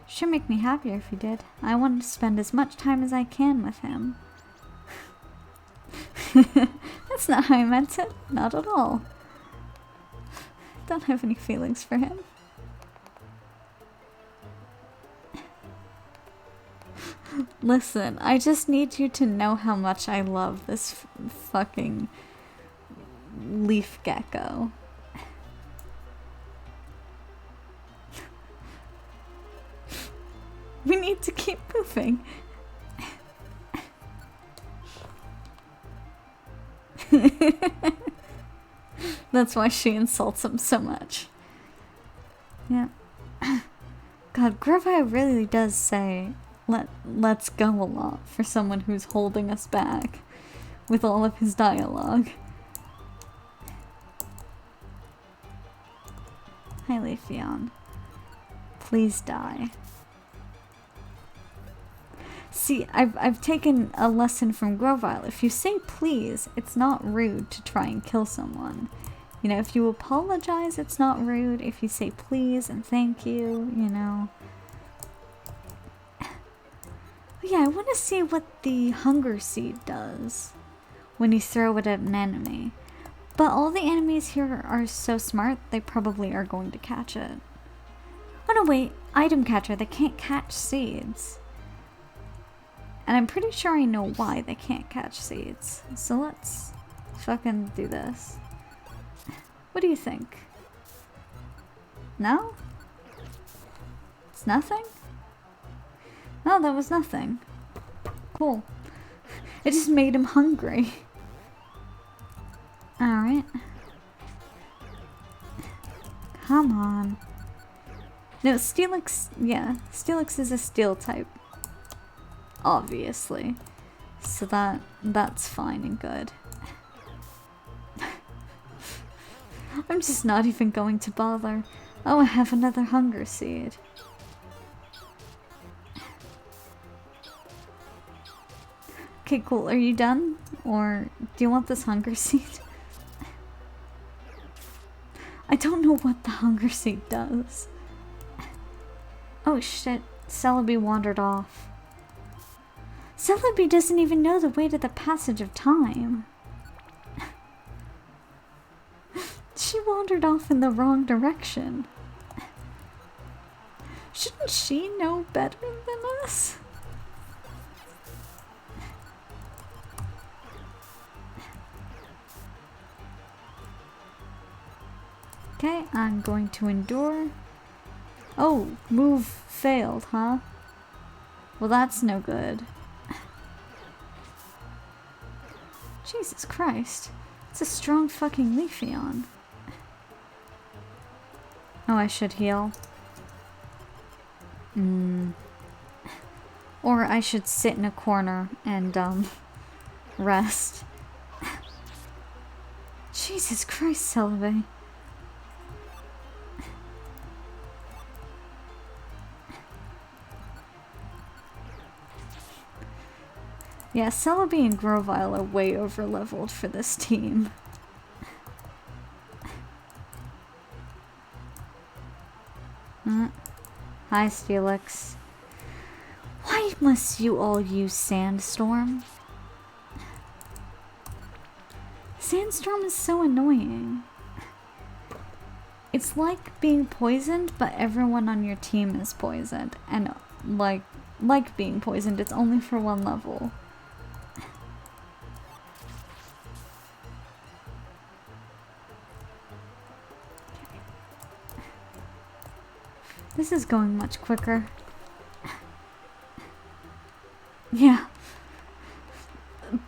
A: Sure make me happier if he did. I want to spend as much time as I can with him. That's not how I meant it. Not at all. Don't have any feelings for him. Listen, I just need you to know how much I love this fucking leaf gecko. We need to keep moving. That's why she insults him so much. Yeah. God, Grovyle really does say let's go a lot for someone who's holding us back with all of his dialogue. Hi, Leafeon. Please die. See, I've taken a lesson from Grovyle. If you say please, it's not rude to try and kill someone. You know, if you apologize, it's not rude. If you say please and thank you, you know. But yeah, I want to see what the hunger seed does when you throw it at an enemy. But all the enemies here are so smart, they probably are going to catch it. Oh no, wait. Item catcher, they can't catch seeds. And I'm pretty sure I know why they can't catch seeds. So let's fucking do this. What do you think? No? It's nothing? No, that was nothing. Cool. It just made him hungry. Alright. Come on. No, Steelix, yeah. Steelix is a steel type. Obviously. So that's fine and good. I'm just not even going to bother. Oh, I have another hunger seed. Okay, cool. Are you done? Or do you want this hunger seed? I don't know what the hunger seed does. Oh shit. Celebi wandered off. Celebi doesn't even know the way to the passage of time. She wandered off in the wrong direction. Shouldn't she know better than us? Okay, I'm going to endure. Oh, move failed, huh? Well, that's no good. Jesus Christ. It's a strong fucking Leafeon. Oh, I should heal. Or I should sit in a corner and, rest. Jesus Christ, Celebi. Yeah, Celebi and Grovyle are way over-leveled for this team. Hi, Steelix. Why must you all use Sandstorm? Sandstorm is so annoying. It's like being poisoned, but everyone on your team is poisoned. And like being poisoned, it's only for one level. This is going much quicker. Yeah.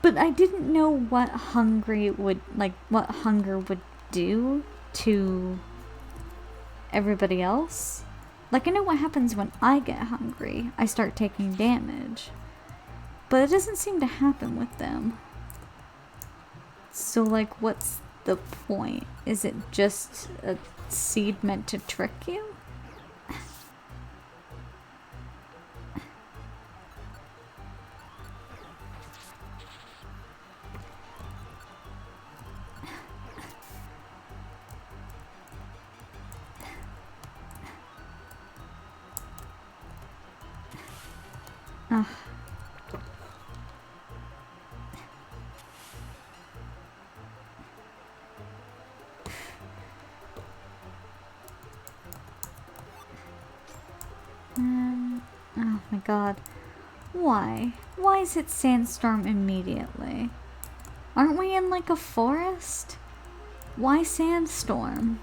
A: But I didn't know what hunger would do to everybody else. Like, I know what happens when I get hungry. I start taking damage. But it doesn't seem to happen with them. So, like, what's the point? Is it just a seed meant to trick you? Ugh. Oh my god. Why? Why is it Sandstorm immediately? Aren't we in like a forest? Why Sandstorm?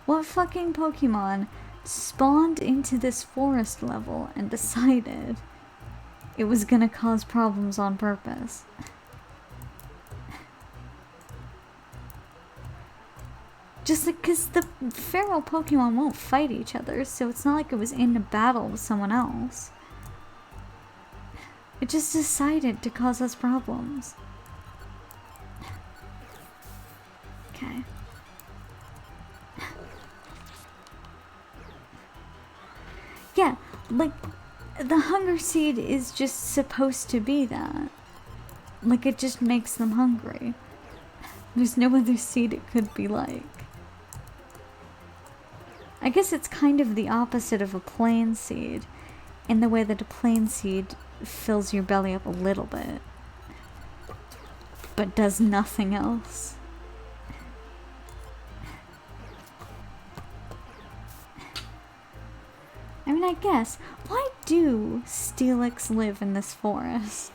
A: What fucking Pokemon spawned into this forest level and decided it was gonna cause problems on purpose? Just like, because the feral Pokemon won't fight each other, so it's not like it was in a battle with someone else. It just decided to cause us problems. Okay. Yeah, like, the Hunger Seed is just supposed to be that. Like, it just makes them hungry. There's no other seed it could be like. I guess it's kind of the opposite of a plain seed, in the way that a plain seed fills your belly up a little bit, but does nothing else. I mean, I guess, why do Steelix live in this forest?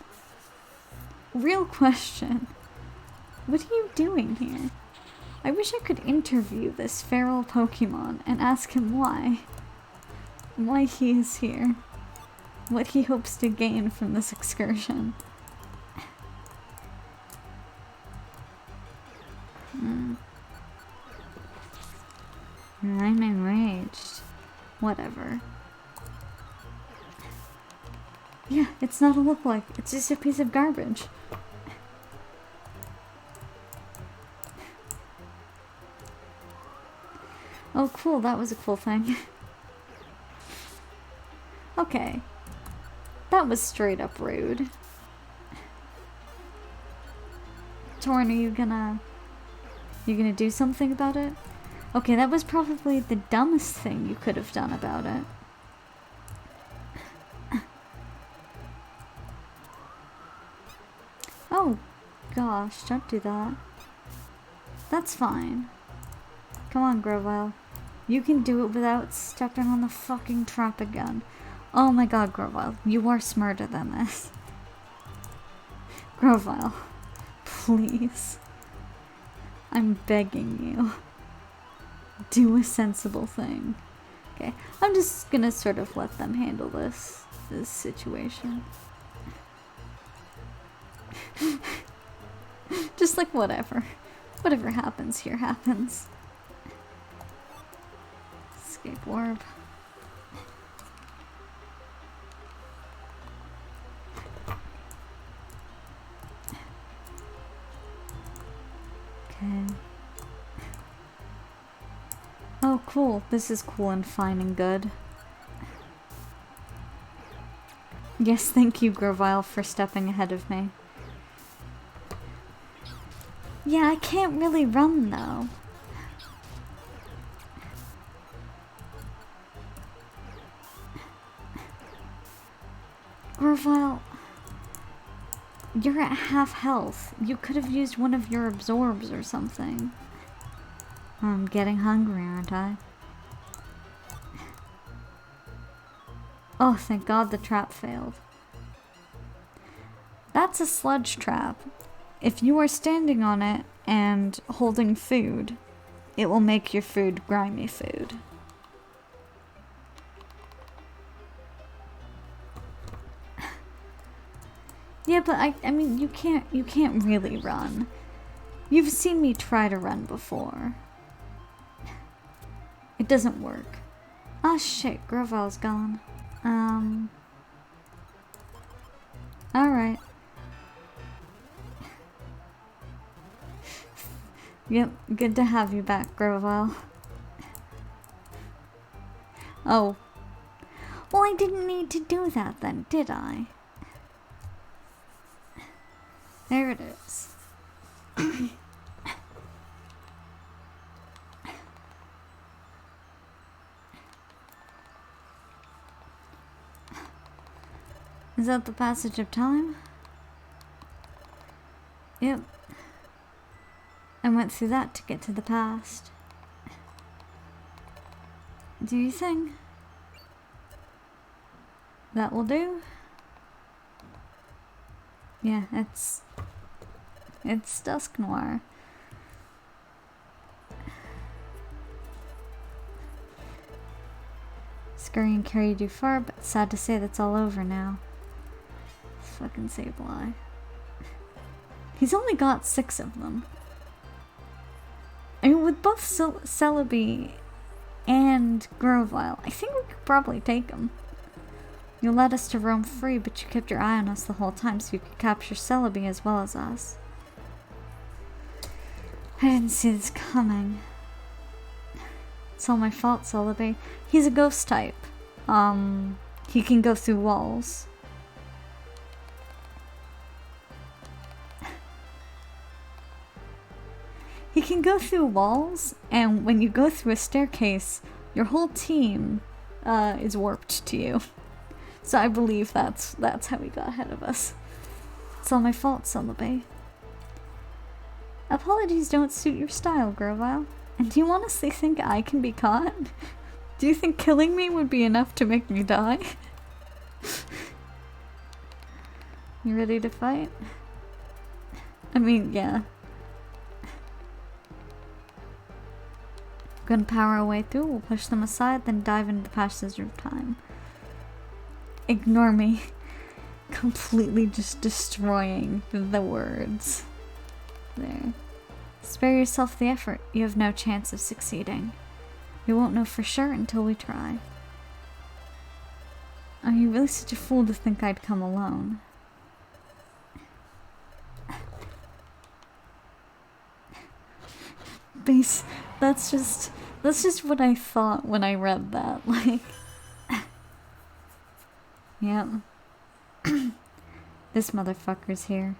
A: Real question. What are you doing here? I wish I could interview this feral Pokemon and ask him why. Why he is here. What he hopes to gain from this excursion. I'm enraged. Whatever. Yeah, it's not a look-like. It's just a piece of garbage. Oh, cool. That was a cool thing. Okay. That was straight up rude. Torn, are you gonna do something about it? Okay, that was probably the dumbest thing you could have done about it. Oh, gosh, don't do that. That's fine. Come on, Grovyle. You can do it without stepping on the fucking trap again. Oh my god, Grovyle. You are smarter than this. Grovyle. Please. I'm begging you. Do a sensible thing. Okay, I'm just gonna sort of let them handle this situation. Just like whatever. Whatever happens here happens. Escape orb. Okay. Oh, cool. This is cool and fine and good. Yes, thank you, Grovyle, for stepping ahead of me. Yeah, I can't really run, though. Grovyle, you're at half health. You could have used one of your absorbs or something. I'm getting hungry, aren't I? Oh, thank God the trap failed. That's a sludge trap. If you are standing on it and holding food, it will make your food grimy food. Yeah, but I mean, you can't really run. You've seen me try to run before. It doesn't work. Oh shit, Grovyle's gone. Alright. Yep, good to have you back, Grovyle. Oh. Well, I didn't need to do that then, did I? There it is. Is that the passage of time? Yep. I went through that to get to the past. Do you think that will do? Yeah, it's Dusknoir. Scurrying carried you far, but sad to say that's all over now. Fucking Sableye. He's only got 6 of them. I mean, with both Celebi and Grovyle, I think we could probably take them. You led us to roam free, but you kept your eye on us the whole time so you could capture Celebi as well as us. I didn't see this coming. It's all my fault, Celebi. He's a ghost type. He can go through walls. He can go through walls, and when you go through a staircase, your whole team is warped to you. So I believe that's how he got ahead of us. It's all my fault, Celebi. Apologies don't suit your style, Grovyle. And do you honestly think I can be caught? Do you think killing me would be enough to make me die? You ready to fight? I mean, yeah. Gonna power our way through, we'll push them aside, then dive into the passage of time. Ignore me. Completely just destroying the words. There. Spare yourself the effort. You have no chance of succeeding. We won't know for sure until we try. Are you really such a fool to think I'd come alone? Base, that's just what I thought when I read that, like... Yep. This motherfucker's here.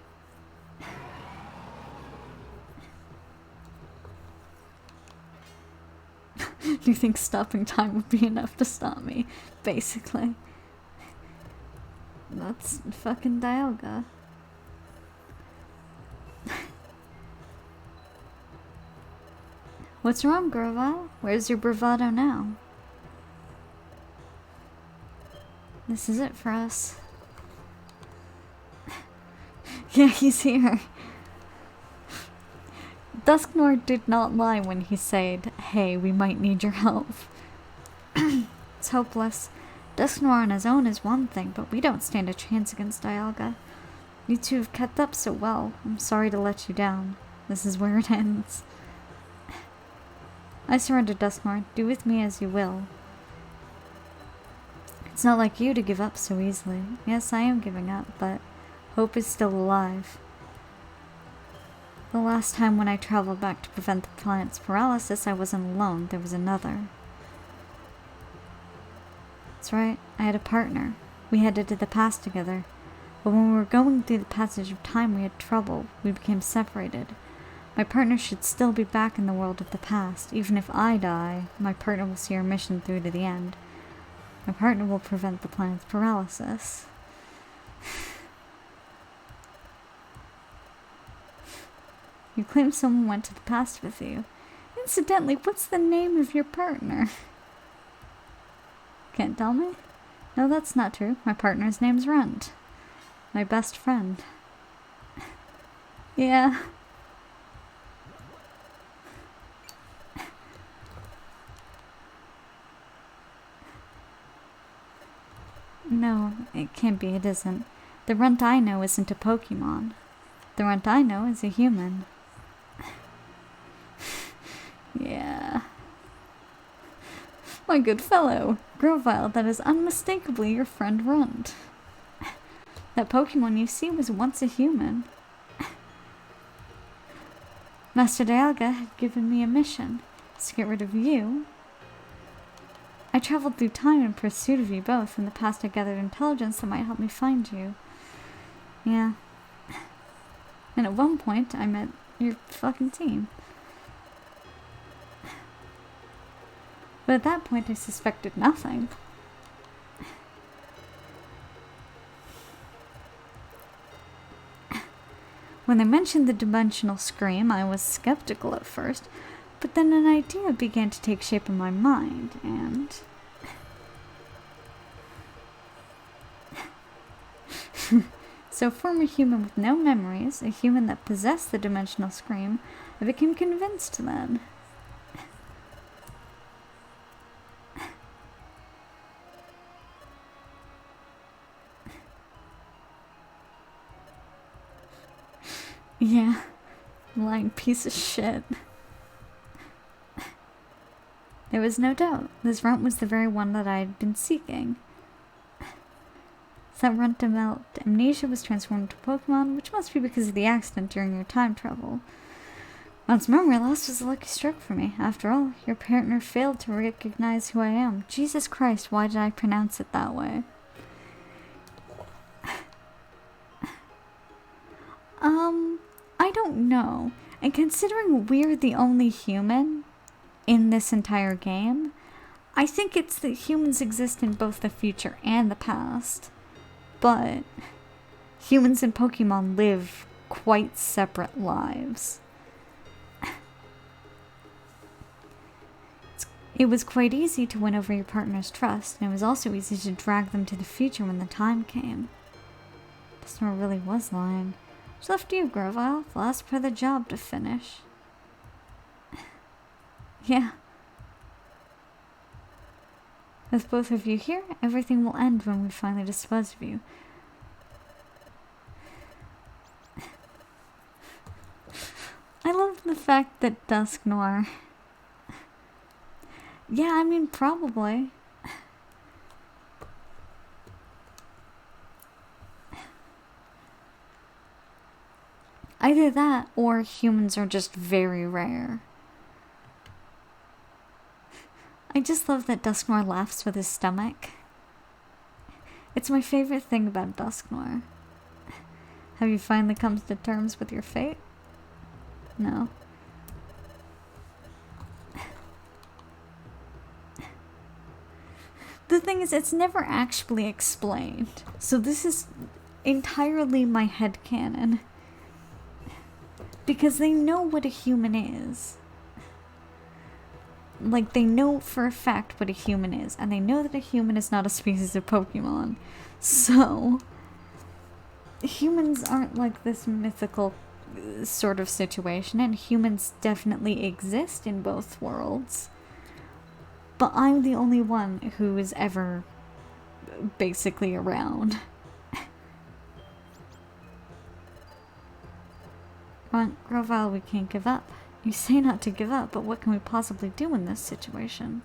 A: Do you think stopping time would be enough to stop me? Basically. That's fucking Dialga. What's wrong, Grovile? Where's your bravado now? This is it for us. Yeah, he's here. Dusknoir did not lie when he said, hey, we might need your help. It's hopeless. Dusknoir on his own is one thing, but we don't stand a chance against Dialga. You two have kept up so well. I'm sorry to let you down. This is where it ends. I surrender, Dusknoir. Do with me as you will. It's not like you to give up so easily. Yes, I am giving up, but hope is still alive. The last time when I traveled back to prevent the planet's paralysis, I wasn't alone. There was another. That's right. I had a partner. We headed to the past together. But when we were going through the passage of time, we had trouble. We became separated. My partner should still be back in the world of the past. Even if I die, my partner will see our mission through to the end. My partner will prevent the planet's paralysis. You claim someone went to the past with you. Incidentally, what's the name of your partner? Can't tell me? No, that's not true. My partner's name's Runt. My best friend. Yeah. No, it can't be. It isn't. The Runt I know isn't a Pokemon. The Runt I know is a human. Yeah. My good fellow, Grovile, that is unmistakably your friend Runt. That Pokemon you see was once a human. Master Dialga had given me a mission, to get rid of you. I traveled through time in pursuit of you both. In the past I gathered intelligence that might help me find you. Yeah. And at one point I met your fucking team. But at that point I suspected nothing. When they mentioned the dimensional scream, I was skeptical at first, but then an idea began to take shape in my mind, and... So, former human with no memories, a human that possessed the dimensional scream, I became convinced then. Yeah, lying piece of shit. There was no doubt. This Runt was the very one that I had been seeking. That Runt developed amnesia, was transformed into Pokemon, which must be because of the accident during your time travel. Runt's memory loss was a lucky stroke for me. After all, your partner failed to recognize who I am. Jesus Christ, why did I pronounce it that way? I don't know. And considering we're the only human in this entire game, I think it's that humans exist in both the future and the past. But humans and Pokemon live quite separate lives. It was quite easy to win over your partner's trust, and it was also easy to drag them to the future when the time came. Dusknoir really was lying. It's left to you, Grovile. The last part of the job to finish. Yeah. With both of you here, everything will end when we finally dispose of you. I love the fact that Dusknoir... Yeah, I mean, probably. Either that, or humans are just very rare. I just love that Dusknoir laughs with his stomach. It's my favorite thing about Dusknoir. Have you finally come to terms with your fate? No. The thing is, it's never actually explained. So this is entirely my headcanon. Because they know what a human is. like, they know for a fact what a human is, and they know that a human is not a species of Pokemon. So, humans aren't like this mythical sort of situation, and humans definitely exist in both worlds. But I'm the only one who is ever basically around. Come on, Grovyle, we can't give up. You say not to give up, but what can we possibly do in this situation?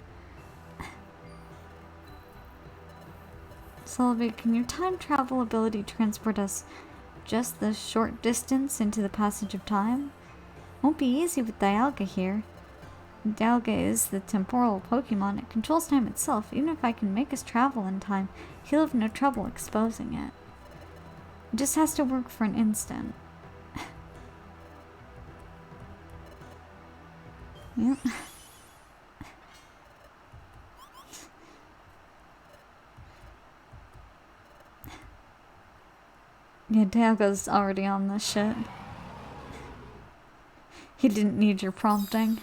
A: Celebi, can your time travel ability transport us just this short distance into the passage of time? Won't be easy with Dialga here. Dialga is the temporal Pokemon. It controls time itself. Even if I can make us travel in time, he'll have no trouble exposing it. It just has to work for an instant. Yep. Yeah, Dialga's already on this shit. He didn't need your prompting.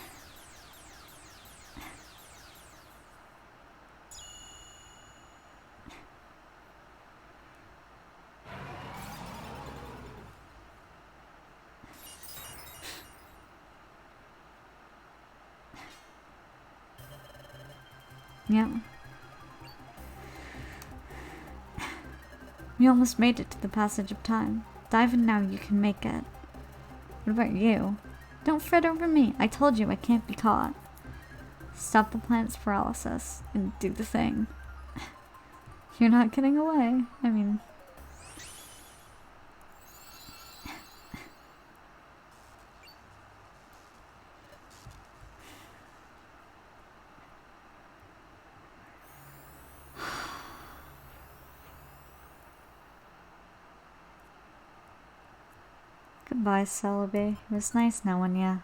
A: Yep. We almost made it to the passage of time. Dive in now, you can make it. What about you? Don't fret over me. I told you I can't be caught. Stop the planet's paralysis and do the thing. You're not getting away. I mean... Goodbye, Celebi. It was nice knowing ya.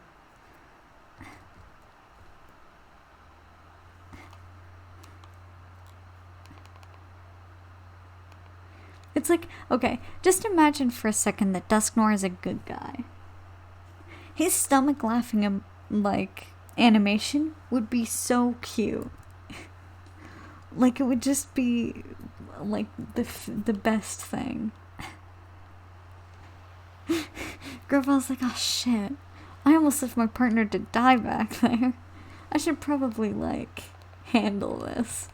A: It's like, okay, just imagine for a second that Dusknoir is a good guy. His stomach laughing, like, animation would be so cute. Like, it would just be, like, the best thing. Grovyle's like, oh shit, I almost left my partner to die back there. I should probably, like, handle this.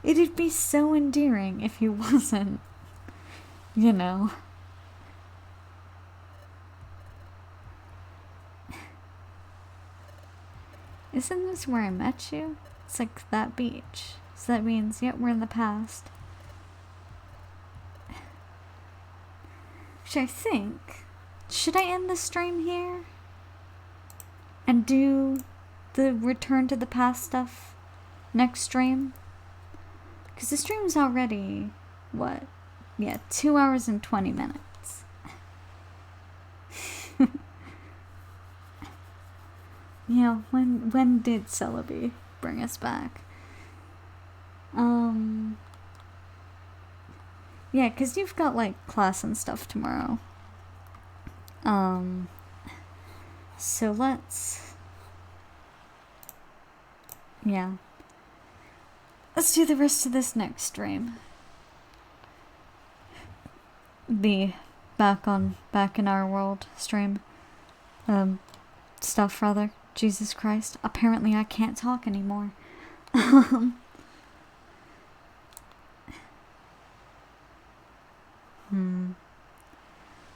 A: It'd be so endearing if he wasn't, you know. Isn't this where I met you? It's like that beach. So that means, yep, we're in the past. Which I think... Should I end the stream here? And do the return to the past stuff next stream? Because the stream's already, what? Yeah, 2 hours and 20 minutes. Yeah, when did Celebi bring us back? Yeah, because you've got, like, class and stuff tomorrow. So let's... Yeah. Let's do the rest of this next stream. The back in our world stream. Stuff, rather. Jesus Christ. Apparently I can't talk anymore.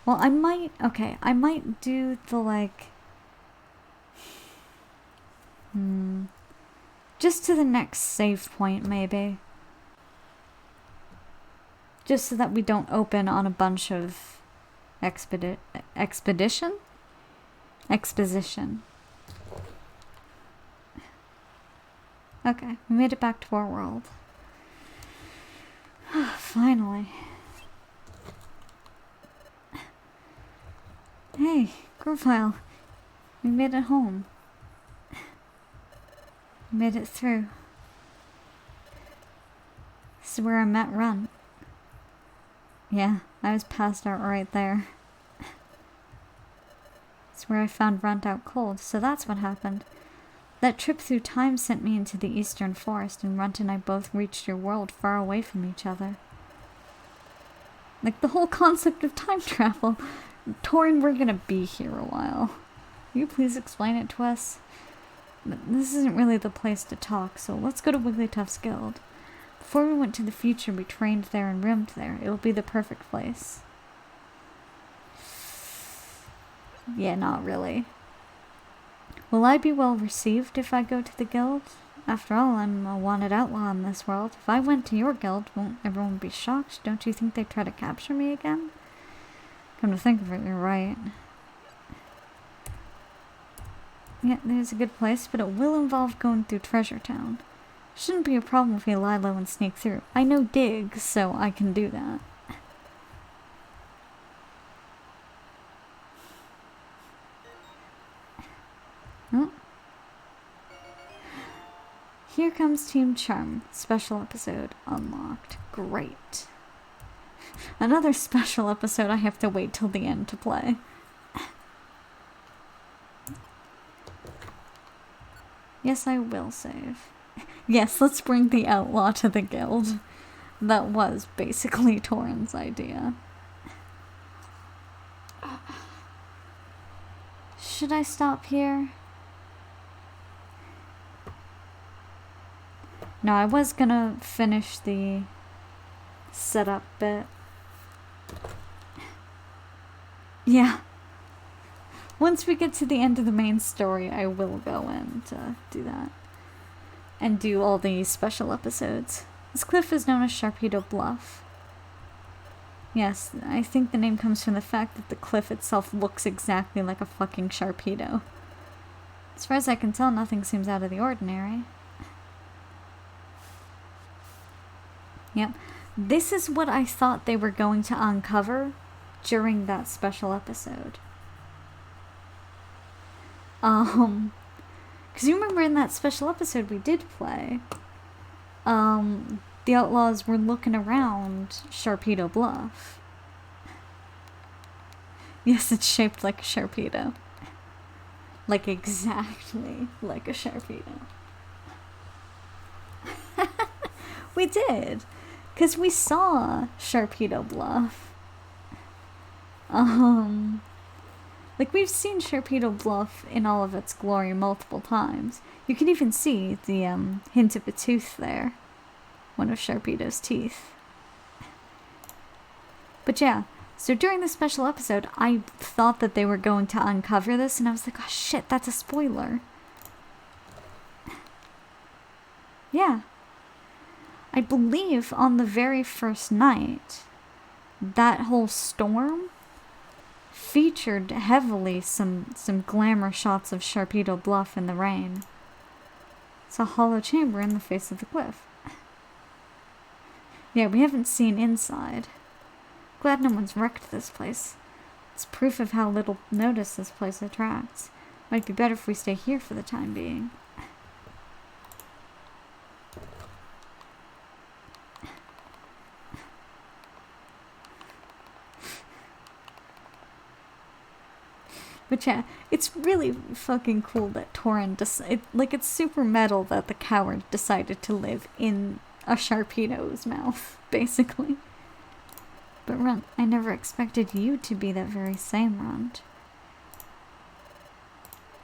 A: Well, I might do the, like... Just to the next save point, maybe. Just so that we don't open on a bunch of exposition. Okay, we made it back to our world. Finally. Hey, Grovyle. We made it home. We made it through. This is where I met Runt. Yeah, I was passed out right there. where I found Runt out cold, so that's what happened. That trip through time sent me into the eastern forest, and Runt and I both reached your world far away from each other. Like the whole concept of time travel. Torin, we're gonna be here a while. Will you please explain it to us? This isn't really the place to talk, so let's go to Wigglytuff's guild. Before we went to the future, we trained there and roomed there. It will be the perfect place. Yeah, not really. Will I be well received if I go to the guild? After all, I'm a wanted outlaw in this world. If I went to your guild, won't everyone be shocked? Don't you think they'd try to capture me again? Come to think of it, you're right. Yeah, there's a good place, but it will involve going through Treasure Town. Shouldn't be a problem if we lie low and sneak through. I know digs, so I can do that. Oh. Here comes Team Charm. Special episode unlocked. Great. Another special episode I have to wait till the end to play. Yes, I will save. Yes, let's bring the outlaw to the guild. That was basically Torin's idea. Should I stop here? No, I was gonna finish the setup bit. Yeah. Once we get to the end of the main story, I will go in to do that. And do all the special episodes. This cliff is known as Sharpedo Bluff. Yes, I think the name comes from the fact that the cliff itself looks exactly like a fucking Sharpedo. As far as I can tell, nothing seems out of the ordinary. Yep. This is what I thought they were going to uncover during that special episode. Because you remember in that special episode we did play, the outlaws were looking around Sharpedo Bluff. Yes, it's shaped like a Sharpedo. Like exactly like a Sharpedo. We did. Because we saw Sharpedo Bluff. Like, we've seen Sharpedo Bluff in all of its glory multiple times. You can even see the, hint of a tooth there. One of Sharpedo's teeth. But yeah, so during the special episode, I thought that they were going to uncover this, and I was like, oh shit, that's a spoiler. Yeah. I believe on the very first night, that whole storm featured heavily some glamour shots of Sharpedo Bluff in the rain. It's a hollow chamber in the face of the cliff. Yeah, we haven't seen inside. Glad no one's wrecked this place. It's proof of how little notice this place attracts. Might be better if we stay here for the time being. But yeah, it's really fucking cool that Torin it's super metal that the coward decided to live in a Sharpedo's mouth, basically. But Runt, I never expected you to be that very same Runt.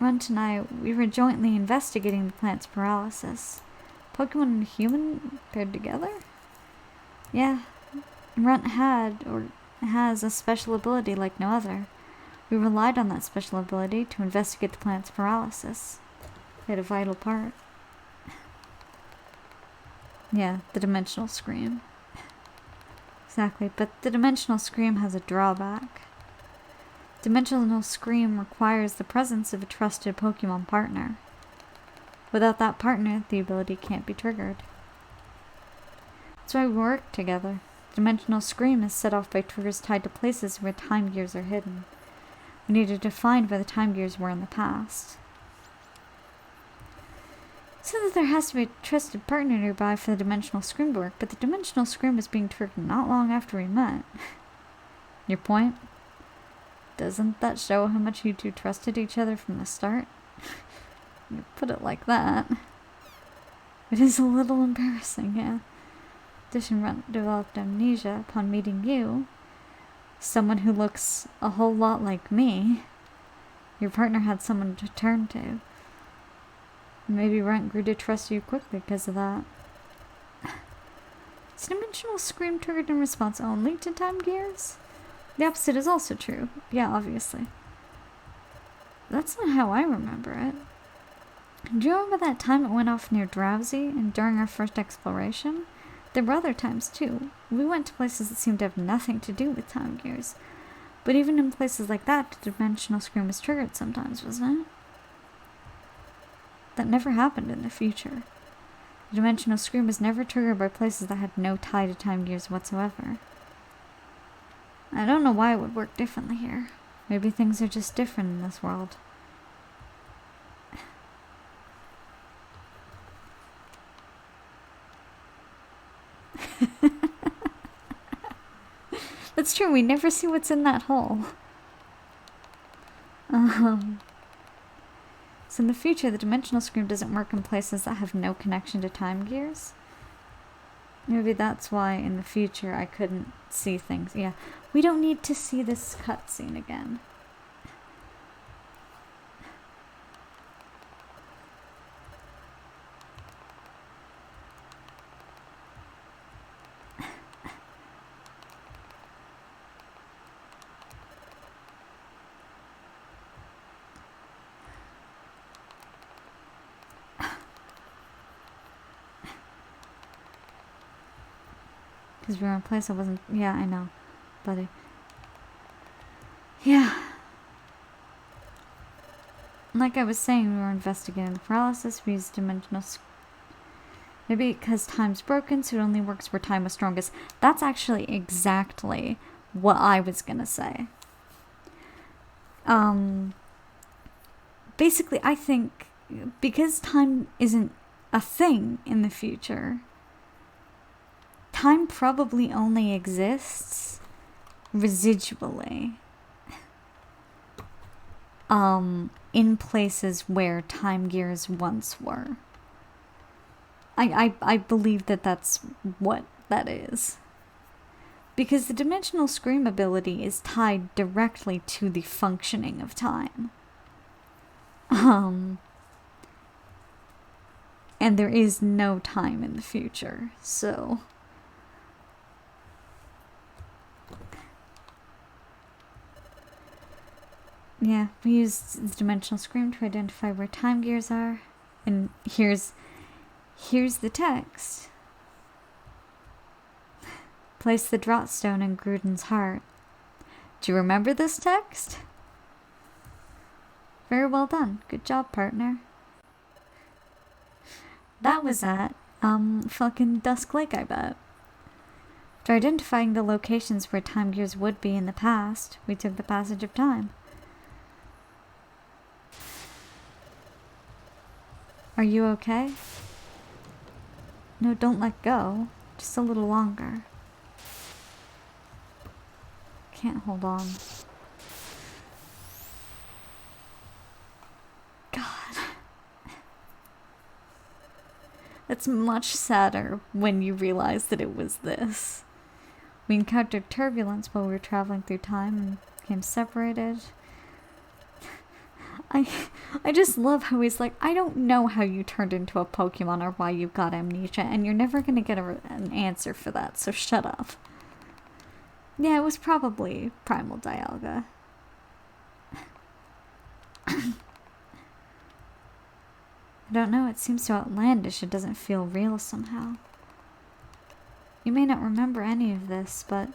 A: Runt and I, we were jointly investigating the plant's paralysis. Pokemon and human paired together? Yeah, Runt had, or has, a special ability like no other. We relied on that special ability to investigate the plant's paralysis. It had a vital part. Yeah, the Dimensional Scream. Exactly, but the Dimensional Scream has a drawback. Dimensional Scream requires the presence of a trusted Pokemon partner. Without that partner, the ability can't be triggered. That's why we work together. Dimensional Scream is set off by triggers tied to places where time gears are hidden. We needed to find where the time gears were in the past. So that there has to be a trusted partner nearby for the Dimensional Scream to work, but the Dimensional Scream is being triggered not long after we met. Your point? Doesn't that show how much you two trusted each other from the start? You put it like that. It is a little embarrassing, yeah. Dishon developed amnesia upon meeting you. Someone who looks a whole lot like me. Your partner had someone to turn to. Maybe Runt grew to trust you quickly because of that. Is dimensional scream triggered in response only to time gears? The opposite is also true. Yeah, obviously. That's not how I remember it. Do you remember that time it went off near Drowsy and during our first exploration? There were other times too. We went to places that seemed to have nothing to do with time gears. But even in places like that, the dimensional scream was triggered sometimes, wasn't it? That never happened in the future. The dimensional scream was never triggered by places that had no tie to time gears whatsoever. I don't know why it would work differently here. Maybe things are just different in this world. That's true, we never see what's in that hole. So in the future, the dimensional scream doesn't work in places that have no connection to time gears? Maybe that's why in the future I couldn't see things. Yeah, we don't need to see this cutscene again. Because we were in a place I wasn't... Yeah, I know, buddy. Yeah. Like I was saying, we were investigating the paralysis. We used dimensional... Maybe because time's broken, so it only works where time was strongest. That's actually exactly what I was gonna say. Basically, I think because time isn't a thing in the future... Time probably only exists residually in places where time gears once were. I believe that that's what that is. Because the dimensional scream ability is tied directly to the functioning of time. And there is no time in the future, so... Yeah, we used the dimensional scream to identify where time gears are. And here's the text. Place the draught stone in Gruden's heart. Do you remember this text? Very well done. Good job, partner. That was at, fucking Dusk Lake, I bet. To identifying the locations where time gears would be in the past, we took the passage of time. Are you okay? No, don't let go. Just a little longer. Can't hold on. God. It's much sadder when you realize that it was this. We encountered turbulence while we were traveling through time and became separated. I just love how he's like, I don't know how you turned into a Pokemon or why you got amnesia, and you're never gonna get an answer for that, so shut up. Yeah, it was probably Primal Dialga. I don't know, it seems so outlandish, it doesn't feel real somehow. You may not remember any of this, but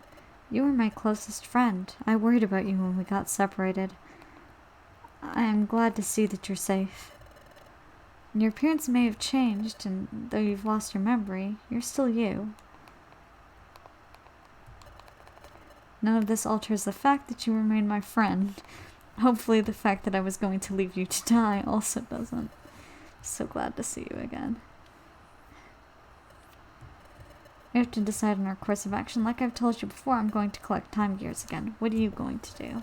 A: you were my closest friend. I worried about you when we got separated. I am glad to see that you're safe. Your appearance may have changed, and though you've lost your memory, you're still you. None of this alters the fact that you remain my friend. Hopefully the fact that I was going to leave you to die also doesn't. So glad to see you again. We have to decide on our course of action. Like I've told you before, I'm going to collect time gears again. What are you going to do?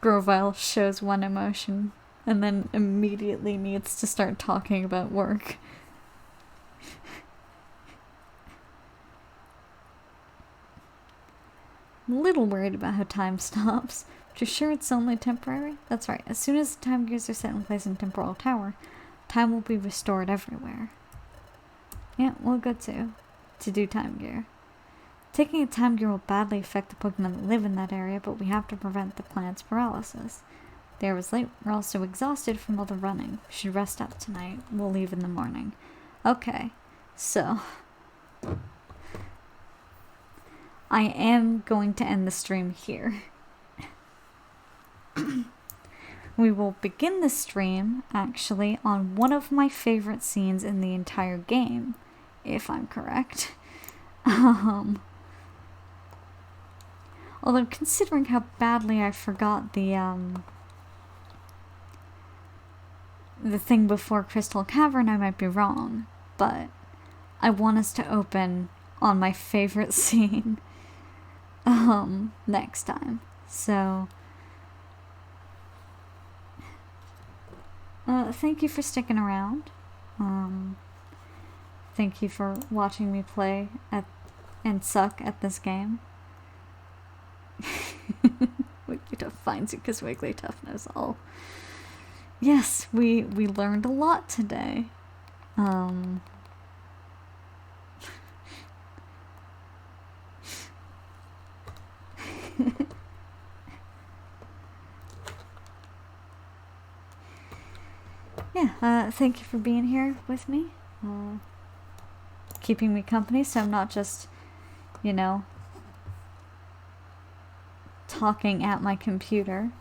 A: Grovile shows one emotion and then immediately needs to start talking about work. I'm a little worried about how time stops. But you're sure it's only temporary? That's right. As soon as the time gears are set in place in Temporal Tower, time will be restored everywhere. Yeah, we'll go to do time gear. Taking a time gear will badly affect the Pokemon that live in that area, but we have to prevent the plant's paralysis. The air was late. We're also exhausted from all the running. We should rest up tonight. We'll leave in the morning. Okay, so I am going to end the stream here. We will begin the stream, actually, on one of my favorite scenes in the entire game, if I'm correct. Although, considering how badly I forgot the thing before Crystal Cavern, I might be wrong. But I want us to open on my favorite scene next time. So thank you for sticking around. Thank you for watching me play and suck at this game. Wigglytuff finds it because Wigglytuff knows all. Yes, we learned a lot today. Yeah, thank you for being here with me. Keeping me company so I'm not just, you know, talking at my computer.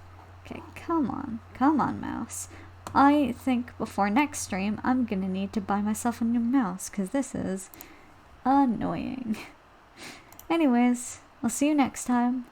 A: Okay, come on, mouse. I think before next stream, I'm gonna need to buy myself a new mouse, because this is annoying. Anyways, I'll see you next time.